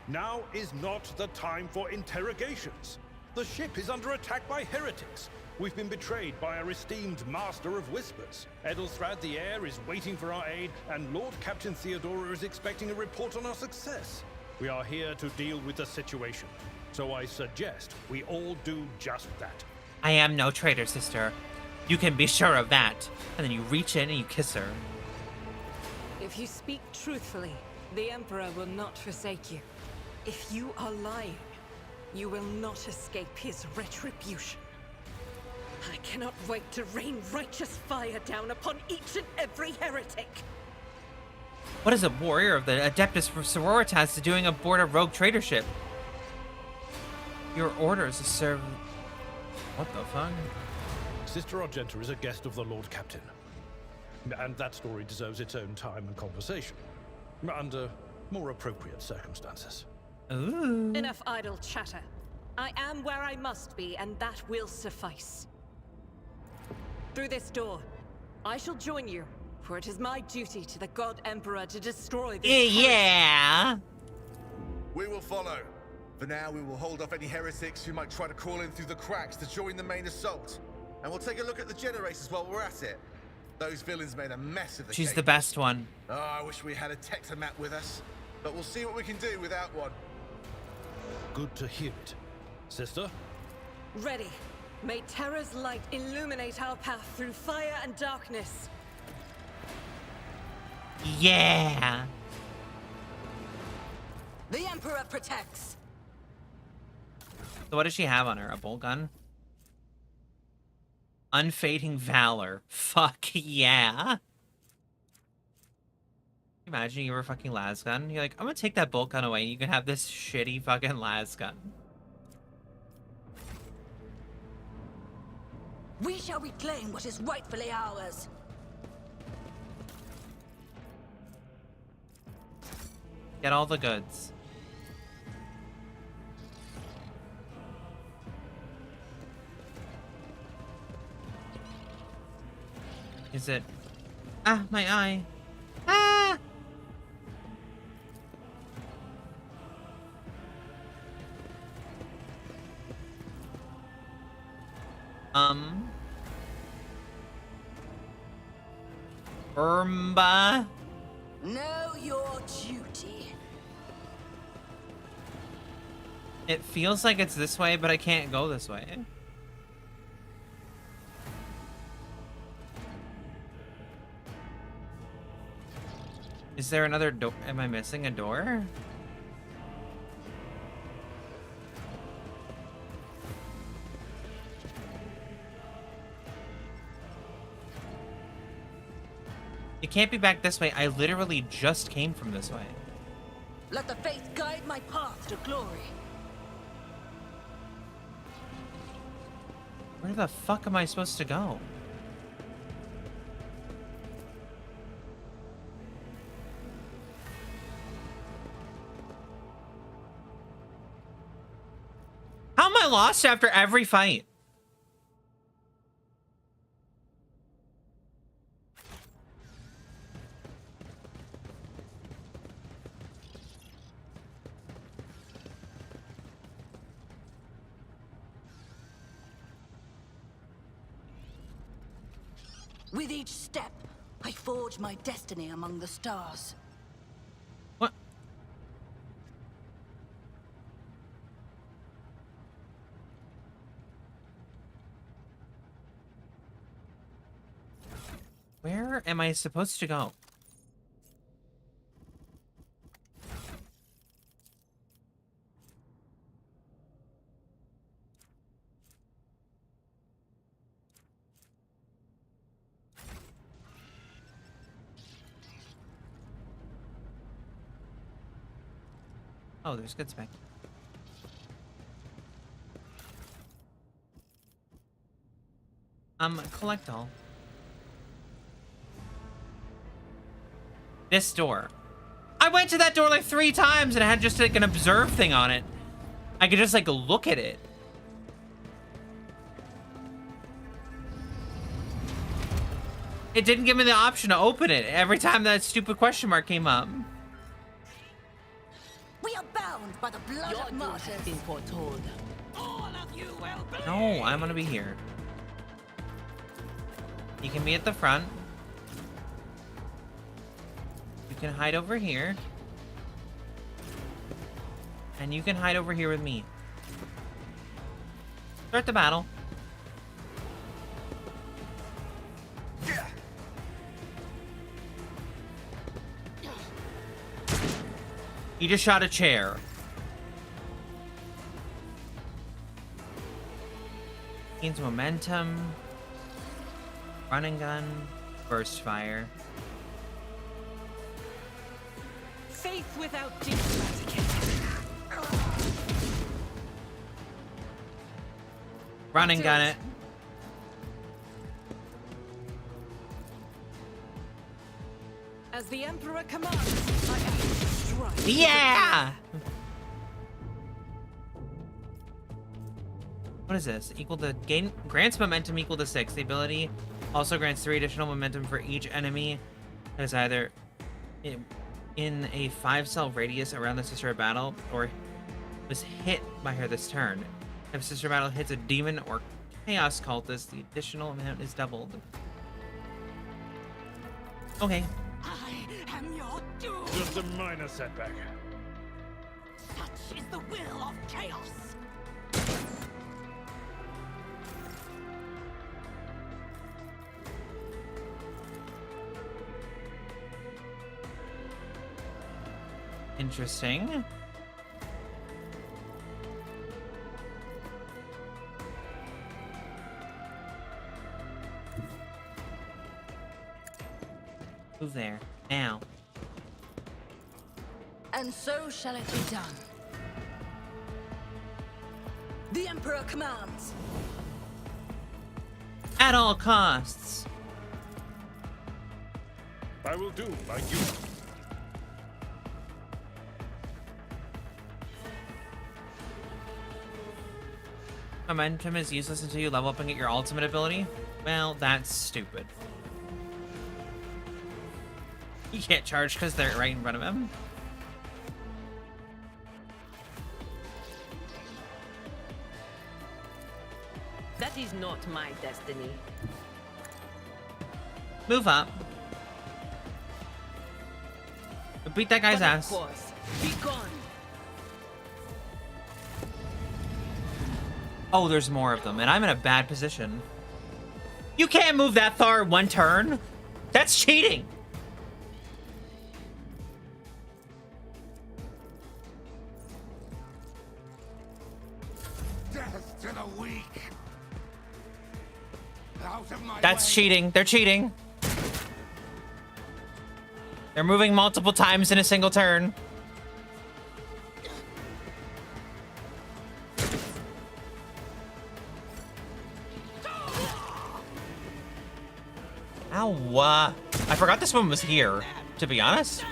Now is not the time for interrogations. The ship is under attack by heretics. We've been betrayed by our esteemed Master of Whispers. Edelstrad the Heir is waiting for our aid, and Lord Captain Theodora is expecting a report on our success. We are here to deal with the situation. So I suggest we all do just that. I am no traitor, sister. You can be sure of that. And then you reach in and you kiss her. If you speak truthfully, the Emperor will not forsake you. If you are lying, you will not escape his retribution. I cannot wait to rain righteous fire down upon each and every heretic. What is a warrior of the Adeptus Sororitas doing aboard a rogue trader ship? Your orders to serve... What the fuck? Sister Argenta is a guest of the Lord Captain. And that story deserves its own time and conversation. Under more appropriate circumstances. Ooh. Enough idle chatter. I am where I must be, and that will suffice. Through this door, I shall join you, for it is my duty to the God Emperor to destroy this Yeah. We will follow. For now, we will hold off any heretics who might try to crawl in through the cracks to join the main assault. And we'll take a look at the generators while we're at it. Those villains made a mess of the She's cave. the best one. Oh, I wish we had a Tectomat with us. But we'll see what we can do without one. Good to hear it. Sister? Ready. May Terra's light illuminate our path through fire and darkness. Yeah. The Emperor protects. So what does she have on her? A bolt gun? Unfading Valor. Fuck yeah. Imagine you were a fucking las gun. You're like, I'm gonna take that bolt gun away and you can have this shitty fucking las gun. We shall reclaim what is rightfully ours. Get all the goods. Is it... Ah, my eye. Ah! Know your duty. It feels like it's this way, but I can't go this way. Is there another door? Am I missing a door? It can't be back this way. I literally just came from this way. Let the faith guide my path to glory. Where the fuck am I supposed to go? How am I lost after every fight? With each step, I forge my destiny among the stars. What? Where am I supposed to go? Oh, there's good spec. Collect all. This door. I went to that door like 3 times and it had just like an observe thing on it. I could just like look at it. It didn't give me the option to open it every time that stupid question mark came up. We are bound by the blood of martyrs. Has been foretold. All of you will bleed. No, I'm gonna be here. You can be at the front. You can hide over here. And you can hide over here with me. Start the battle. He just shot a chair. Gains momentum. Run and gun. Burst fire. Faith without eradicated. Run and gun it. As the Emperor commands, I am strike. Yeah! What is this? Equal to grants momentum equal to 6. The ability also grants 3 additional momentum for each enemy that is either in a 5-cell radius around the sister of battle or was hit by her this turn. If sister battle hits a demon or chaos cultist, the additional amount is doubled. Okay. I am your doom. Just a minor setback. Such is the will of chaos. Interesting. Move there. Now. And so shall it be done. The Emperor commands. At all costs. I will do like you. Momentum is useless until you level up and get your ultimate ability. Well, that's stupid. You can't charge because they're right in front of him. That is not my destiny. Move up. Beat that guy's ass. Course. Be gone. Oh, there's more of them, and I'm in a bad position. You can't move that far 1 turn. That's cheating. Death to the weak. Out of my That's way. cheating. They're cheating. They're moving multiple times in a single turn. Ow. I forgot this one was here, to be honest.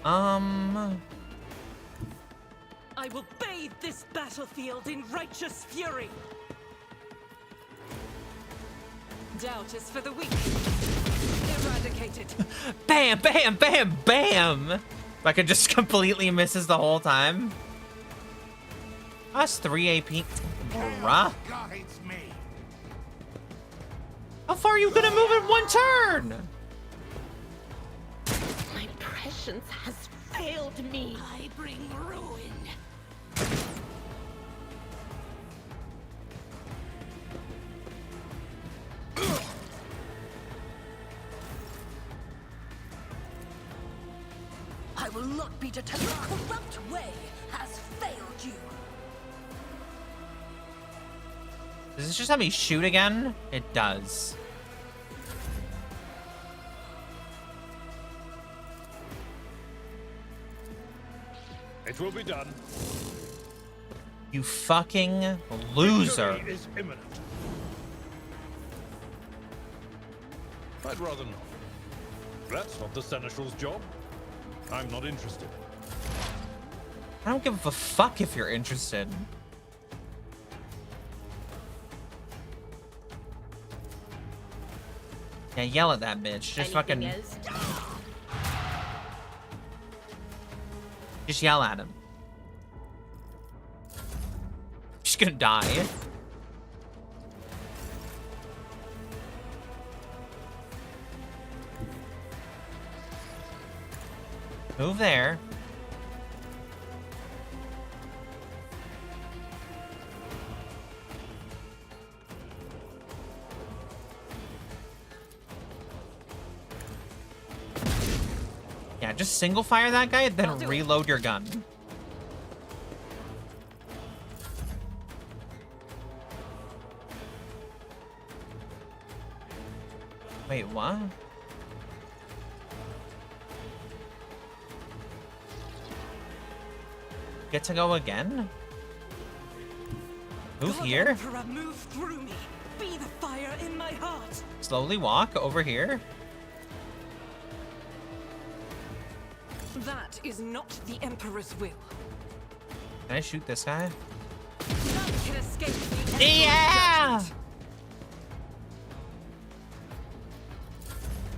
I will bathe this battlefield in righteous fury. Doubt is for the weak. Eradicated. Bam, bam, bam, bam! Like it just completely misses the whole time. Us 3 AP. Bruh. Guides me. How far are you gonna move in one turn? My prescience has failed me. I bring ruin. I will not be deterred. The corrupt way has failed you. Does this just have me shoot again? It does. It will be done. You fucking loser. Victory is imminent. I'd rather not. That's not the Seneschal's job. I'm not interested. I don't give a fuck if you're interested. Yeah, yell at that bitch. Just Anything fucking... else? Just yell at him. She's gonna die. Move there. Yeah, just single fire that guy, then reload your gun. Wait, what? Get to go again? Move here? Emperor, move through me. Be the fire in my heart. Slowly walk over here? That is not the Emperor's will. Can I shoot this guy? None can escape the Emperor's Yeah! judgment.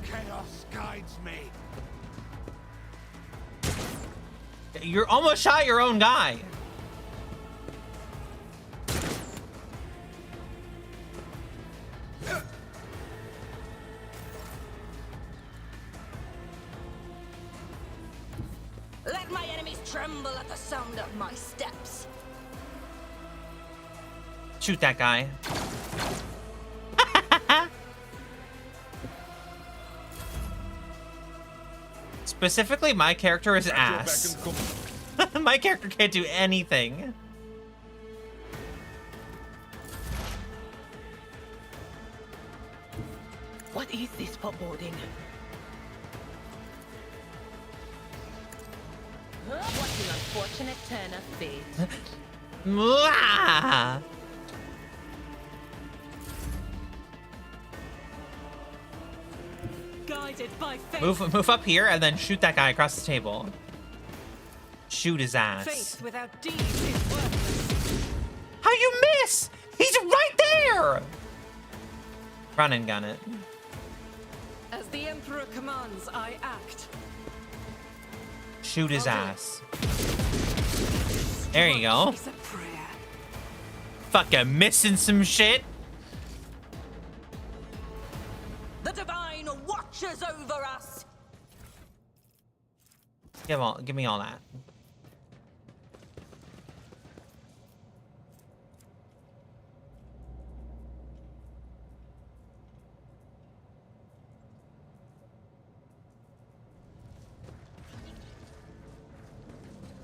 Chaos guides me. You're almost shot your own guy. Let my enemies tremble at the sound of my steps. Shoot that guy. Specifically, my character is ass. My character can't do anything. What is this foreboding? What an unfortunate turn of fate. Mwah! Guided by faith. Move up here and then shoot that guy across the table. Shoot his ass. Faith without deeds is worthless. How you miss? He's right there! Run and gun it. As the Emperor commands, I act. Shoot his ass. There you go. It's a prayer. Fucking missing some shit. The divine watches over us. Give me all that.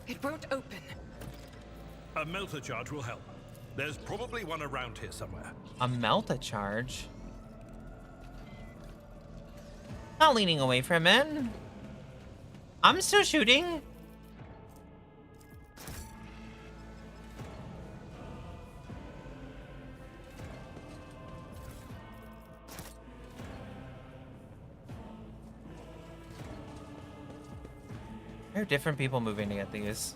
It won't open. A melter charge will help. There's probably one around here somewhere. A melt a charge. Not leaning away from it. I'm still shooting. There are different people moving to get these.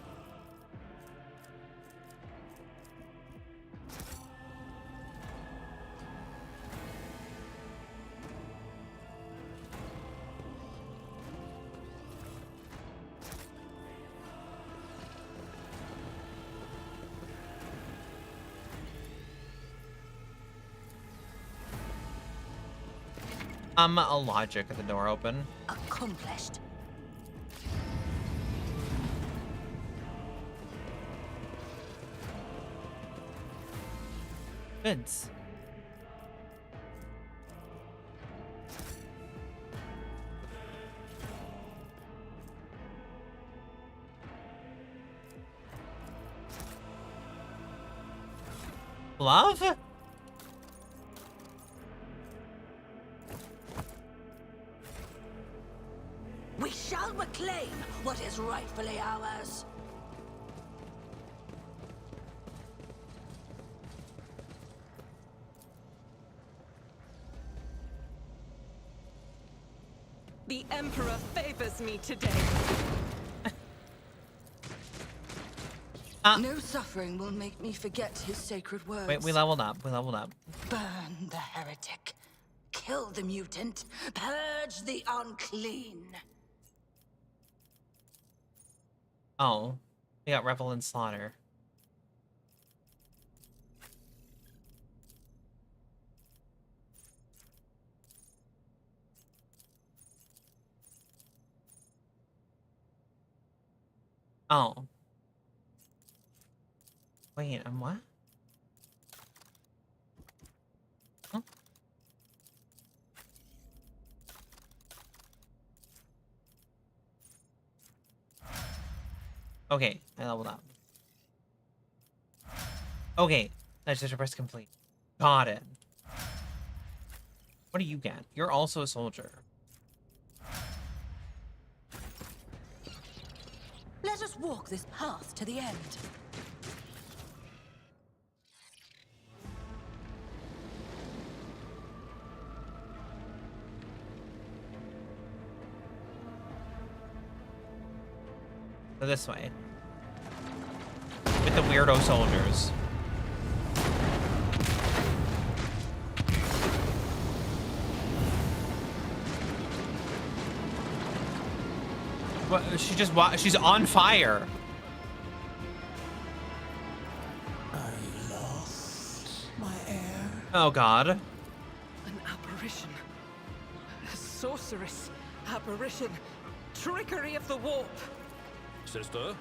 A logic at the door open. Accomplished. Goods. Love? We shall reclaim what is rightfully ours. The Emperor favors me today. No suffering will make me forget his sacred words. Wait, we leveled up. We leveled up. Burn the heretic. Kill the mutant. Purge the unclean. Oh, we got Revel and Slaughter. Oh. Wait, I'm what? Huh? Okay, I leveled up. Okay, that's just a press complete. Got it. What do you get? You're also a soldier. Let us walk this path to the end. So this way. With the weirdo soldiers. What? She's on fire. Are you lost, my heir? Oh God. An apparition. A sorceress. Apparition. Trickery of the warp. Sister,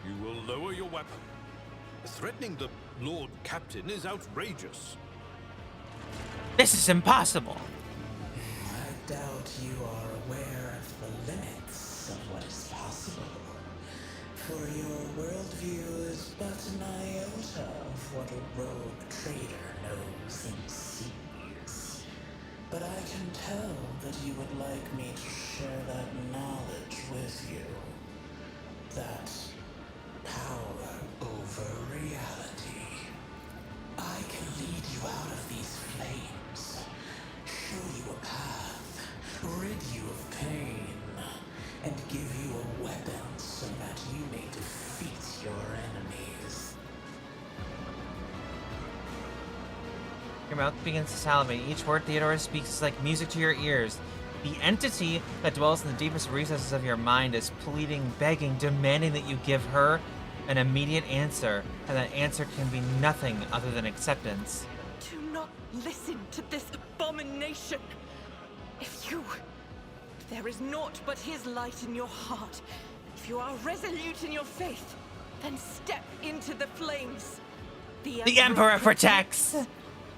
you will lower your weapon. Threatening the Lord Captain is outrageous. This is impossible. I doubt you are aware of the limits of what is possible. For your worldview is but an iota of what a rogue trader knows and sees. But I can tell that you would like me to share that knowledge with you. That power over reality. I can lead you out of these flames, show you a path, rid you of pain, and give you a weapon so that you may defeat your enemies. Your mouth begins to salivate. Each word Theodora speaks is like music to your ears. The entity that dwells in the deepest recesses of your mind is pleading, begging, demanding that you give her an immediate answer, and that answer can be nothing other than acceptance. Do not listen to this abomination. If there is naught but his light in your heart, if you are resolute in your faith, then step into the flames. The Emperor protects!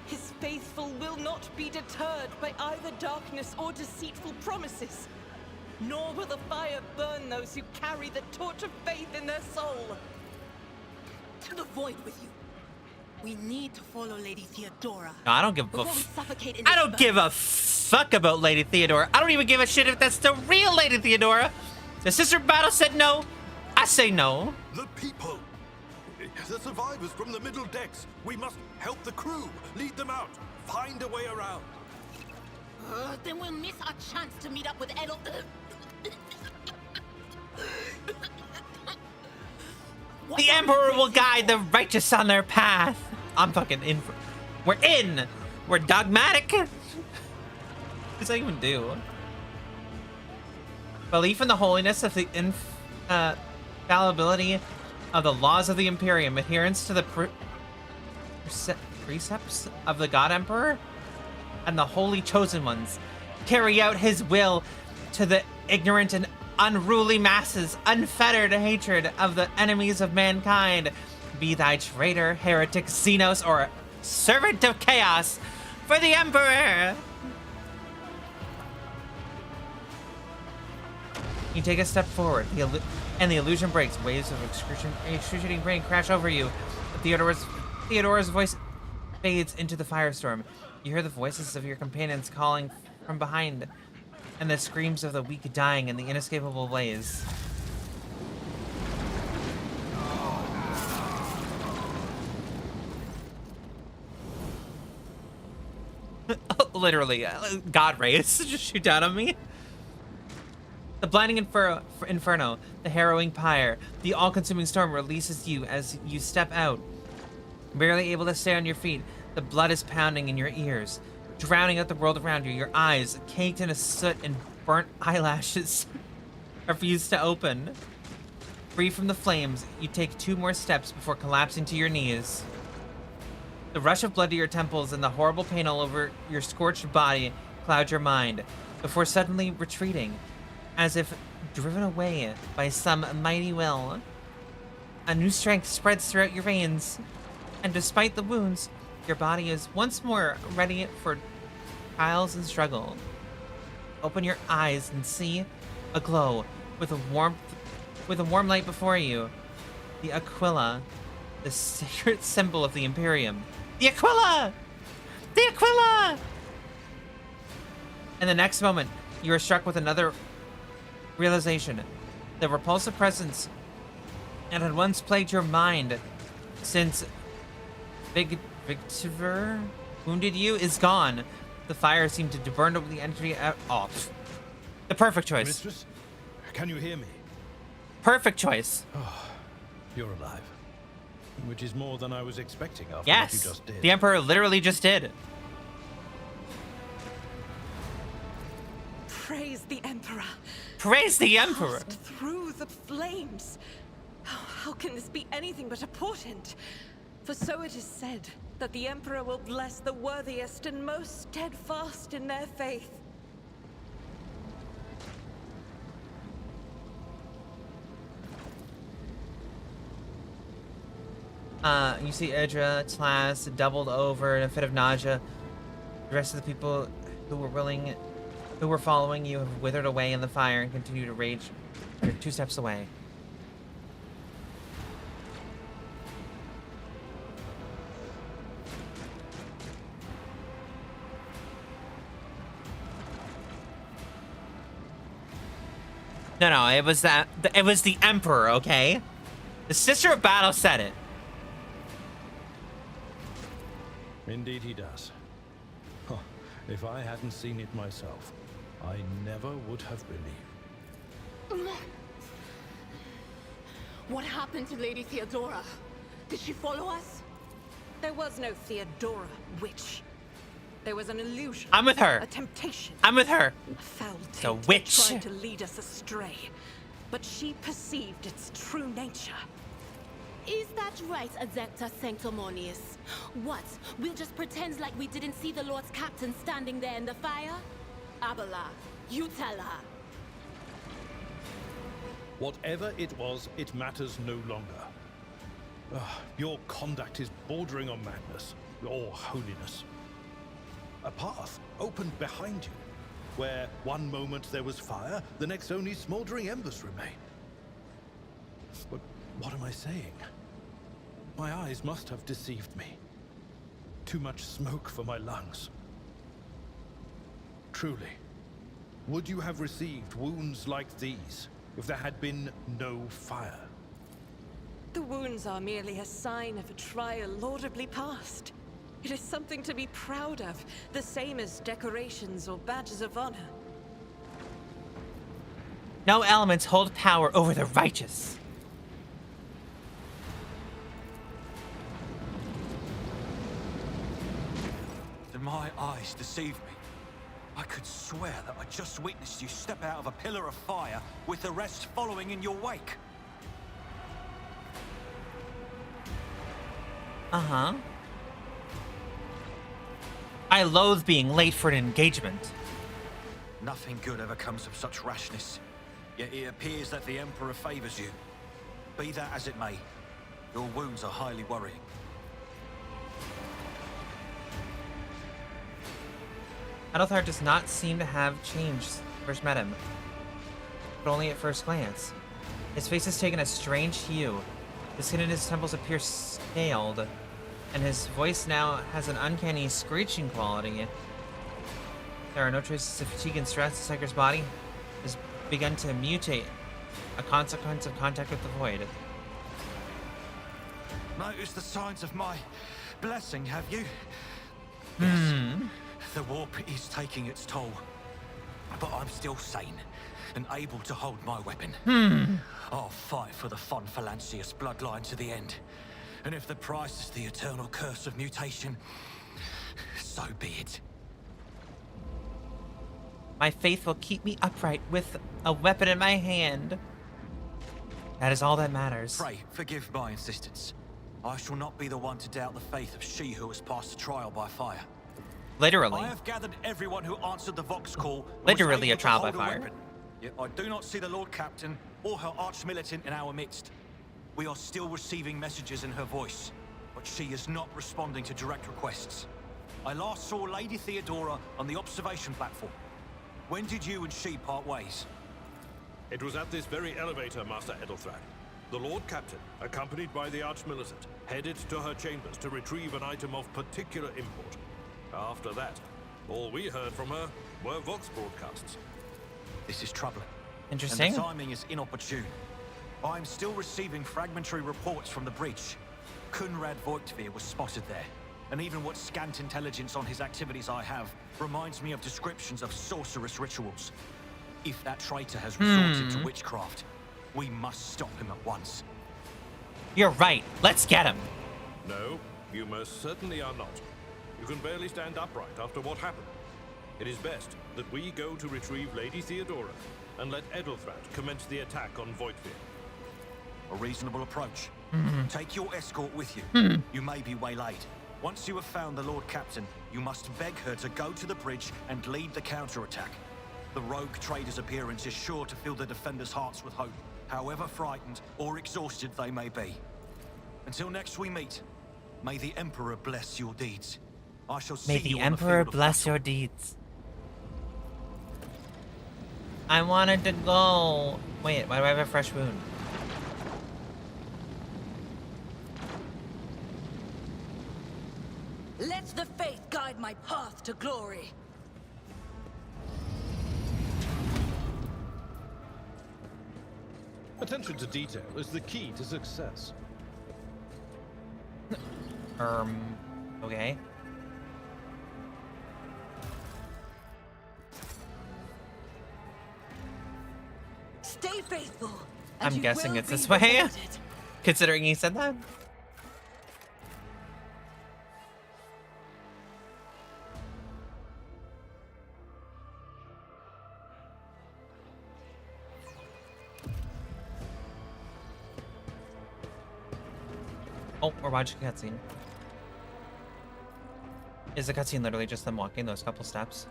His faithful will not be deterred by either darkness or deceitful promises. Nor will the fire burn those who carry the torch of faith in their soul. To the void with you. We need to follow Lady Theodora. No, I don't give a before we suffocate in I this don't give a fuck about Lady Theodora. I don't even give a shit if that's the real Lady Theodora. The Sister Battle said no. I say no. The people. The survivors from the middle decks. We must help the crew. Lead them out. Find a way around. Then we'll miss our chance to meet up with Elo. The Emperor will guide the righteous on their path. I'm fucking in for... We're in. We're dogmatic. What does that even do? Belief in the holiness of the infallibility of the laws of the Imperium, adherence to the precepts of the God Emperor, and the holy chosen ones, carry out his will to the ignorant and unruly masses, unfettered hatred of the enemies of mankind. Be thy traitor, heretic, Xenos, or servant of chaos for the Emperor. You take a step forward, and the illusion breaks. Waves of excruciating rain crash over you. Theodora's voice fades into the firestorm. You hear the voices of your companions calling from behind, and the screams of the weak dying in the inescapable blaze. Literally, God rays just shoot down on me. The blinding inferno, the harrowing pyre, the all-consuming storm releases you as you step out. Barely able to stay on your feet, the blood is pounding in your ears, drowning out the world around you. Your eyes, caked in a soot and burnt eyelashes, refuse to open. Free from the flames, you take 2 more steps before collapsing to your knees. The rush of blood to your temples and the horrible pain all over your scorched body cloud your mind, before suddenly retreating, as if driven away by some mighty will. A new strength spreads throughout your veins, and despite the wounds, your body is once more ready for trials and struggle. Open your eyes and see a glow with a warm light before you. The Aquila, the sacred symbol of the Imperium. The Aquila! The Aquila! In the next moment, you are struck with another realization. The repulsive presence that had once plagued your mind since Victor wounded you is gone. The fire seemed to burn over the energy off. The perfect choice. Mistress, can you hear me? Perfect choice. Oh, you're alive. Which is more than I was expecting after what you Yes, just did. the Emperor literally just did. Praise the Emperor. Praise the Emperor. Passed through the flames. How can this be anything but a portent? For so it is said that the Emperor will bless the worthiest and most steadfast in their faith. You see Edra, Tlas, doubled over in a fit of nausea. The rest of the people who were following you have withered away in the fire and continue to rage. You're 2 steps away. No, it was the Emperor, okay? The Sister of Battle said it. Indeed he does. Huh. If I hadn't seen it myself, I never would have believed. What happened to Lady Theodora? Did she follow us? There was no Theodora, witch. There was an illusion. I'm with her. A temptation. I'm with her. A foul taint The witch. that tried to lead us astray. But she perceived its true nature. Is that right, Adepta Sanctimonious? What? We'll just pretend like we didn't see the Lord's Captain standing there in the fire? Abala, you tell her. Whatever it was, it matters no longer. Your conduct is bordering on madness, or holiness. A path opened behind you, where one moment there was fire, the next only smoldering embers remain. But what am I saying? My eyes must have deceived me. Too much smoke for my lungs. Truly, would you have received wounds like these if there had been no fire? The wounds are merely a sign of a trial laudably passed. It is something to be proud of, the same as decorations or badges of honor. No elements hold power over the righteous. Did my eyes deceive me? I could swear that I just witnessed you step out of a pillar of fire with the rest following in your wake. Uh-huh. I loathe being late for an engagement. Nothing good ever comes of such rashness. Yet it appears that the Emperor favors you. Be that as it may, your wounds are highly worrying. Adelthar does not seem to have changed since I first met him, but only at first glance. His face has taken a strange hue. The skin in his temples appears scaled, and his voice now has an uncanny screeching quality. There are no traces of fatigue and stress. The Psyker's body has begun to mutate, a consequence of contact with the void. Notice the signs of my blessing, have you? Hmm. The warp is taking its toll, but I'm still sane and able to hold my weapon. I'll fight for the Von Phalanxius bloodline to the end, and if the price is the eternal curse of mutation, so be it. My faith will keep me upright with a weapon in my hand. That is all that matters. Pray, forgive my insistence. I shall not be the one to doubt the faith of she who has passed the trial by fire. Literally. I have gathered everyone who answered the Vox call. Literally a trial by fire. Yet I do not see the Lord Captain or her arch-militant in our midst. We are still receiving messages in her voice, but she is not responding to direct requests. I last saw Lady Theodora on the observation platform. When did you and she part ways? It was at this very elevator, Master Edelthran. The Lord Captain, accompanied by the Arch-Militant, headed to her chambers to retrieve an item of particular import. After that, all we heard from her were Vox broadcasts. This is troubling. Interesting. And the timing is inopportune. I'm still receiving fragmentary reports from the breach. Kunrad Voigtveer was spotted there, and even what scant intelligence on his activities I have reminds me of descriptions of sorcerous rituals. If that traitor has resorted to witchcraft, we must stop him at once. You're right. Let's get him. No, you most certainly are not. You can barely stand upright after what happened. It is best that we go to retrieve Lady Theodora and let Edelthran commence the attack on Voigtveer. A reasonable approach. Take your escort with you. You may be waylaid. Once you have found the Lord Captain, you must beg her to go to the bridge and lead the counterattack. The rogue trader's appearance is sure to fill the defenders' hearts with hope, however frightened or exhausted they may be. Until next we meet, may the Emperor bless your deeds. I shall see May you the on Emperor field of bless battle. your deeds. I wanted to go. Wait, why do I have a fresh wound? Let the faith guide my path to glory. Attention to detail is the key to success. Okay. Stay faithful. I'm guessing it's this way, considering he said that. Oh, we're watching a cutscene. Is the cutscene literally just them walking those couple steps?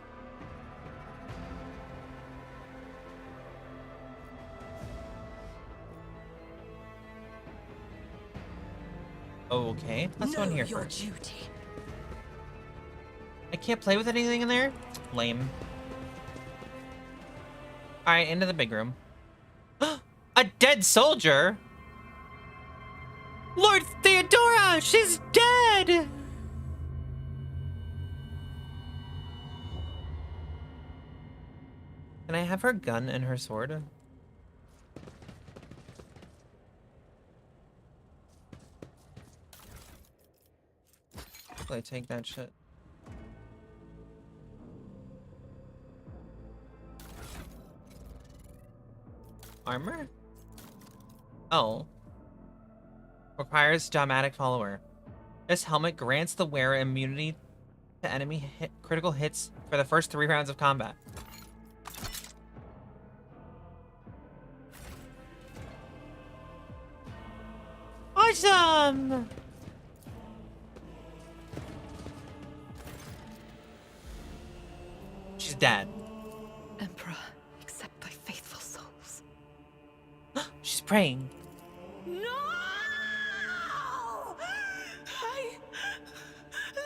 Okay, let's go in here first. Duty. I can't play with anything in there? Lame. Alright, into the big room. A dead soldier? Lord Theodora! She's dead! Can I have her gun and her sword? Will I take that shit? Armor? Oh. Requires dramatic follower. This helmet grants the wearer immunity to enemy critical hits for the first 3 rounds of combat. Awesome! She's dead. A praying. No!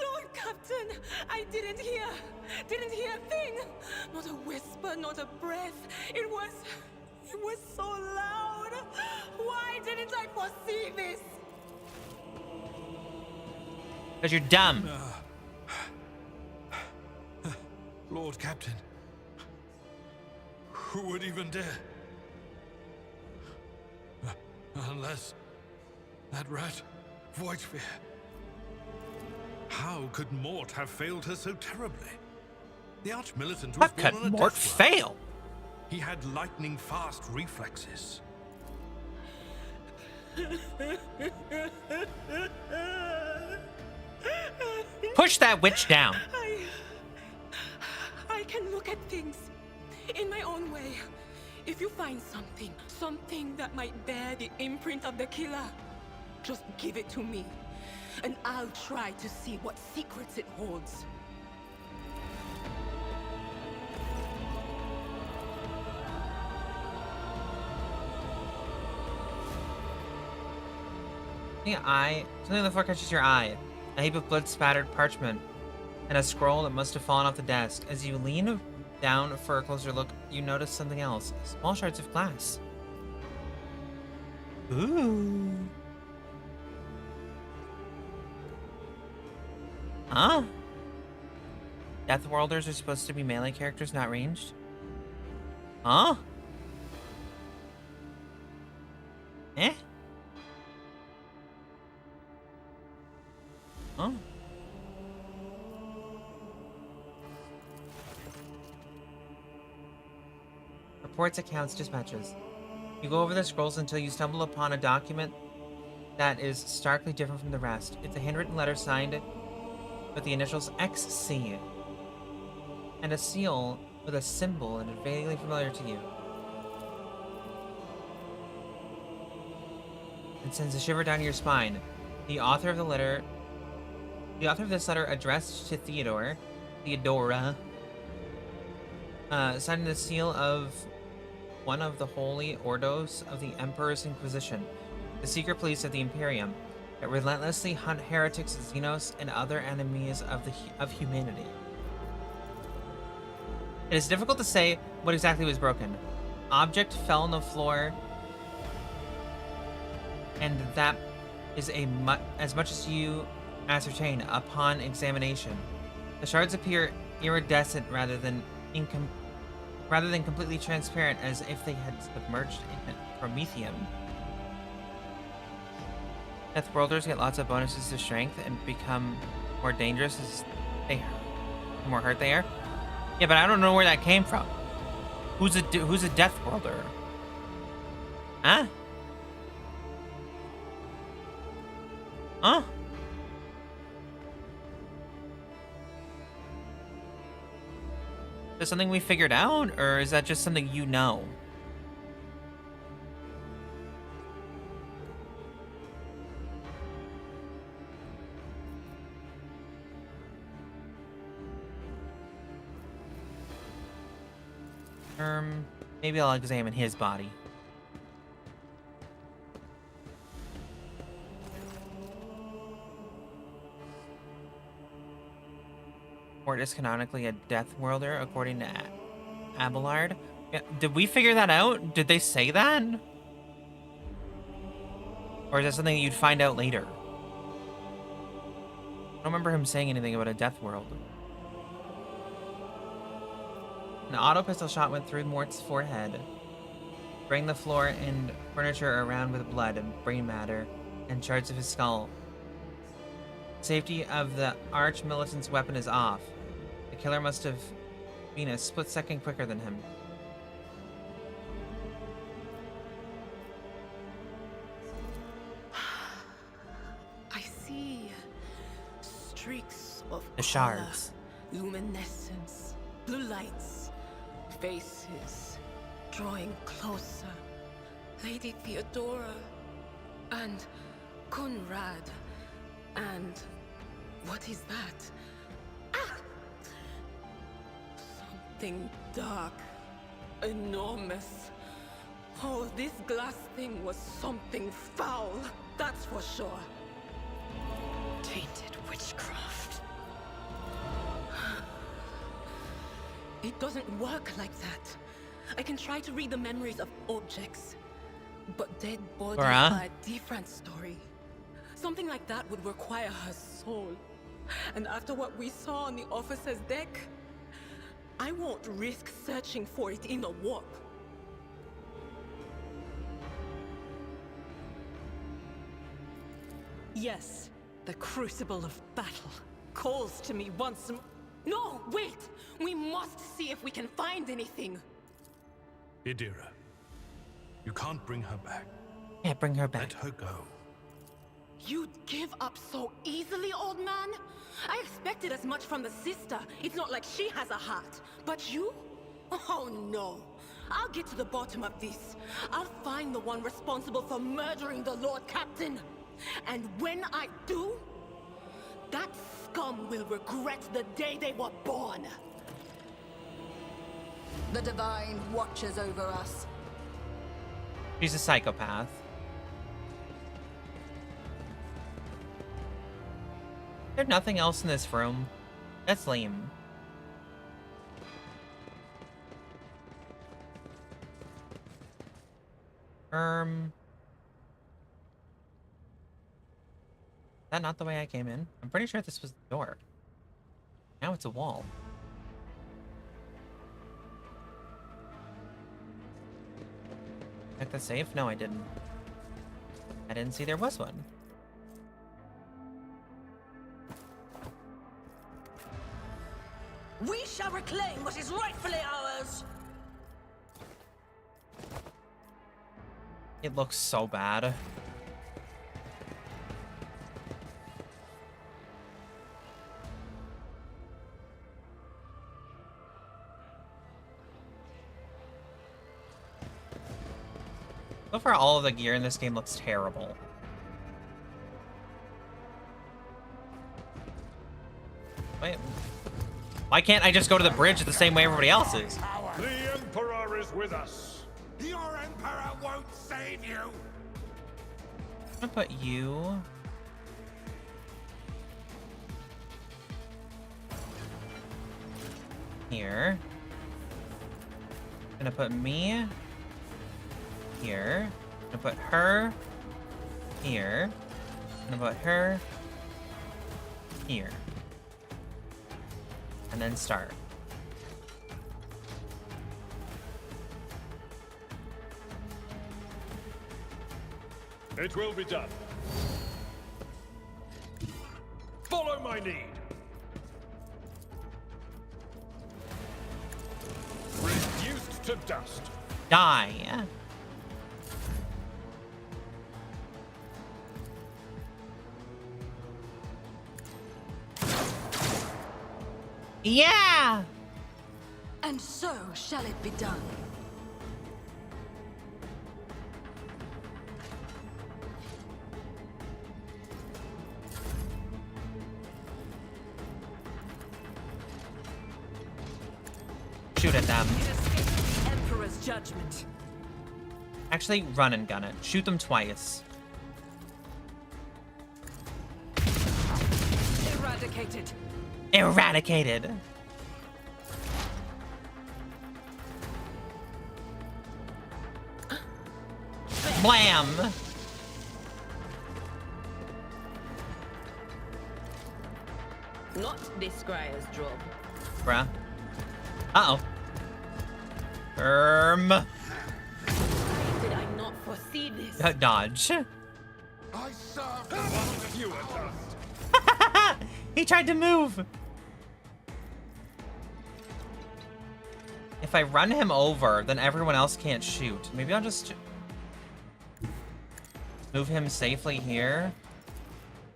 Lord Captain, I didn't hear a thing. Not a whisper, not a breath. It was so loud. Why didn't I foresee this? Because you're dumb. Lord Captain, who would even dare? Unless that rat, Voidsphere. How could Mort have failed her so terribly? The Archmilitant was What born could on a Mort death row. fail? He had lightning-fast reflexes. Push that witch down. I can look at things in my own way. If you find something that might bear the imprint of the killer, just give it to me, and I'll try to see what secrets it holds. Something on the floor catches your eye. A heap of blood-spattered parchment and a scroll that must have fallen off the desk. As you lean down for a closer look, you notice something else. Small shards of glass. Ooh. Huh? Deathworlders are supposed to be melee characters, not ranged? Huh? Eh? Huh? Reports, accounts, dispatches. You go over the scrolls until you stumble upon a document that is starkly different from the rest. It's a handwritten letter signed with the initials XC and a seal with a symbol that is vaguely familiar to you. It sends a shiver down your spine. The author of this letter addressed to Theodora, signing the seal of one of the holy ordos of the Emperor's Inquisition, the secret police of the Imperium that relentlessly hunt heretics, xenos, and other enemies of humanity. It is difficult to say what exactly was broken. Object fell on the floor, and that is as much as you ascertain upon examination. The shards appear iridescent rather than completely transparent, as if they had submerged in promethium. Deathworlders get lots of bonuses to strength and become more dangerous as the more hurt they are. Yeah, but I don't know where that came from. Who's a Deathworlder? Huh? Huh? Is that something we figured out, or is that just something you know? Maybe I'll examine his body. Mort is canonically a Deathworlder, according to Abelard. Yeah, did we figure that out? Did they say that? Or is that something you'd find out later? I don't remember him saying anything about a Deathworld. An auto pistol shot went through Mort's forehead, spraying the floor and furniture around with blood and brain matter and shards of his skull. Safety of the Archmilitant's weapon is off. The killer must have been a split second quicker than him. I see streaks of The shards. color, luminescence, blue lights, faces drawing closer. Lady Theodora and Conrad and what is that? Ah! Something dark, enormous, Oh, this glass thing was something foul. That's for sure. Tainted witchcraft. It doesn't work like that. I can try to read the memories of objects, but dead bodies are a different story. Something like that would require her soul. And after what we saw on the officer's deck, I won't risk searching for it in the warp. Yes, the crucible of battle calls to me once more. No, wait! We must see if we can find anything. Idira, you can't bring her back. Yeah, bring her back. Let her go. You'd give up so easily, old man? I expected as much from the sister. It's not like she has a heart. But you? Oh no. I'll get to the bottom of this. I'll find the one responsible for murdering the Lord Captain. And when I do, that scum will regret the day they were born. The Divine watches over us. She's a psychopath. There's nothing else in this room. That's lame. Is that not the way I came in? I'm pretty sure this was the door. Now it's a wall. Check the safe? No, I didn't. I didn't see there was one. We shall reclaim what is rightfully ours. It looks so bad. So far, all of the gear in this game looks terrible. Wait. Why can't I just go to the bridge the same way everybody else is? The Emperor is with us. Your Emperor won't save you. I'm gonna put you here. I'm gonna put me here. I'm gonna put her here. I'm gonna put her here. And then start. It will be done. Follow my lead. Reduced to dust. Die. Yeah! And so shall it be done. Shoot at them. It escaped the Emperor's judgment. Actually, run and gun it. Shoot them twice. Eradicated. Eradicated. Blam! Not this Scryer's job. Bruh. Uh-oh. Did I not foresee this? Dodge. I served one you dust. He tried to move. If I run him over, then everyone else can't shoot. Maybe I'll just move him safely here.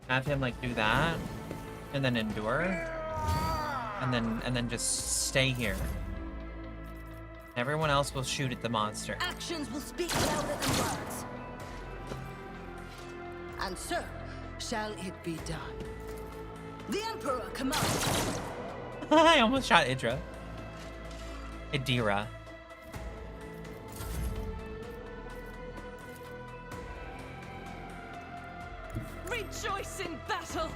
Have him like do that, and then endure, and then just stay here. Everyone else will shoot at the monster. Actions will speak louder than words. And so shall it be done. The Emperor commands. I almost shot Idra. Idira. Rejoice in battle!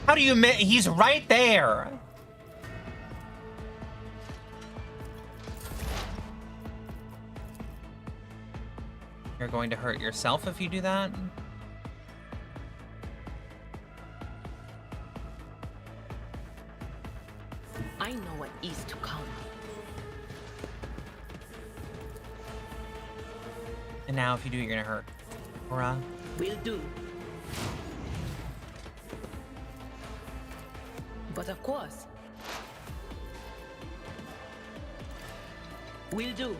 How do you he's right there. You're going to hurt yourself if you do that. I know what is to come. And now if you do it, you're gonna hurt. Aura. Will do. But of course. Will do.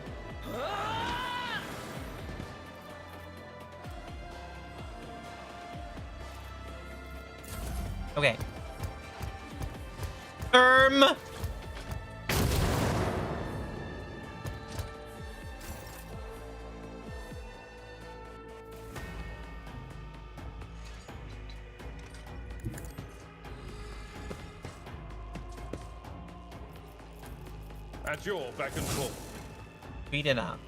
Okay. At your beck and call. Beat it up.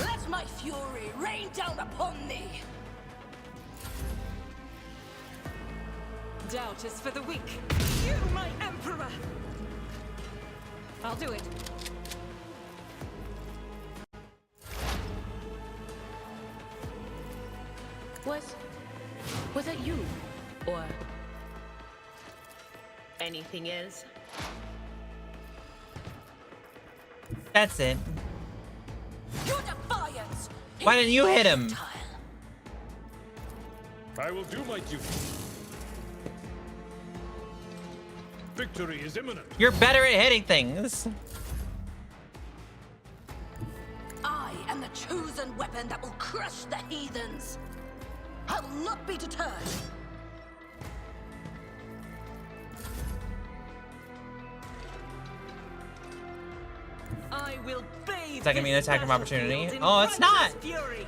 Let my fury rain down upon thee! Doubt is for the weak. You, my emperor! I'll do it. Was it you? Or anything else? That's it. Your defiance! Why didn't you hit him? I will do my duty. Victory is imminent. You're better at hitting things. I am the chosen weapon that will crush the heathens. I will not be deterred. I will bathe. Is that gonna be an attack of opportunity? Oh, it's not. Fury.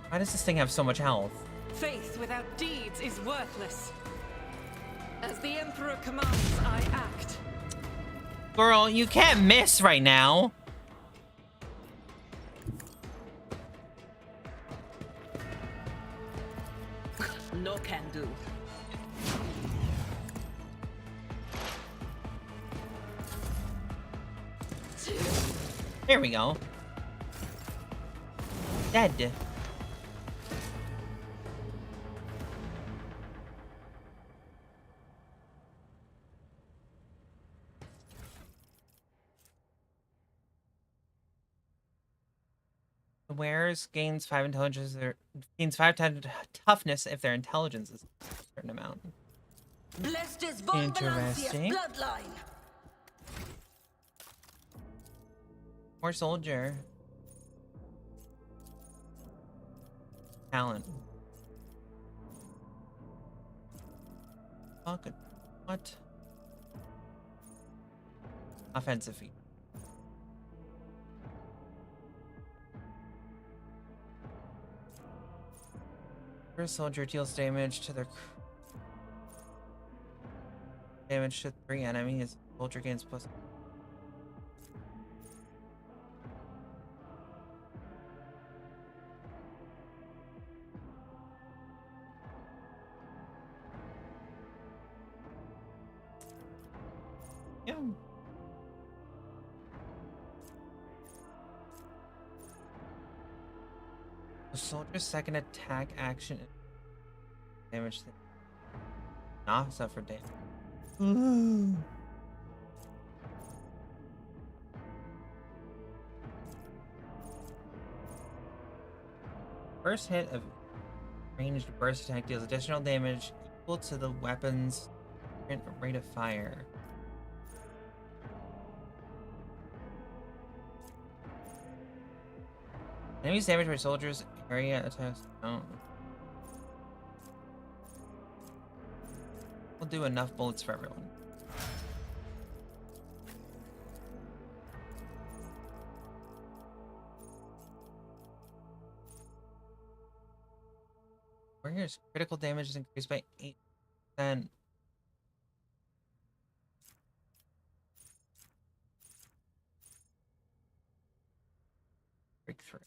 Why does this thing have so much health? Faith without deeds is worthless. As the Emperor commands, I act. Girl, you can't miss right now. No can do. There we go. Dead. The wearers gains 5 intelligence or gains 5 toughness if their intelligence is a certain amount. Blessed is Von Valancia's Interesting. bloodline. More soldier. Talent. Fucking what? Offensive feat. First soldier deals damage to their damage to 3 enemies. Soldier gains plus. Yeah. The soldier's second attack action damage. Nah, suffer damage. First hit of ranged burst attack deals additional damage equal to the weapon's current rate of fire. Enemies damaged by soldiers area attacks. Oh. We'll do enough bullets for everyone. Warrior's critical damage is increased by 8%. Breakthrough.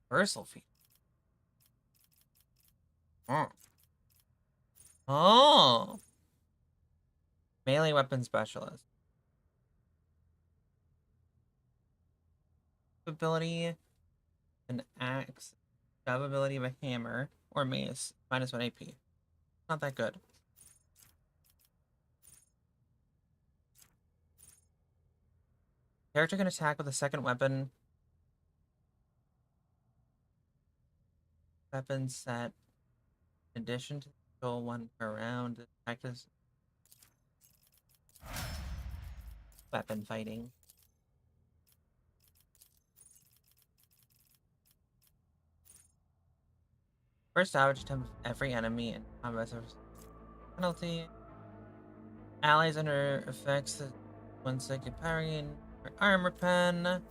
Versal feat. Oh. Oh. Melee weapon specialist. Ability, an axe, stab ability of a hammer or mace, -1 AP. Not that good. Character can attack with a second weapon. Weapon set. In addition to the control one per round, practice weapon fighting. First savage attempt every enemy in combat service penalty. Allies under effects one second parrying or armor pen.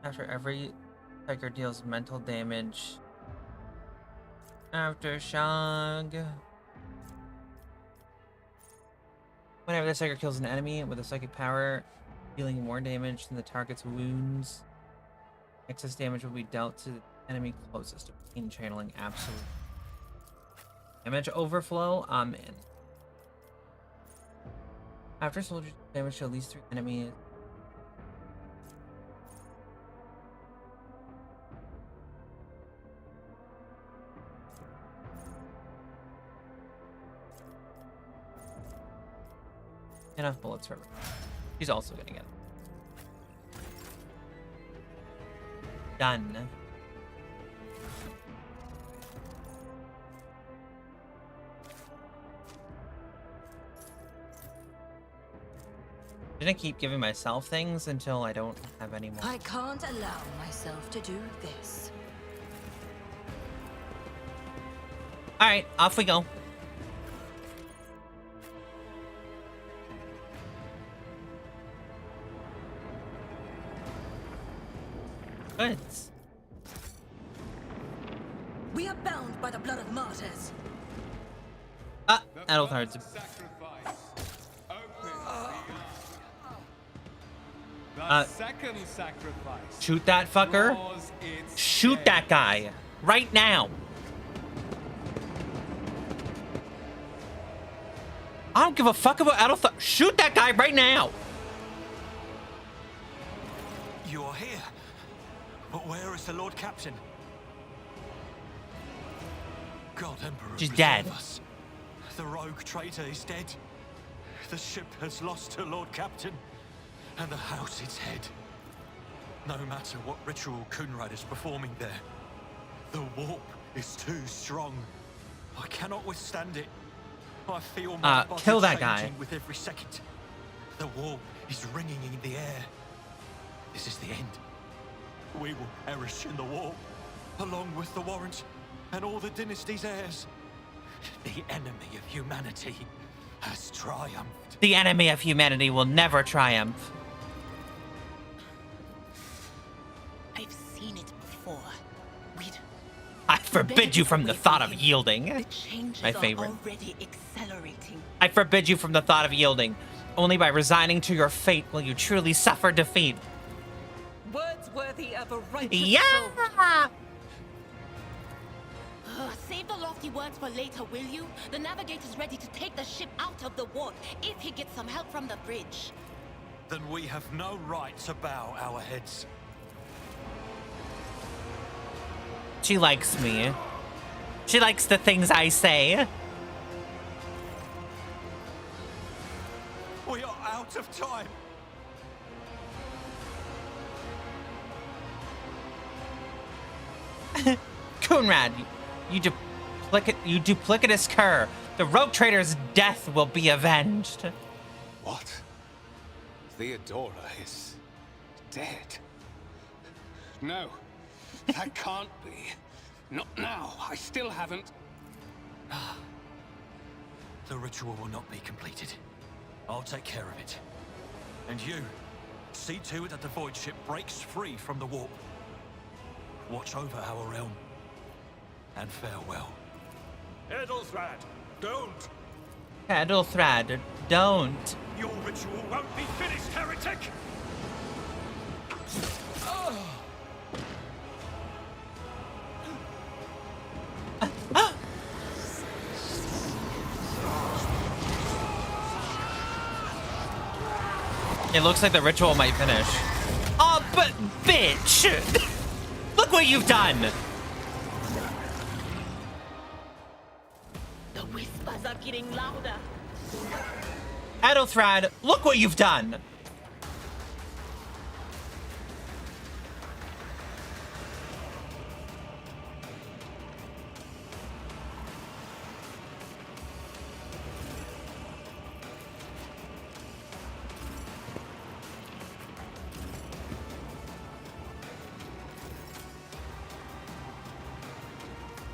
After every striker deals mental damage. Aftershock. Whenever the striker kills an enemy with a psychic power, dealing more damage than the target's wounds, excess damage will be dealt to the enemy closest, in channeling absolute damage overflow. I'm in. After soldiers damage to at least 3 enemies. Enough bullets for her. She's also gonna get it. Done. I'm gonna keep giving myself things until I don't have any more. I can't allow myself to do this. Alright, off we go. Good. We are bound by the blood of martyrs. Adult hearts. Second sacrifice. Shoot that fucker. Shoot that guy. Right now. I don't give a fuck about adult. Shoot that guy right now. You are here. But where is the Lord Captain? God, Emperor, She's preserve dead. us. The rogue traitor is dead. The ship has lost her Lord Captain, and the house its head. No matter what ritual Kunrad is performing there, the warp is too strong. I cannot withstand it. I feel my body kill that changing guy. with every second. The warp is ringing in the air. This is the end. We will perish in the warp, along with the warrant and all the dynasty's heirs. The enemy of humanity has triumphed. The enemy of humanity will never triumph. I've seen it before. I forbid you from the thought of yielding. The changes My favorite. are already accelerating. I forbid you from the thought of yielding. Only by resigning to your fate will you truly suffer defeat. Words worthy of a righteous Yeah! soul. Save the lofty words for later, will you? The navigator's ready to take the ship out of the warp if he gets some help from the bridge. Then we have no right to bow our heads. She likes me. She likes the things I say. We are out of time. Kunrad, you duplicitous cur. The rogue trader's death will be avenged. What? Theodora is dead? No, that can't be. Not now. I still haven't. The ritual will not be completed. I'll take care of it. And you, See to it that the void ship breaks free from the warp. Watch over our realm. And farewell. Edelthrad, don't! Edelthrad, don't. Your ritual won't be finished, heretic! It looks like the ritual might finish. Oh, but bitch! Look what you've done! The whispers are getting louder. Edelthrad, look what you've done!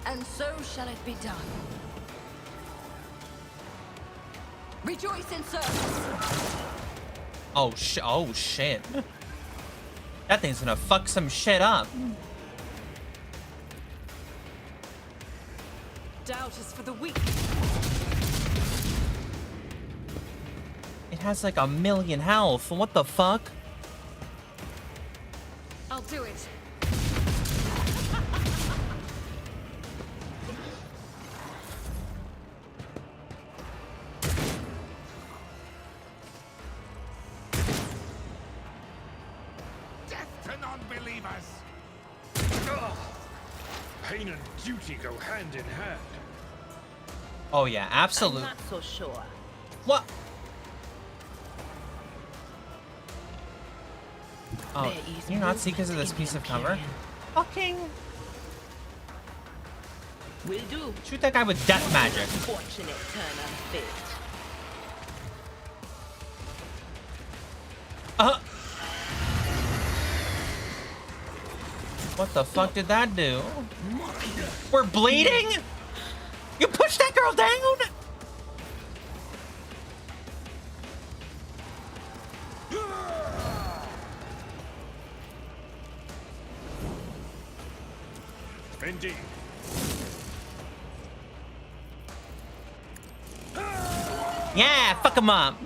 And so shall it be done. Rejoice in service. Oh shit. That thing's gonna fuck some shit up. Doubt is for the weak. It has like 1,000,000 health. What the fuck? I'll do it. Pain and duty go hand in hand. Oh yeah, absolutely. I'm not so sure. What? Oh, can you not see because of this piece of cover? Fucking. Will do. Shoot that guy with death magic. Fortunate turn of fate. What the fuck did that do? We're bleeding? You pushed that girl down? Indeed. Yeah, fuck him up.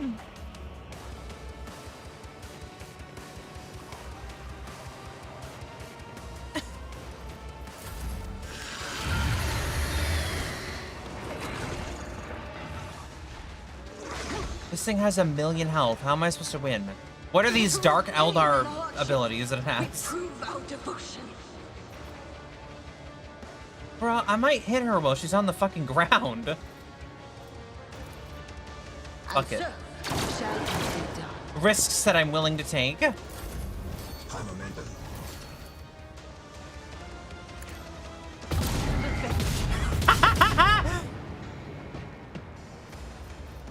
This thing has 1,000,000 health. How am I supposed to win? What are these Dark Eldar abilities that it has? Prove our devotion. Bro, I might hit her while she's on the fucking ground. Fuck it. Risks that I'm willing to take.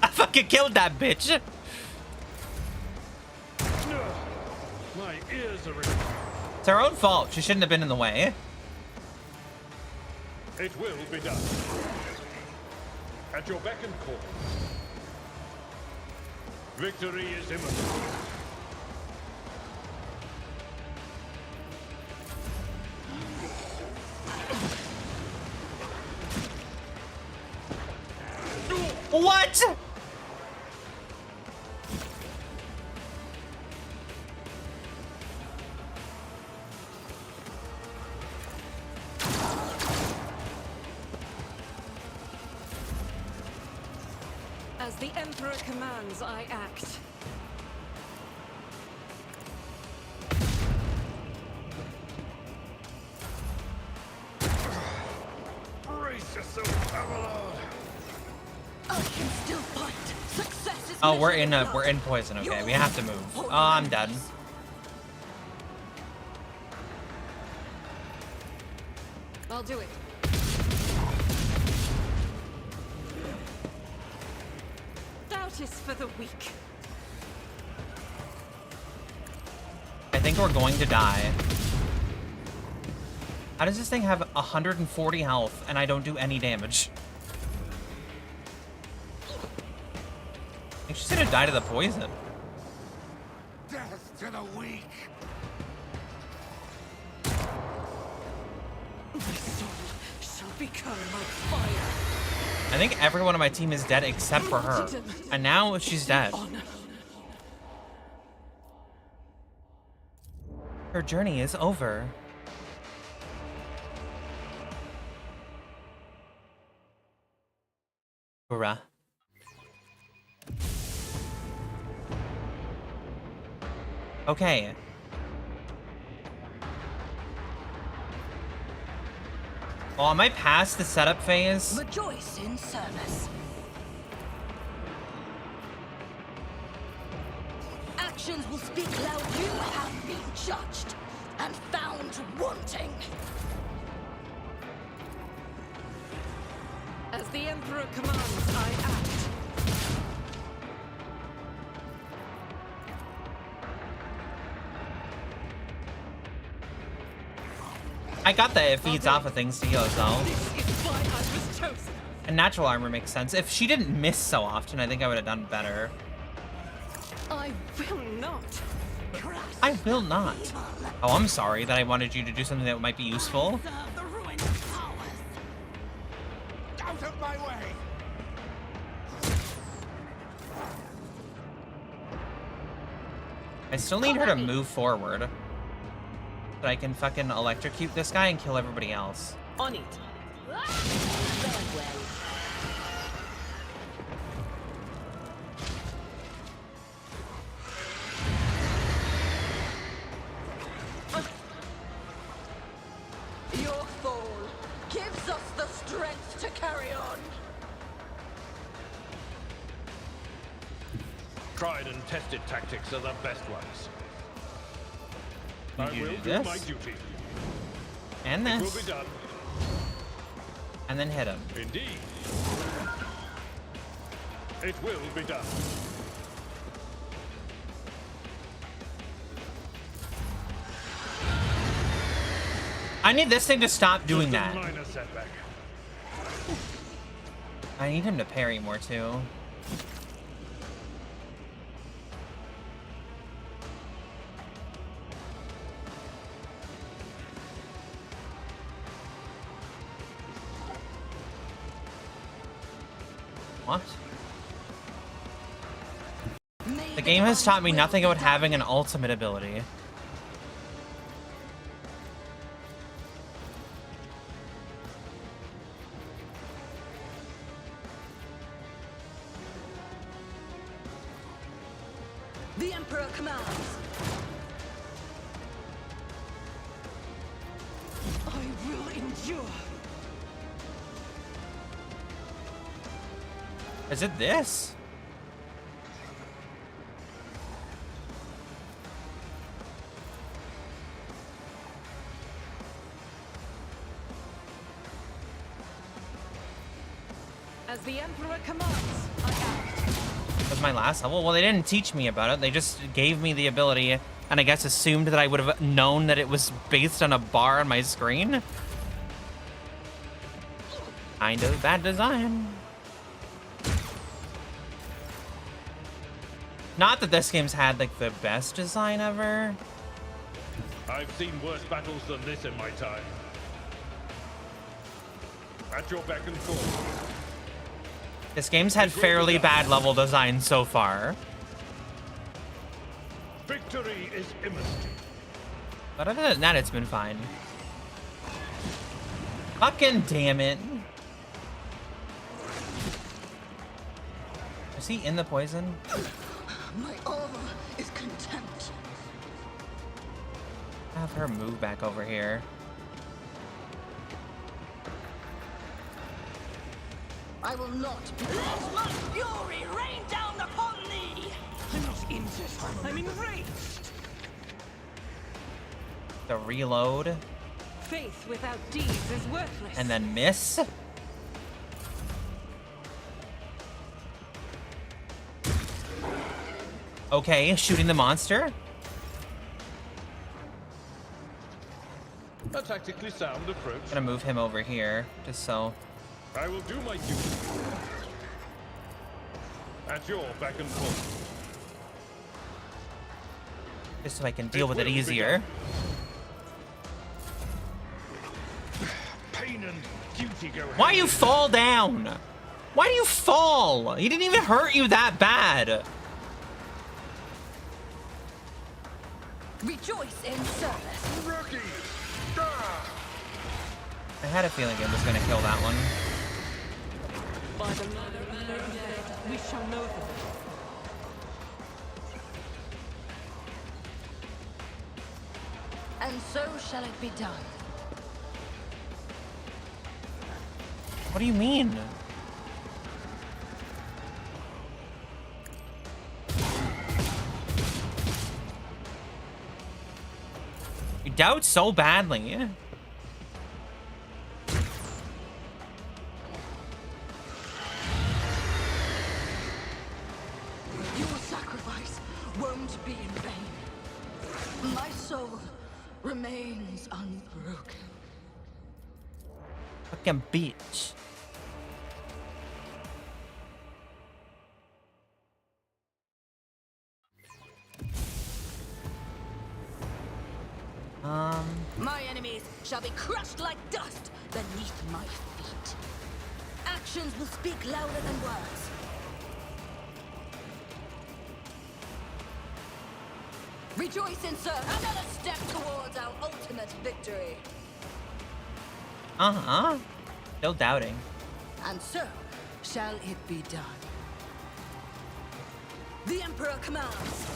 I fucking killed that bitch. My ears are. It's her own fault. She shouldn't have been in the way. It will be done. At your beck and call. Victory is imminent. What? As the Emperor commands, I act. Brace yourself, Avalon. I can still fight. Success is Oh, we're in poison. Okay, we have to move. Oh, I'm dead. I'll do it. Doubt is for the weak. I think we're going to die. How does this thing have 140 health and I don't do any damage? I think she's gonna die to the poison. Death to the weak. My soul shall become my fire. I think everyone on my team is dead except for her. And now she's dead. Her journey is over. Bruh. Okay. Well, am I past the setup phase? Rejoice in service. Actions will speak loud. You have been judged and found wanting. As the Emperor commands, I act. I got that it feeds off of things to heal though. This is why I was chosen. And natural armor makes sense. If she didn't miss so often, I think I would have done better. I will not. I will not. Oh, I'm sorry that I wanted you to do something that might be useful. Out of my way! I still need her to move forward. So I can fucking electrocute this guy and kill everybody else. On it. Very well. Your fall gives us the strength to carry on. Tried and tested tactics are the best ones. I You will do do this. my duty. And It will this. be done. And then hit him. Indeed. It will be done. I need this thing to stop doing Just a that. minor setback. I need him to parry more too. What? The game has taught me nothing about having an ultimate ability. The Emperor commands. I will endure. Is it this? As the Emperor commands, I act. Was my last level? Well, they didn't teach me about it. They just gave me the ability, and I guess assumed that I would have known that it was based on a bar on my screen. Kind of bad design. Not that this game's had, like, the best design ever. I've seen worse battles than this in my time. At your beck and call. This game's had fairly bad level design so far. Victory is imminent. But other than that, it's been fine. Fucking damn it. Is he in the poison? My armor is contempt. Have her move back over here. I will not let my fury rain down upon thee. I'm not injured. I'm enraged. The reload. Faith without deeds is worthless. And then miss. Okay, shooting the monster. A tactically sound approach. Gonna move him over here, just so. I will do my duty. At your beck and call. Just so I can deal with it easier. Pain and duty go Why you fall down? Why do you fall? He didn't even hurt you that bad. Rejoice in service. Rookie! I had a feeling it was gonna kill that one. By the murder of their dead, we shall know them. And so shall it be done. What do you mean? You doubt so badly. Your sacrifice won't be in vain. My soul remains unbroken. Fucking bitch. My enemies shall be crushed like dust beneath my feet. Actions will speak louder than words. Rejoice in service. Another step towards our ultimate victory. Still doubting. And so shall it be done. The Emperor commands.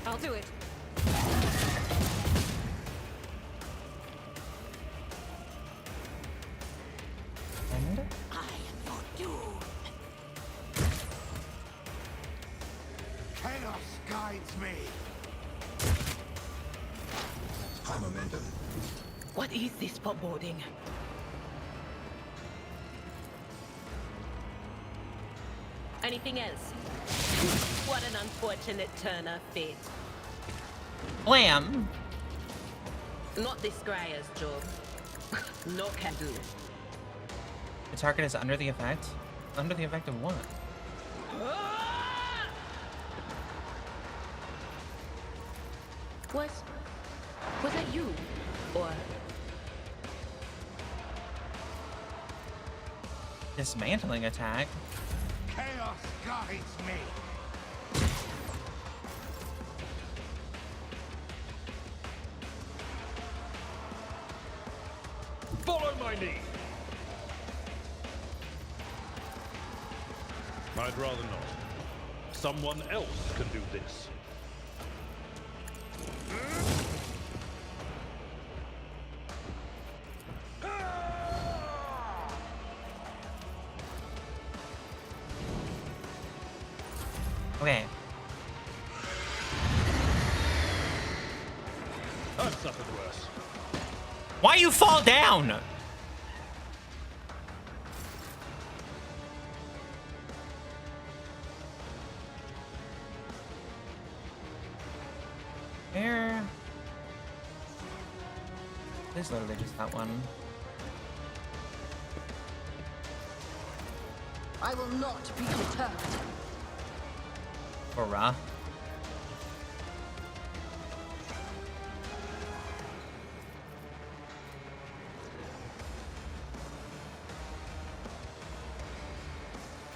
I'll do it. And I am your doom. Chaos guides me. High momentum. What is this foreboding? Anything else? What an unfortunate turn of fate. Blam. Not this Scryer's job. No can do. The target is under the effect? Under the effect of what? Was that you? Or Dismantling attack? Chaos guides me. Follow my lead. I'd rather not. Someone else can do this. Okay. I've suffered worse. Why you fall down? Where? There's literally just that one. I will not be deterred. Hurrah.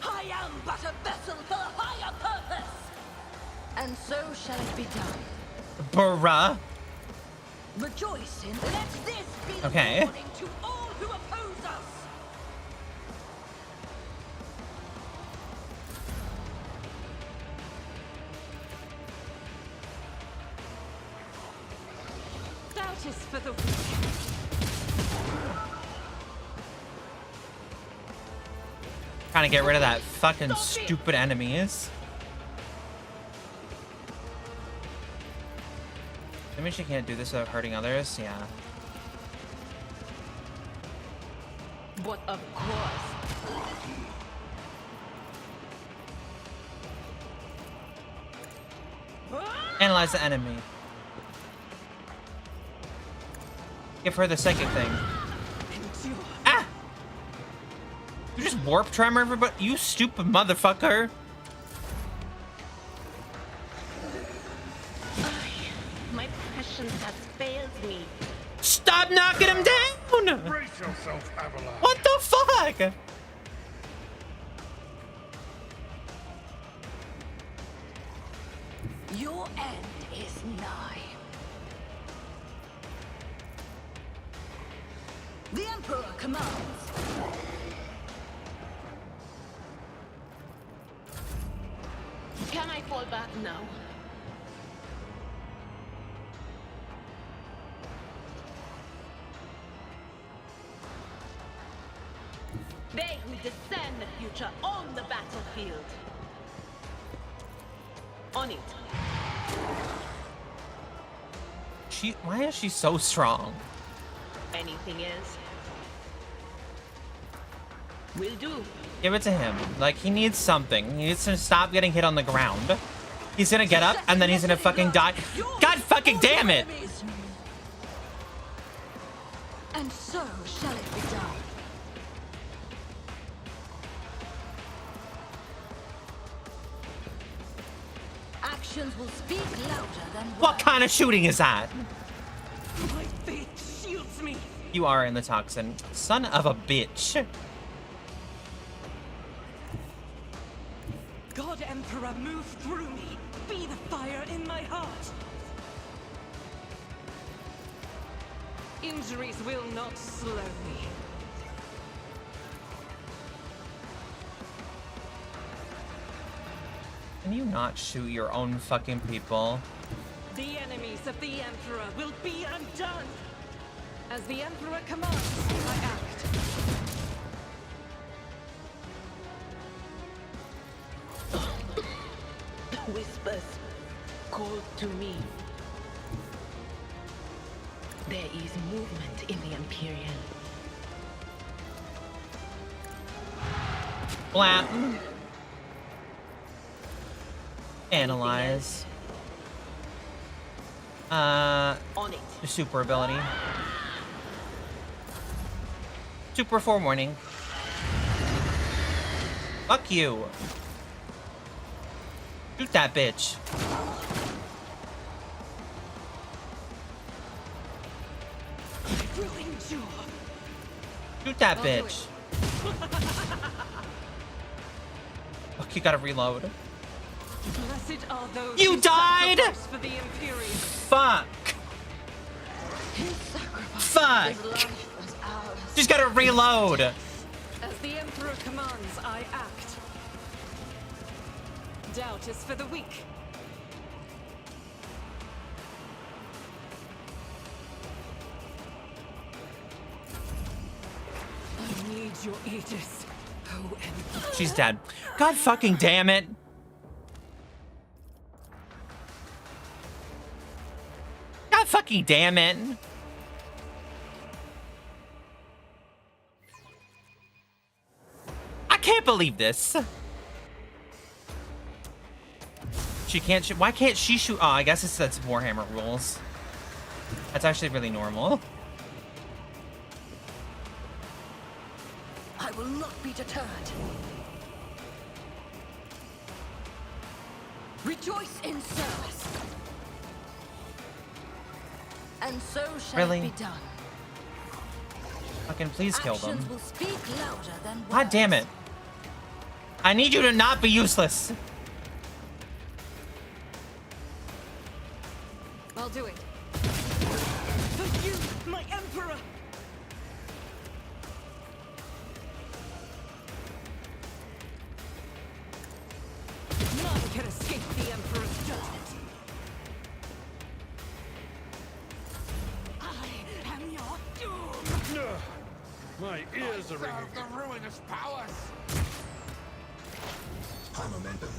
I am but a vessel for a higher purpose. And so shall it be done. Bruh. Rejoice in. Let this be the Okay. warning to all who oppose us. Doubt is for the weak. Trying to get rid of that fucking stupid enemies. I mean, she can't do this without hurting others. Yeah. but of course. Analyze the enemy. Give her the psychic thing. Ah! You just warp tremor everybody? You stupid motherfucker. My passion has failed me. Stop knocking him down! Brace yourself, Avalon. What the fuck? Your end is nigh. The Emperor commands. Can I fall back now? They who discern the future on the battlefield. On it. Why is she so strong? Anything else? Will do. Give it to him. Like, he needs something. He needs to stop getting hit on the ground. He's gonna get up, and then he's gonna fucking die. God fucking damn it! And so shall it be done. Actions will speak louder than words. What kind of shooting is that? My faith shields me. You are in the toxin. Son of a bitch. God Emperor, move through me. Be the fire in my heart. Injuries will not slow me. Can you not shoot your own fucking people? The enemies of the Emperor will be undone. As the Emperor commands, I act. Whispers call to me. There is movement in the Imperial. Blap. Analyze. On it. The super ability. Super forewarning. Fuck you. Shoot that bitch. Shoot that bitch. Fuck, you gotta reload. Blessed are those You who died! sacrifice for the Imperium. Fuck. Fuck. Just gotta reload. As the Emperor commands, I act. Doubt is for the weak. I need your aegis, oh Emperor. She's dead. God fucking damn it. God fucking damn it. I can't believe this. She can't shoot. Why can't she shoot? Oh, I guess that's Warhammer rules. That's actually really normal. I will not be deterred. Rejoice in service. And so shall Really? it be done. Fucking please kill them. Actions will speak louder than words. God damn it. I need you to not be useless. I'll do it. For you, my Emperor! None can escape the Emperor's judgment. I am your doom! My ears are ringing. The ruinous powers. High momentum.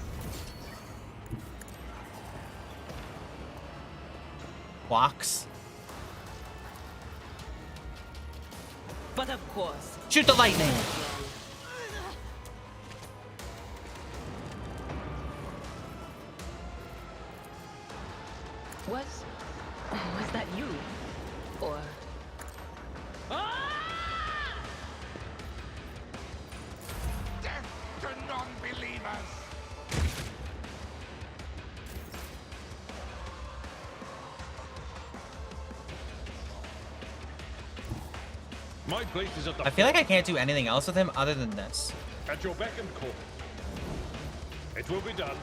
Blocks. But of course. Shoot the lightning. Was that you? Or My place is at the I feel like I can't do anything else with him other than this. At your beck and call. It will be done.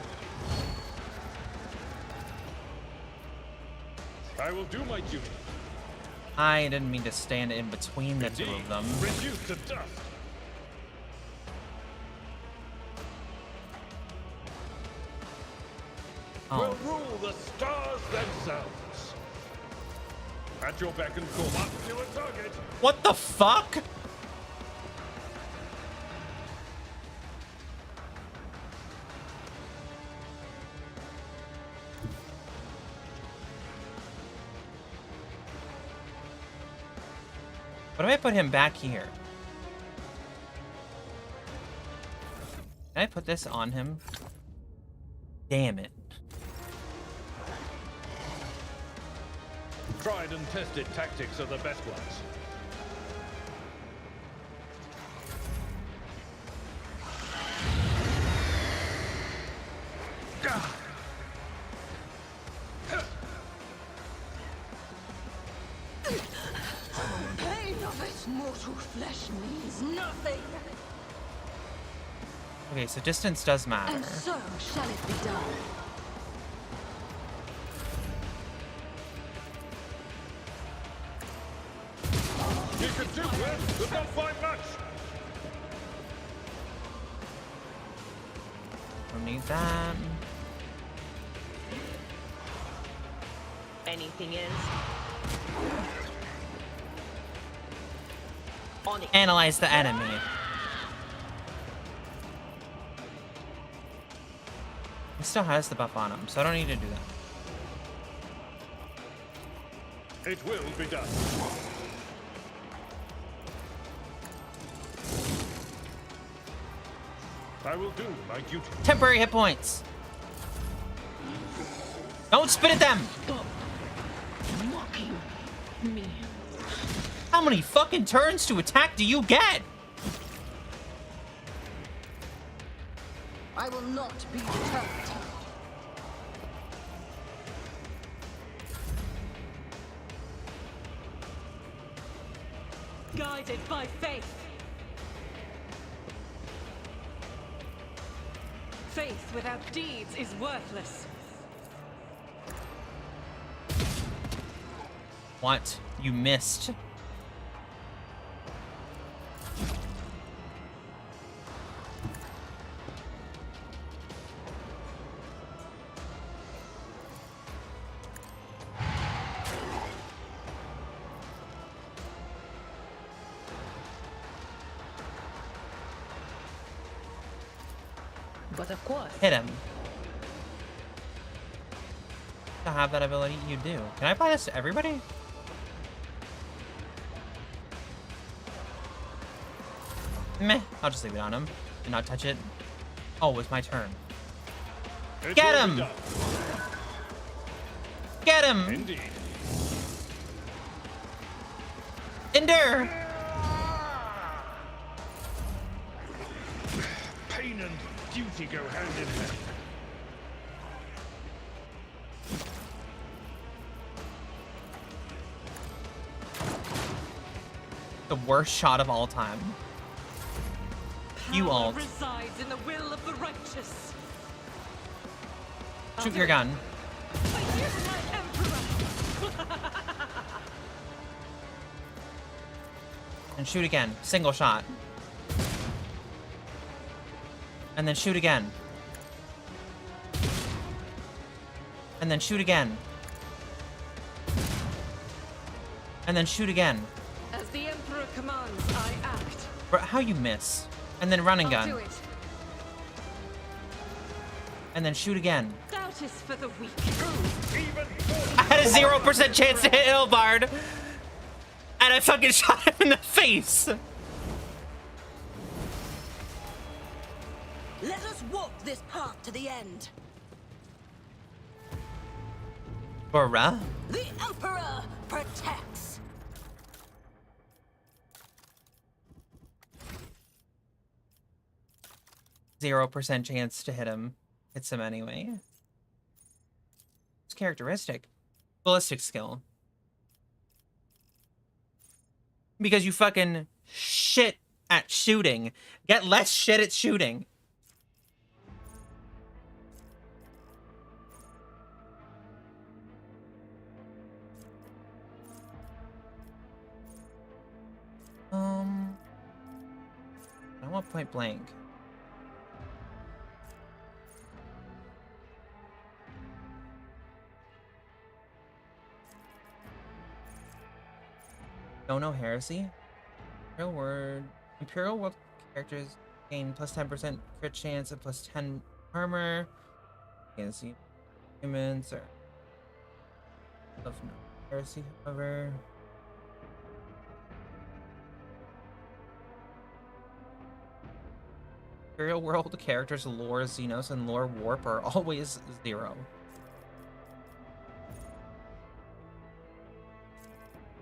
I will do my duty. I didn't mean to stand in between the two Indeed. of them. Reduced to dust. Oh. Will rule the stars themselves. At your beck and call. Up to a target. What the fuck? What if I put him back here? Can I put this on him? Damn it. Tried and tested tactics are the best ones. Pain of its mortal flesh means nothing. Okay, so distance does matter. And so shall it be done. You could do well, but not find much. Don't need that. Anything else? On it. Analyze the enemy. He still has the buff on him, so I don't need to do that. It will be done. I will do my duty. Temporary hit points. Don't spit at them. Stop mocking me. How many fucking turns to attack do you get? I will not be deterred. Guided by faith. Faith without deeds is worthless. What? You missed. But of course. Hit him. To have that ability, you do. Can I apply this to everybody? Meh. I'll just leave it on him and not touch it. Oh, it's my turn. Get him! Get him! Indeed. Endure! Pain and duty go hand in hand. The worst shot of all time. You Power alt. resides in the will of the righteous. Shoot your gun. Here's my emperor. And shoot again. Single shot. And then shoot again. And then shoot again. And then shoot again. As the emperor commands, I act. Bro, how you miss? And then run and I'll do gun. it. And then shoot again. Doubt is for the weak. I had a 0% chance to hit Ilbard. And I fucking shot him in the face. Let us walk this path to the end. Bruh. The Emperor protects. 0% chance to hit him. Hits him anyway. It's characteristic. Ballistic skill. Because you fucking shit at shooting. Get less shit at shooting. I want point blank. Don't know heresy. Imperial World characters gain plus 10% crit chance and plus 10 armor. Against humans or of no heresy, however. Imperial World characters lore Xenos and lore Warp are always 0.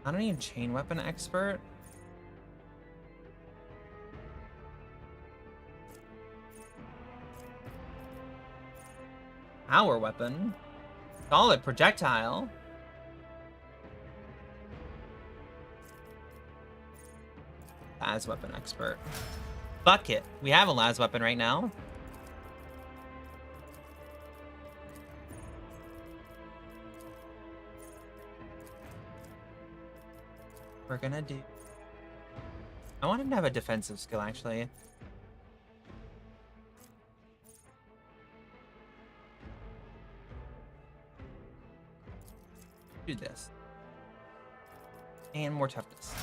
I don't need chain weapon expert. Power weapon. Solid projectile. Las weapon expert. Fuck it. We have a las weapon right now. We're gonna do... I want him to have a defensive skill, actually. Do this. And more toughness.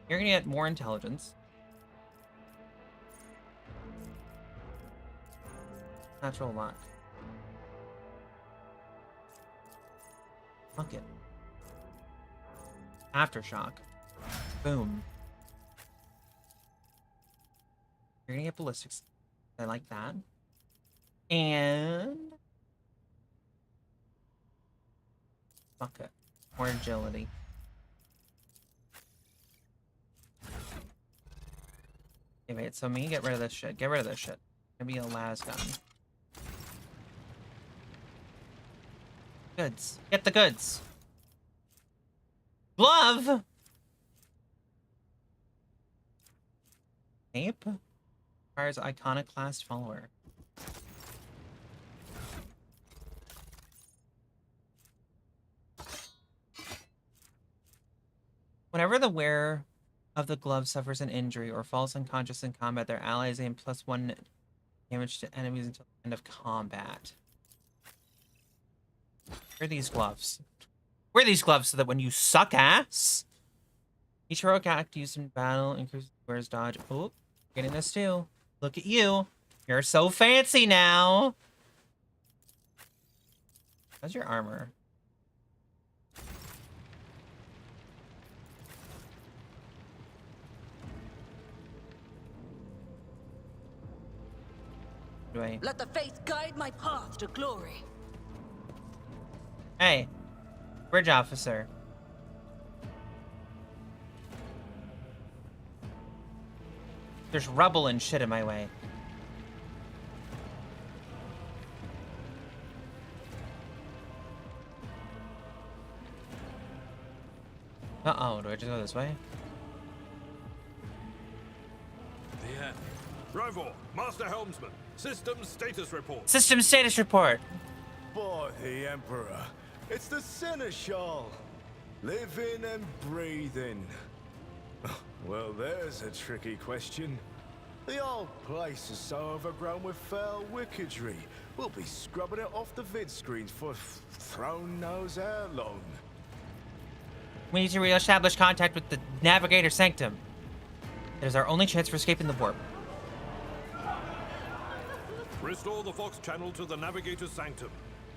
You're gonna get more intelligence. Natural luck. Fuck it. Aftershock. Boom. You're gonna get ballistics. I like that. And... fuck it. More agility. Okay, wait, so me, get rid of this shit. Get rid of this shit. Gonna be a las gun. Goods. Get the goods. Glove! Cape? Requires iconoclast follower. Whenever the wearer of the glove suffers an injury or falls unconscious in combat, their allies aim +1 damage to enemies until the end of combat. Wear these gloves. Wear these gloves so that when you suck ass, each heroic act used in battle increases the wearer's dodge. Oh, getting this too. Look at you. You're so fancy now. How's your armor? Let the faith guide my path to glory. Hey, bridge officer. There's rubble and shit in my way. Uh-oh, do I just go this way? The end. Rivor, Master Helmsman, system status report. System status report. By the Emperor, it's the Seneschal. Living and breathing. Well, there's a tricky question. The old place is so overgrown with foul wickedry. We'll be scrubbing it off the vid screens for throne knows how long. We need to re-establish contact with the Navigator Sanctum. It is our only chance for escaping the warp. Restore the Fox channel to the Navigator Sanctum.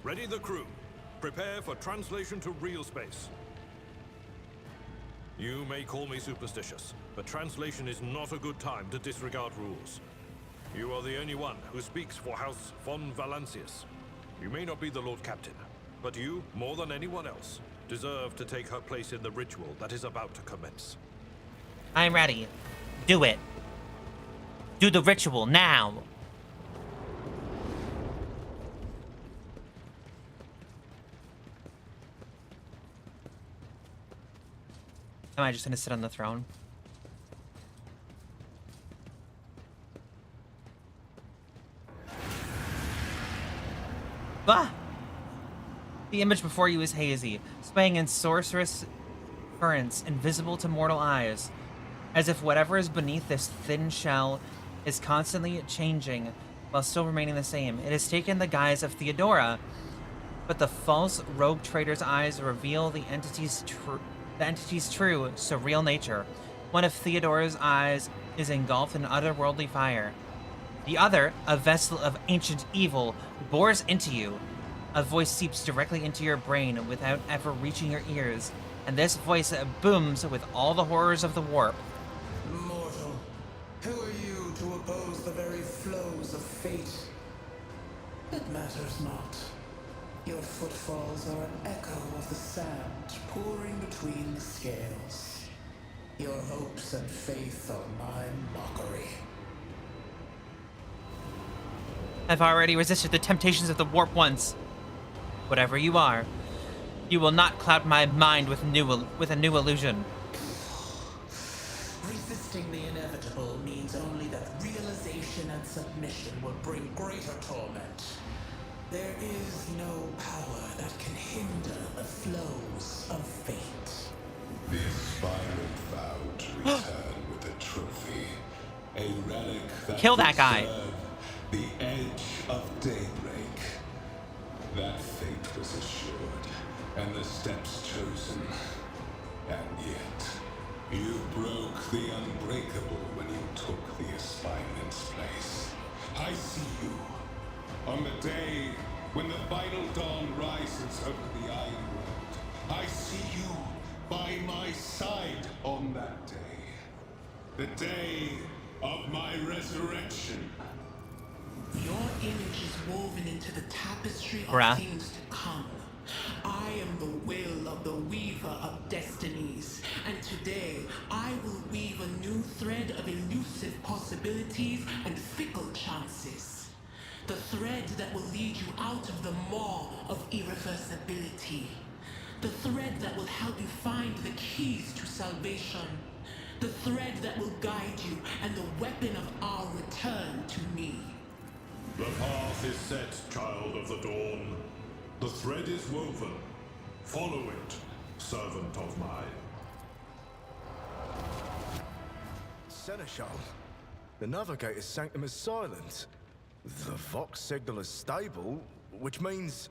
Ready the crew. Prepare for translation to real space. You may call me superstitious, but translation is not a good time to disregard rules. You are the only one who speaks for House von Valancius. You may not be the Lord Captain, but you, more than anyone else, deserve to take her place in the ritual that is about to commence. I'm ready. Do it. Do the ritual now. Am I just gonna sit on the throne? Bah! The image before you is hazy, swaying in sorcerous currents invisible to mortal eyes, as if whatever is beneath this thin shell is constantly changing while still remaining the same. It has taken the guise of Theodora, but the false rogue trader's eyes reveal the entity's true, surreal nature. One of Theodora's eyes is engulfed in otherworldly fire. The other, a vessel of ancient evil, bores into you. A voice seeps directly into your brain without ever reaching your ears, and this voice booms with all the horrors of the warp. Mortal, who are you to oppose the very flows of fate? It matters not. Your footfalls are an echo of the sand pouring between the scales. Your hopes and faith are my mockery. I've already resisted the temptations of the warp once. Whatever you are, you will not cloud my mind with a new illusion. Resisting the inevitable means only that realization and submission will bring greater torment. There is no power that can hinder the flows of fate. The aspirant vowed to return with a trophy, a relic that Kill that guy. would serve the edge of daybreak. That fate was assured, and the steps chosen. And yet, you broke the unbreakable when you took the aspirant's place. I see you. On the day when the final dawn rises over the Iron World, I see you by my side on that day. The day of my resurrection. Your image is woven into the tapestry of Bruh. things to come. I am the will of the weaver of destinies, and today I will weave a new thread of elusive possibilities and fickle chances. The thread that will lead you out of the maw of irreversibility. The thread that will help you find the keys to salvation. The thread that will guide you and the weapon of our return to me. The path is set, child of the dawn. The thread is woven. Follow it, servant of mine. Seneschal, the Navigator's sanctum is silent. The Vox signal is stable, which means...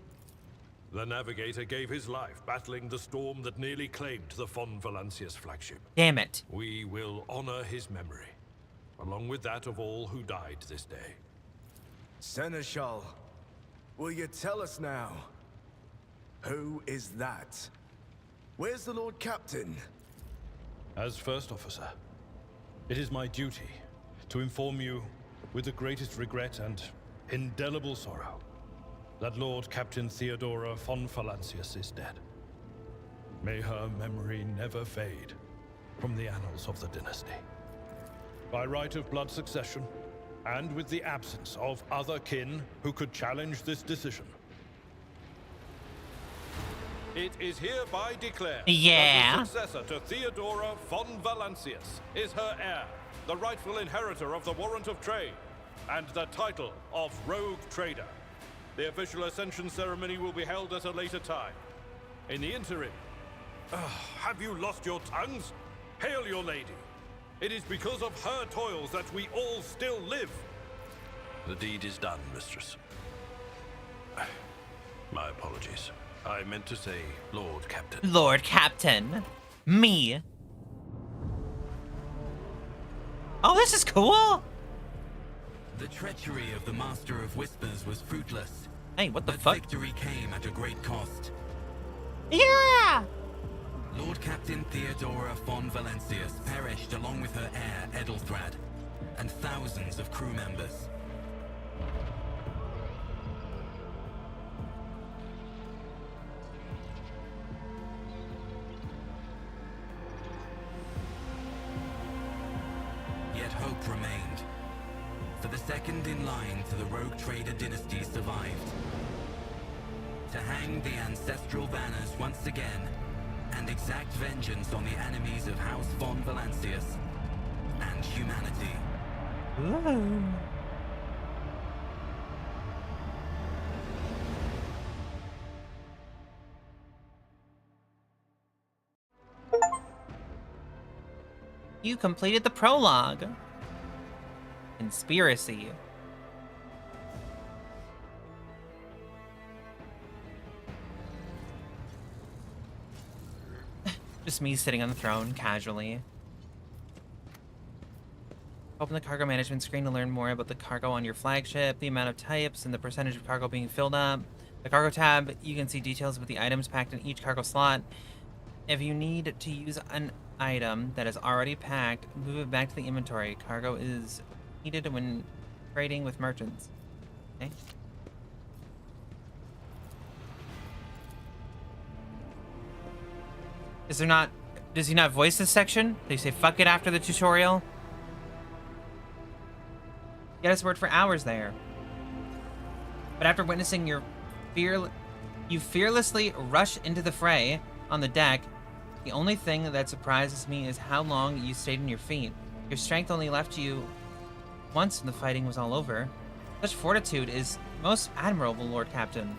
The Navigator gave his life battling the storm that nearly claimed the Von Valancius flagship. Damn it. We will honor his memory, along with that of all who died this day. Seneschal, will you tell us now? Who is that? Where's the Lord Captain? As First Officer, it is my duty to inform you, with the greatest regret and indelible sorrow, that Lord Captain Theodora von Valancius is dead. May her memory never fade from the annals of the dynasty. By right of blood succession, and with the absence of other kin who could challenge this decision, it is hereby declared Yeah. that the successor to Theodora von Valancius is her heir, the rightful inheritor of the warrant of trade, and the title of Rogue Trader. The official ascension ceremony will be held at a later time. In the interim, have you lost your tongues? Hail your lady. It is because of her toils that we all still live. The deed is done, mistress. My apologies. I meant to say Lord Captain. Lord Captain. Me. Oh, this is cool. The treachery of the Master of Whispers was fruitless. Hey, what the but fuck? Victory came at a great cost. Yeah! Lord Captain Theodora von Valancius perished along with her heir, Edelthrad, and thousands of crew members. Yet hope remained. For the second in line to the Rogue Trader dynasty survived. To hang the ancestral banners once again and exact vengeance on the enemies of House von Valancius and humanity. Ooh. You completed the prologue. Conspiracy. Just me sitting on the throne, casually. Open the cargo management screen to learn more about the cargo on your flagship, the amount of types, and the percentage of cargo being filled up. The cargo tab, you can see details about the items packed in each cargo slot. If you need to use an item that is already packed, move it back to the inventory. Cargo is needed when trading with merchants. Okay. Does he not voice this section? They say fuck it after the tutorial? Get us word for hours there. But after witnessing you fearlessly rush into the fray on the deck, the only thing that surprises me is how long you stayed on your feet. Your strength only left you once when the fighting was all over. Such fortitude is most admirable, Lord Captain.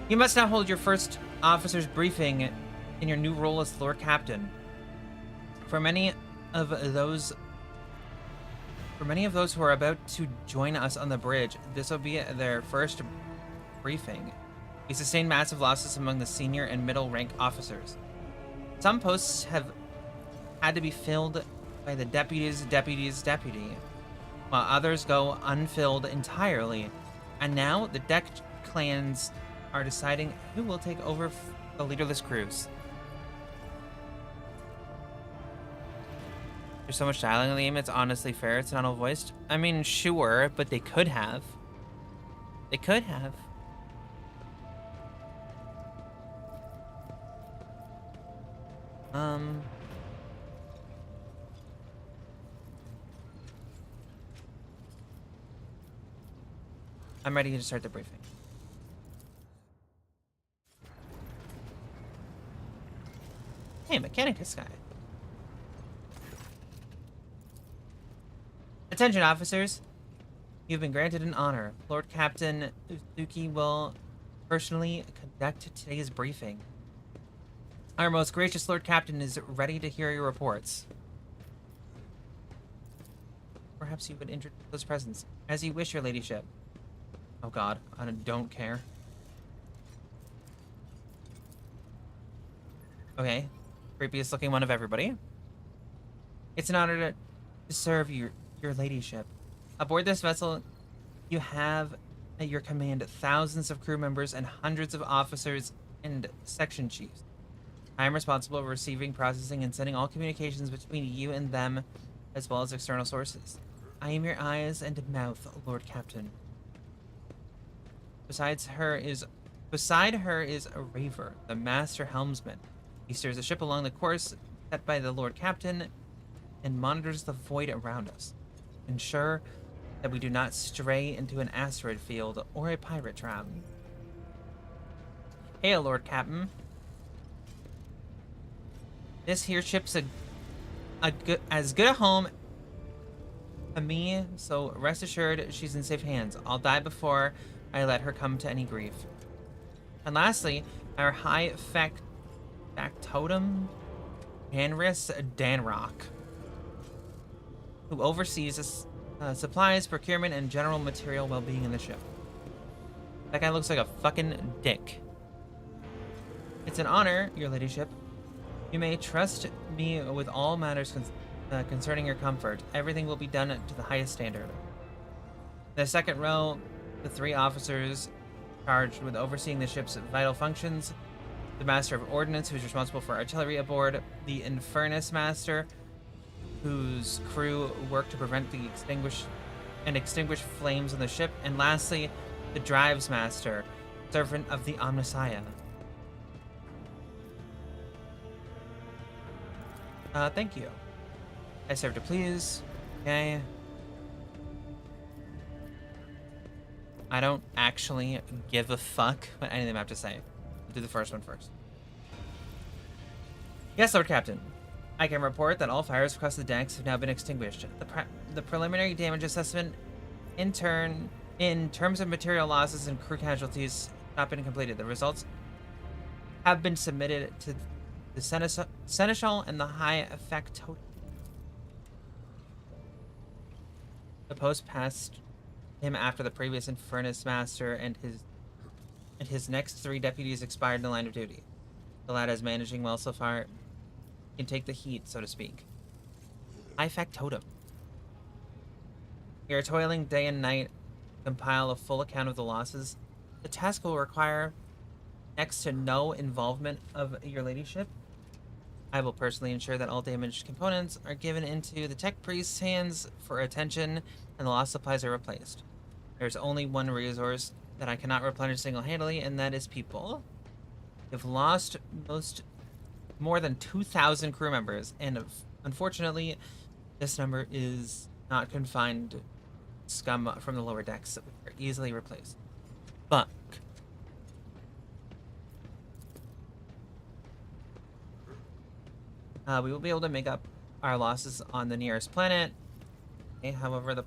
You must now hold your first officer's briefing in your new role as Lord Captain. For many of those who are about to join us on the bridge, this will be their first briefing. We sustained massive losses among the senior and middle rank officers. Some posts have had to be filled by the deputy, while others go unfilled entirely. And now the deck clans are deciding who will take over the leaderless crews. There's so much dialogue in the game, it's honestly fair it's not all voiced. I mean, sure, but they could have. They could have. I'm ready to start the briefing. Hey, Mechanicus guy. Attention, officers. You've been granted an honor. Lord Captain Tsuki will personally conduct today's briefing. Our most gracious Lord Captain is ready to hear your reports. Perhaps you would introduce those presents. As you wish, your ladyship. Oh god, I don't care. Okay, creepiest looking one of everybody. It's an honor to serve your ladyship. Aboard this vessel, you have at your command thousands of crew members and hundreds of officers and section chiefs. I am responsible for receiving, processing, and sending all communications between you and them, as well as external sources. I am your eyes and mouth, Lord Captain. Beside her is a Raver, the master helmsman. He steers the ship along the course set by the Lord Captain and monitors the void around us. Ensure that we do not stray into an asteroid field or a pirate trap. Hail, Lord Captain. This here ship's as good a home to me, so rest assured she's in safe hands. I'll die before I let her come to any grief. And lastly, our high factotum, Danris Danrock, who oversees supplies, procurement, and general material well-being in the ship. That guy looks like a fucking dick. It's an honor, your ladyship. You may trust me with all matters concerning your comfort. Everything will be done to the highest standard. In the second row, the 3 officers charged with overseeing the ship's vital functions. The Master of Ordnance, who's responsible for artillery aboard. The Infernus Master, whose crew work to prevent the extinguish flames on the ship. And lastly, the Drives Master, servant of the Omnissiah. Thank you. I serve to please. Okay. I don't actually give a fuck what any of them have to say. do the first one first. Yes, Lord Captain. I can report that all fires across the decks have now been extinguished. The preliminary damage assessment, in terms of material losses and crew casualties, not been completed. The results have been submitted to the Seneschal and the High Factotum. The post passed him after the previous Infernus Master and his next 3 deputies expired in the line of duty. The lad is managing well so far. Can take the heat, so to speak. High Factotum. We are toiling day and night to compile a full account of the losses. The task will require next to no involvement of your ladyship. I will personally ensure that all damaged components are given into the tech priest's hands for attention and the lost supplies are replaced. There's only one resource that I cannot replenish single-handedly, and that is people. We've lost more than 2,000 crew members, and unfortunately, this number is not confined to scum from the lower decks that are easily replaced. But we will be able to make up our losses on the nearest planet. Okay, however, the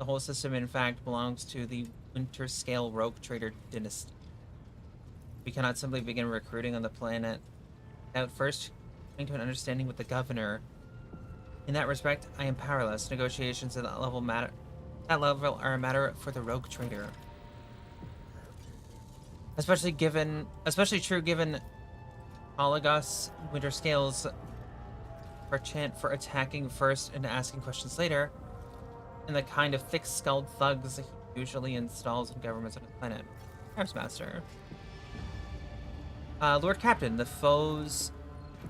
whole system, in fact, belongs to the Winterscale Rogue Trader dynasty. We cannot simply begin recruiting on the planet without first coming to an understanding with the governor. In that respect, I am powerless. Negotiations at that level are a matter for the Rogue Trader. Especially true given Olagos Winterscale's penchant for attacking first and asking questions later, and the kind of thick-skulled thugs he usually installs in governments on the planet. Perhaps, Master. Lord Captain, the foes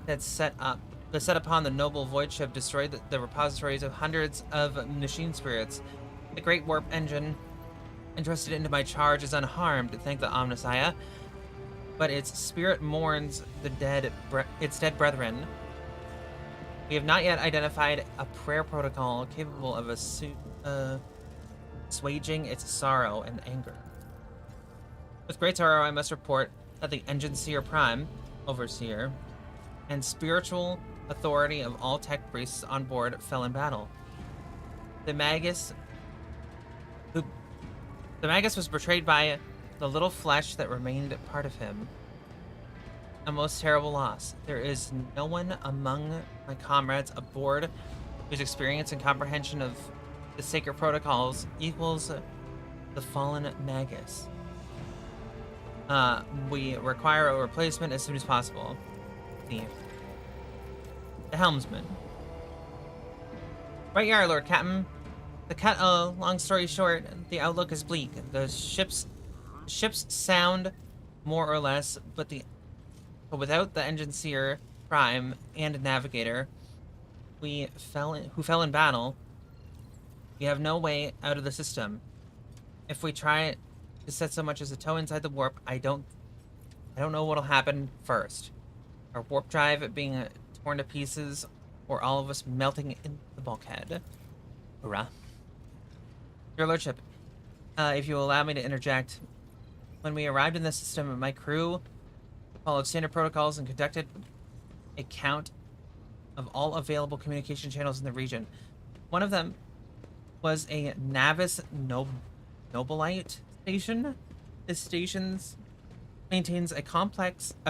that set upon the noble void ship destroyed the repositories of hundreds of machine spirits. The great warp engine entrusted into my charge is unharmed, thank the Omnissiah, but its spirit mourns its dead brethren. We have not yet identified a prayer protocol capable of assuaging its sorrow and anger. With great sorrow, I must report that the Engine Seer Prime, Overseer, and spiritual authority of all tech priests on board fell in battle. The Magus was betrayed by the little flesh that remained part of him. A most terrible loss. There is no one among my comrades aboard whose experience and comprehension of the sacred protocols equals the fallen Magus. We require a replacement as soon as possible. The helmsman. Right you are, Lord Captain. To cut a long story short, the outlook is bleak. The ships sound more or less, but without the Engine Seer Prime and Navigator, who fell in battle, we have no way out of the system. If we try to set so much as a toe inside the warp, I don't know what'll happen first. Our warp drive being torn to pieces, or all of us melting in the bulkhead. Hurrah. Your Lordship, if you will allow me to interject, when we arrived in the system, my crew followed standard protocols and conducted a count of all available communication channels in the region. One of them was a Navis Nobilite station. This station maintains a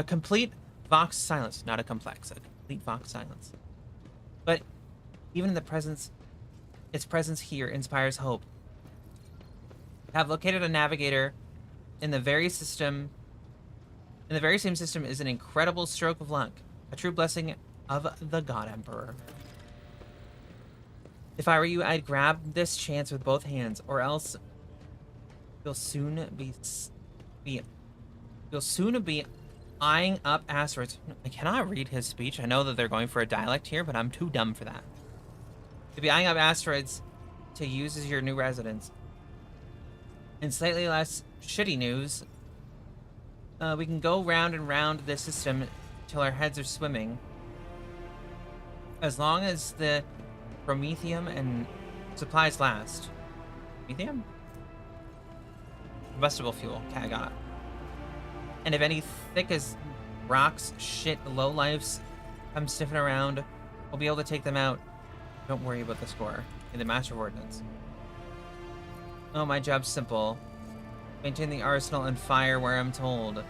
complete Vox silence, not a complex, a complete Vox silence. But even in its presence here inspires hope. I have located a navigator in the very same system is an incredible stroke of luck, a true blessing of the God Emperor. If I were you, I'd grab this chance with both hands, or else you'll soon be eyeing up asteroids. I cannot read his speech. I know that they're going for a dialect here, but I'm too dumb for that. You'll be eyeing up asteroids to use as your new residence. In slightly less shitty news, we can go round and round this system till our heads are swimming. As long as the promethium and supplies last. Promethium? Combustible fuel. Okay, I got it. And if any thick as rocks, shit, lowlifes come sniffing around, we'll be able to take them out. Don't worry about the score in the Master of Ordnance. Oh, my job's simple. Maintain the arsenal and fire where I'm told.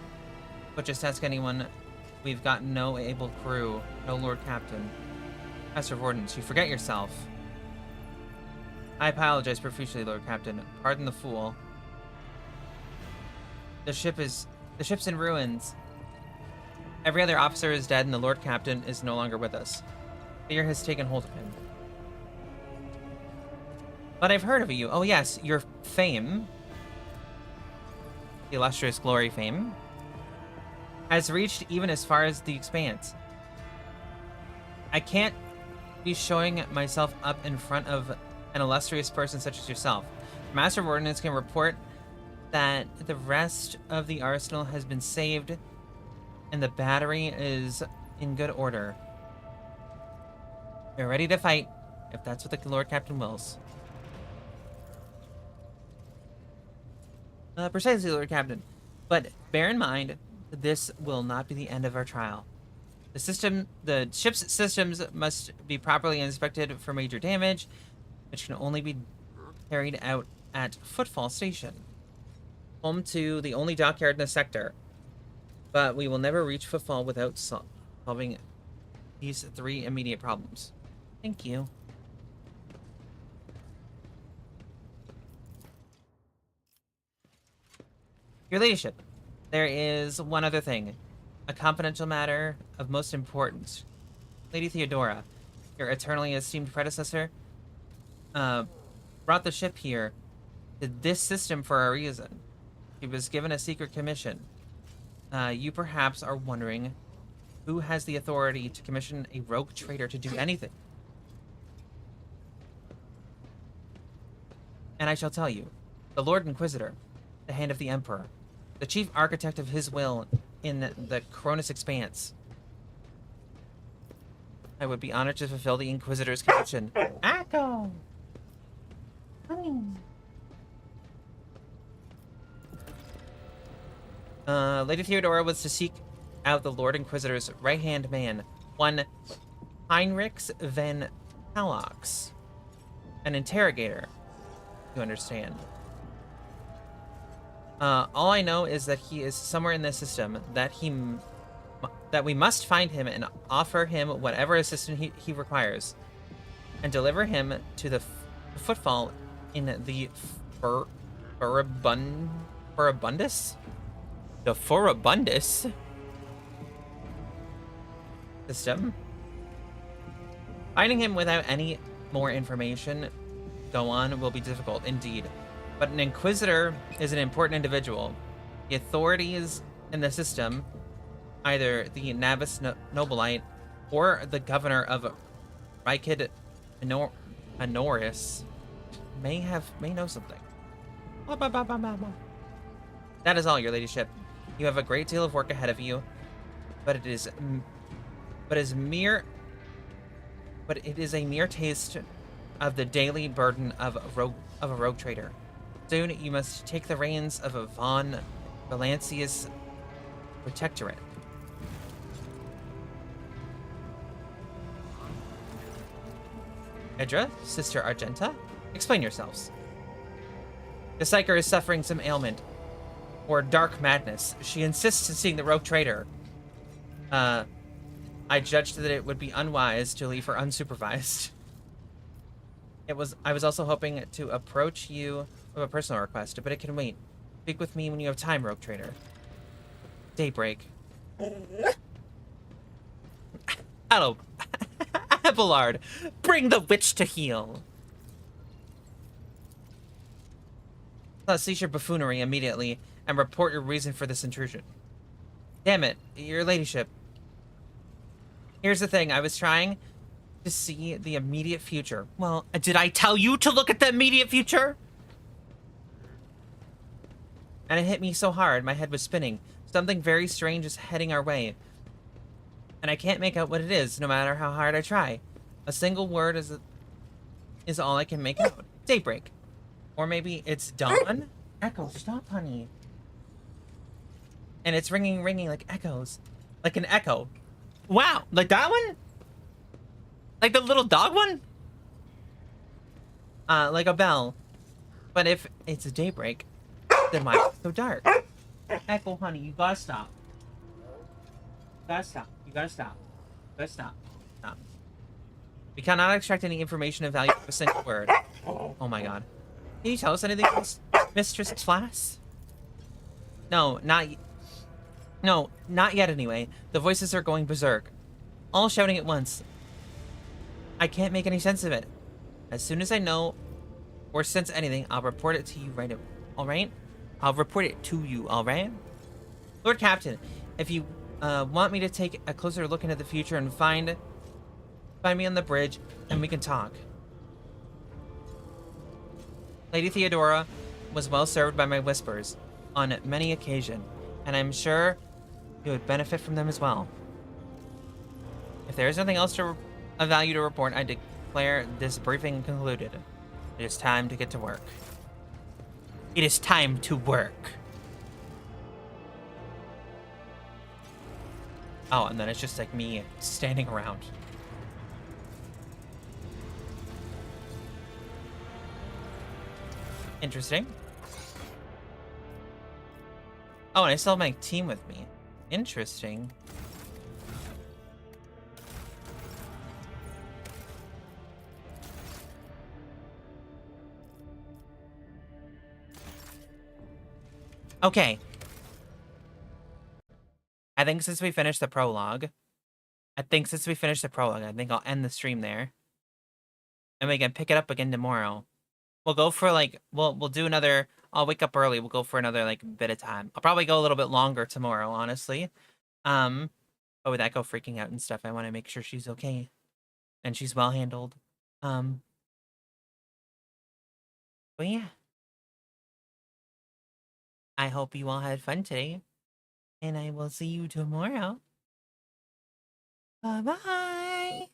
But just ask anyone. We've got no able crew. No Lord Captain. Master of Ordnance, you forget yourself. I apologize profusely, Lord Captain. Pardon the fool. The ship's in ruins. Every other officer is dead and the Lord Captain is no longer with us. Fear has taken hold of him. But I've heard of you. Oh yes, your fame, the illustrious glory fame, has reached even as far as the Expanse. I can't be showing myself up in front of an illustrious person such as yourself. Master of Ordnance can report that the rest of the arsenal has been saved and the battery is in good order. We're ready to fight, if that's what the Lord Captain wills. Precisely, Lord Captain. But bear in mind, this will not be the end of our trial. The ship's systems must be properly inspected for major damage, which can only be carried out at Footfall Station, home to the only dockyard in the sector. But we will never reach Footfall without solving these 3 immediate problems. Thank you. Your Ladyship, there is one other thing. A confidential matter of most importance. Lady Theodora, your eternally esteemed predecessor, brought the ship here to this system for a reason. She was given a secret commission. You perhaps are wondering who has the authority to commission a rogue trader to do anything. And I shall tell you, the Lord Inquisitor, the hand of the Emperor, the chief architect of his will in the Cronus Expanse. I would be honored to fulfill the Inquisitor's commission. Echo! Lady Theodora was to seek out the Lord Inquisitor's right-hand man, one Heinrichs van Palox, an interrogator, you understand. All I know is that he is somewhere in the system, that we must find him and offer him whatever assistance he requires, and deliver him to the Footfall in the Furibundus? The Furibundus system. Finding him without any more information go on will be difficult indeed. But an Inquisitor is an important individual. The authorities in the system, either the Navis Nobilite or the governor of Rykid Honoris, may know something. That is all, your ladyship. You have a great deal of work ahead of you, but it is a mere taste of the daily burden of a rogue trader. Soon you must take the reins of a von Valancius protectorate. Edra, Sister Argenta, explain yourselves. The Psyker is suffering some ailment, or dark madness. She insists on seeing the rogue trader. I judged that it would be unwise to leave her unsupervised. I was also hoping to approach you with a personal request, but it can wait. Speak with me when you have time, rogue trader. Daybreak. Hello, Abelard. Bring the witch to heel. Let's cease your buffoonery immediately and report your reason for this intrusion. Damn it, your ladyship. Here's the thing, I was trying to see the immediate future. Well, did I tell you to look at the immediate future? And it hit me so hard, my head was spinning. Something very strange is heading our way. And I can't make out what it is, no matter how hard I try. A single word is all I can make out. Daybreak. Or maybe it's dawn? Echo, stop, honey. And it's ringing like echoes. Like an echo. Wow, like that one? Like the little dog one? Like a bell. But if it's a daybreak, then why is it so dark? Echo, honey, you gotta stop. You gotta stop. You gotta stop. You gotta stop. Stop. We cannot extract any information of value from a single word. Oh my god. Can you tell us anything, Mistress Class? No, not yet anyway. The voices are going berserk. All shouting at once. I can't make any sense of it. As soon as I know or sense anything, I'll report it to you right away. Alright? I'll report it to you, alright? Lord Captain, if you want me to take a closer look into the future and find me on the bridge, and we can talk. Lady Theodora was well served by my whispers on many occasions, and I'm sure you would benefit from them as well. If there is nothing else of value to report, I declare this briefing concluded. It is time to get to work. It is time to work. Oh, and then it's just like me standing around. Interesting. Oh, and I still have my team with me. Interesting. Okay. I think since we finished the prologue, I think I'll end the stream there. And we can pick it up again tomorrow. We'll go for like, we'll do another, I'll wake up early. We'll go for another like bit of time. I'll probably go a little bit longer tomorrow, honestly. But with that go freaking out and stuff, I want to make sure she's okay. And she's well handled. But yeah. I hope you all had fun today. And I will see you tomorrow. Bye-bye.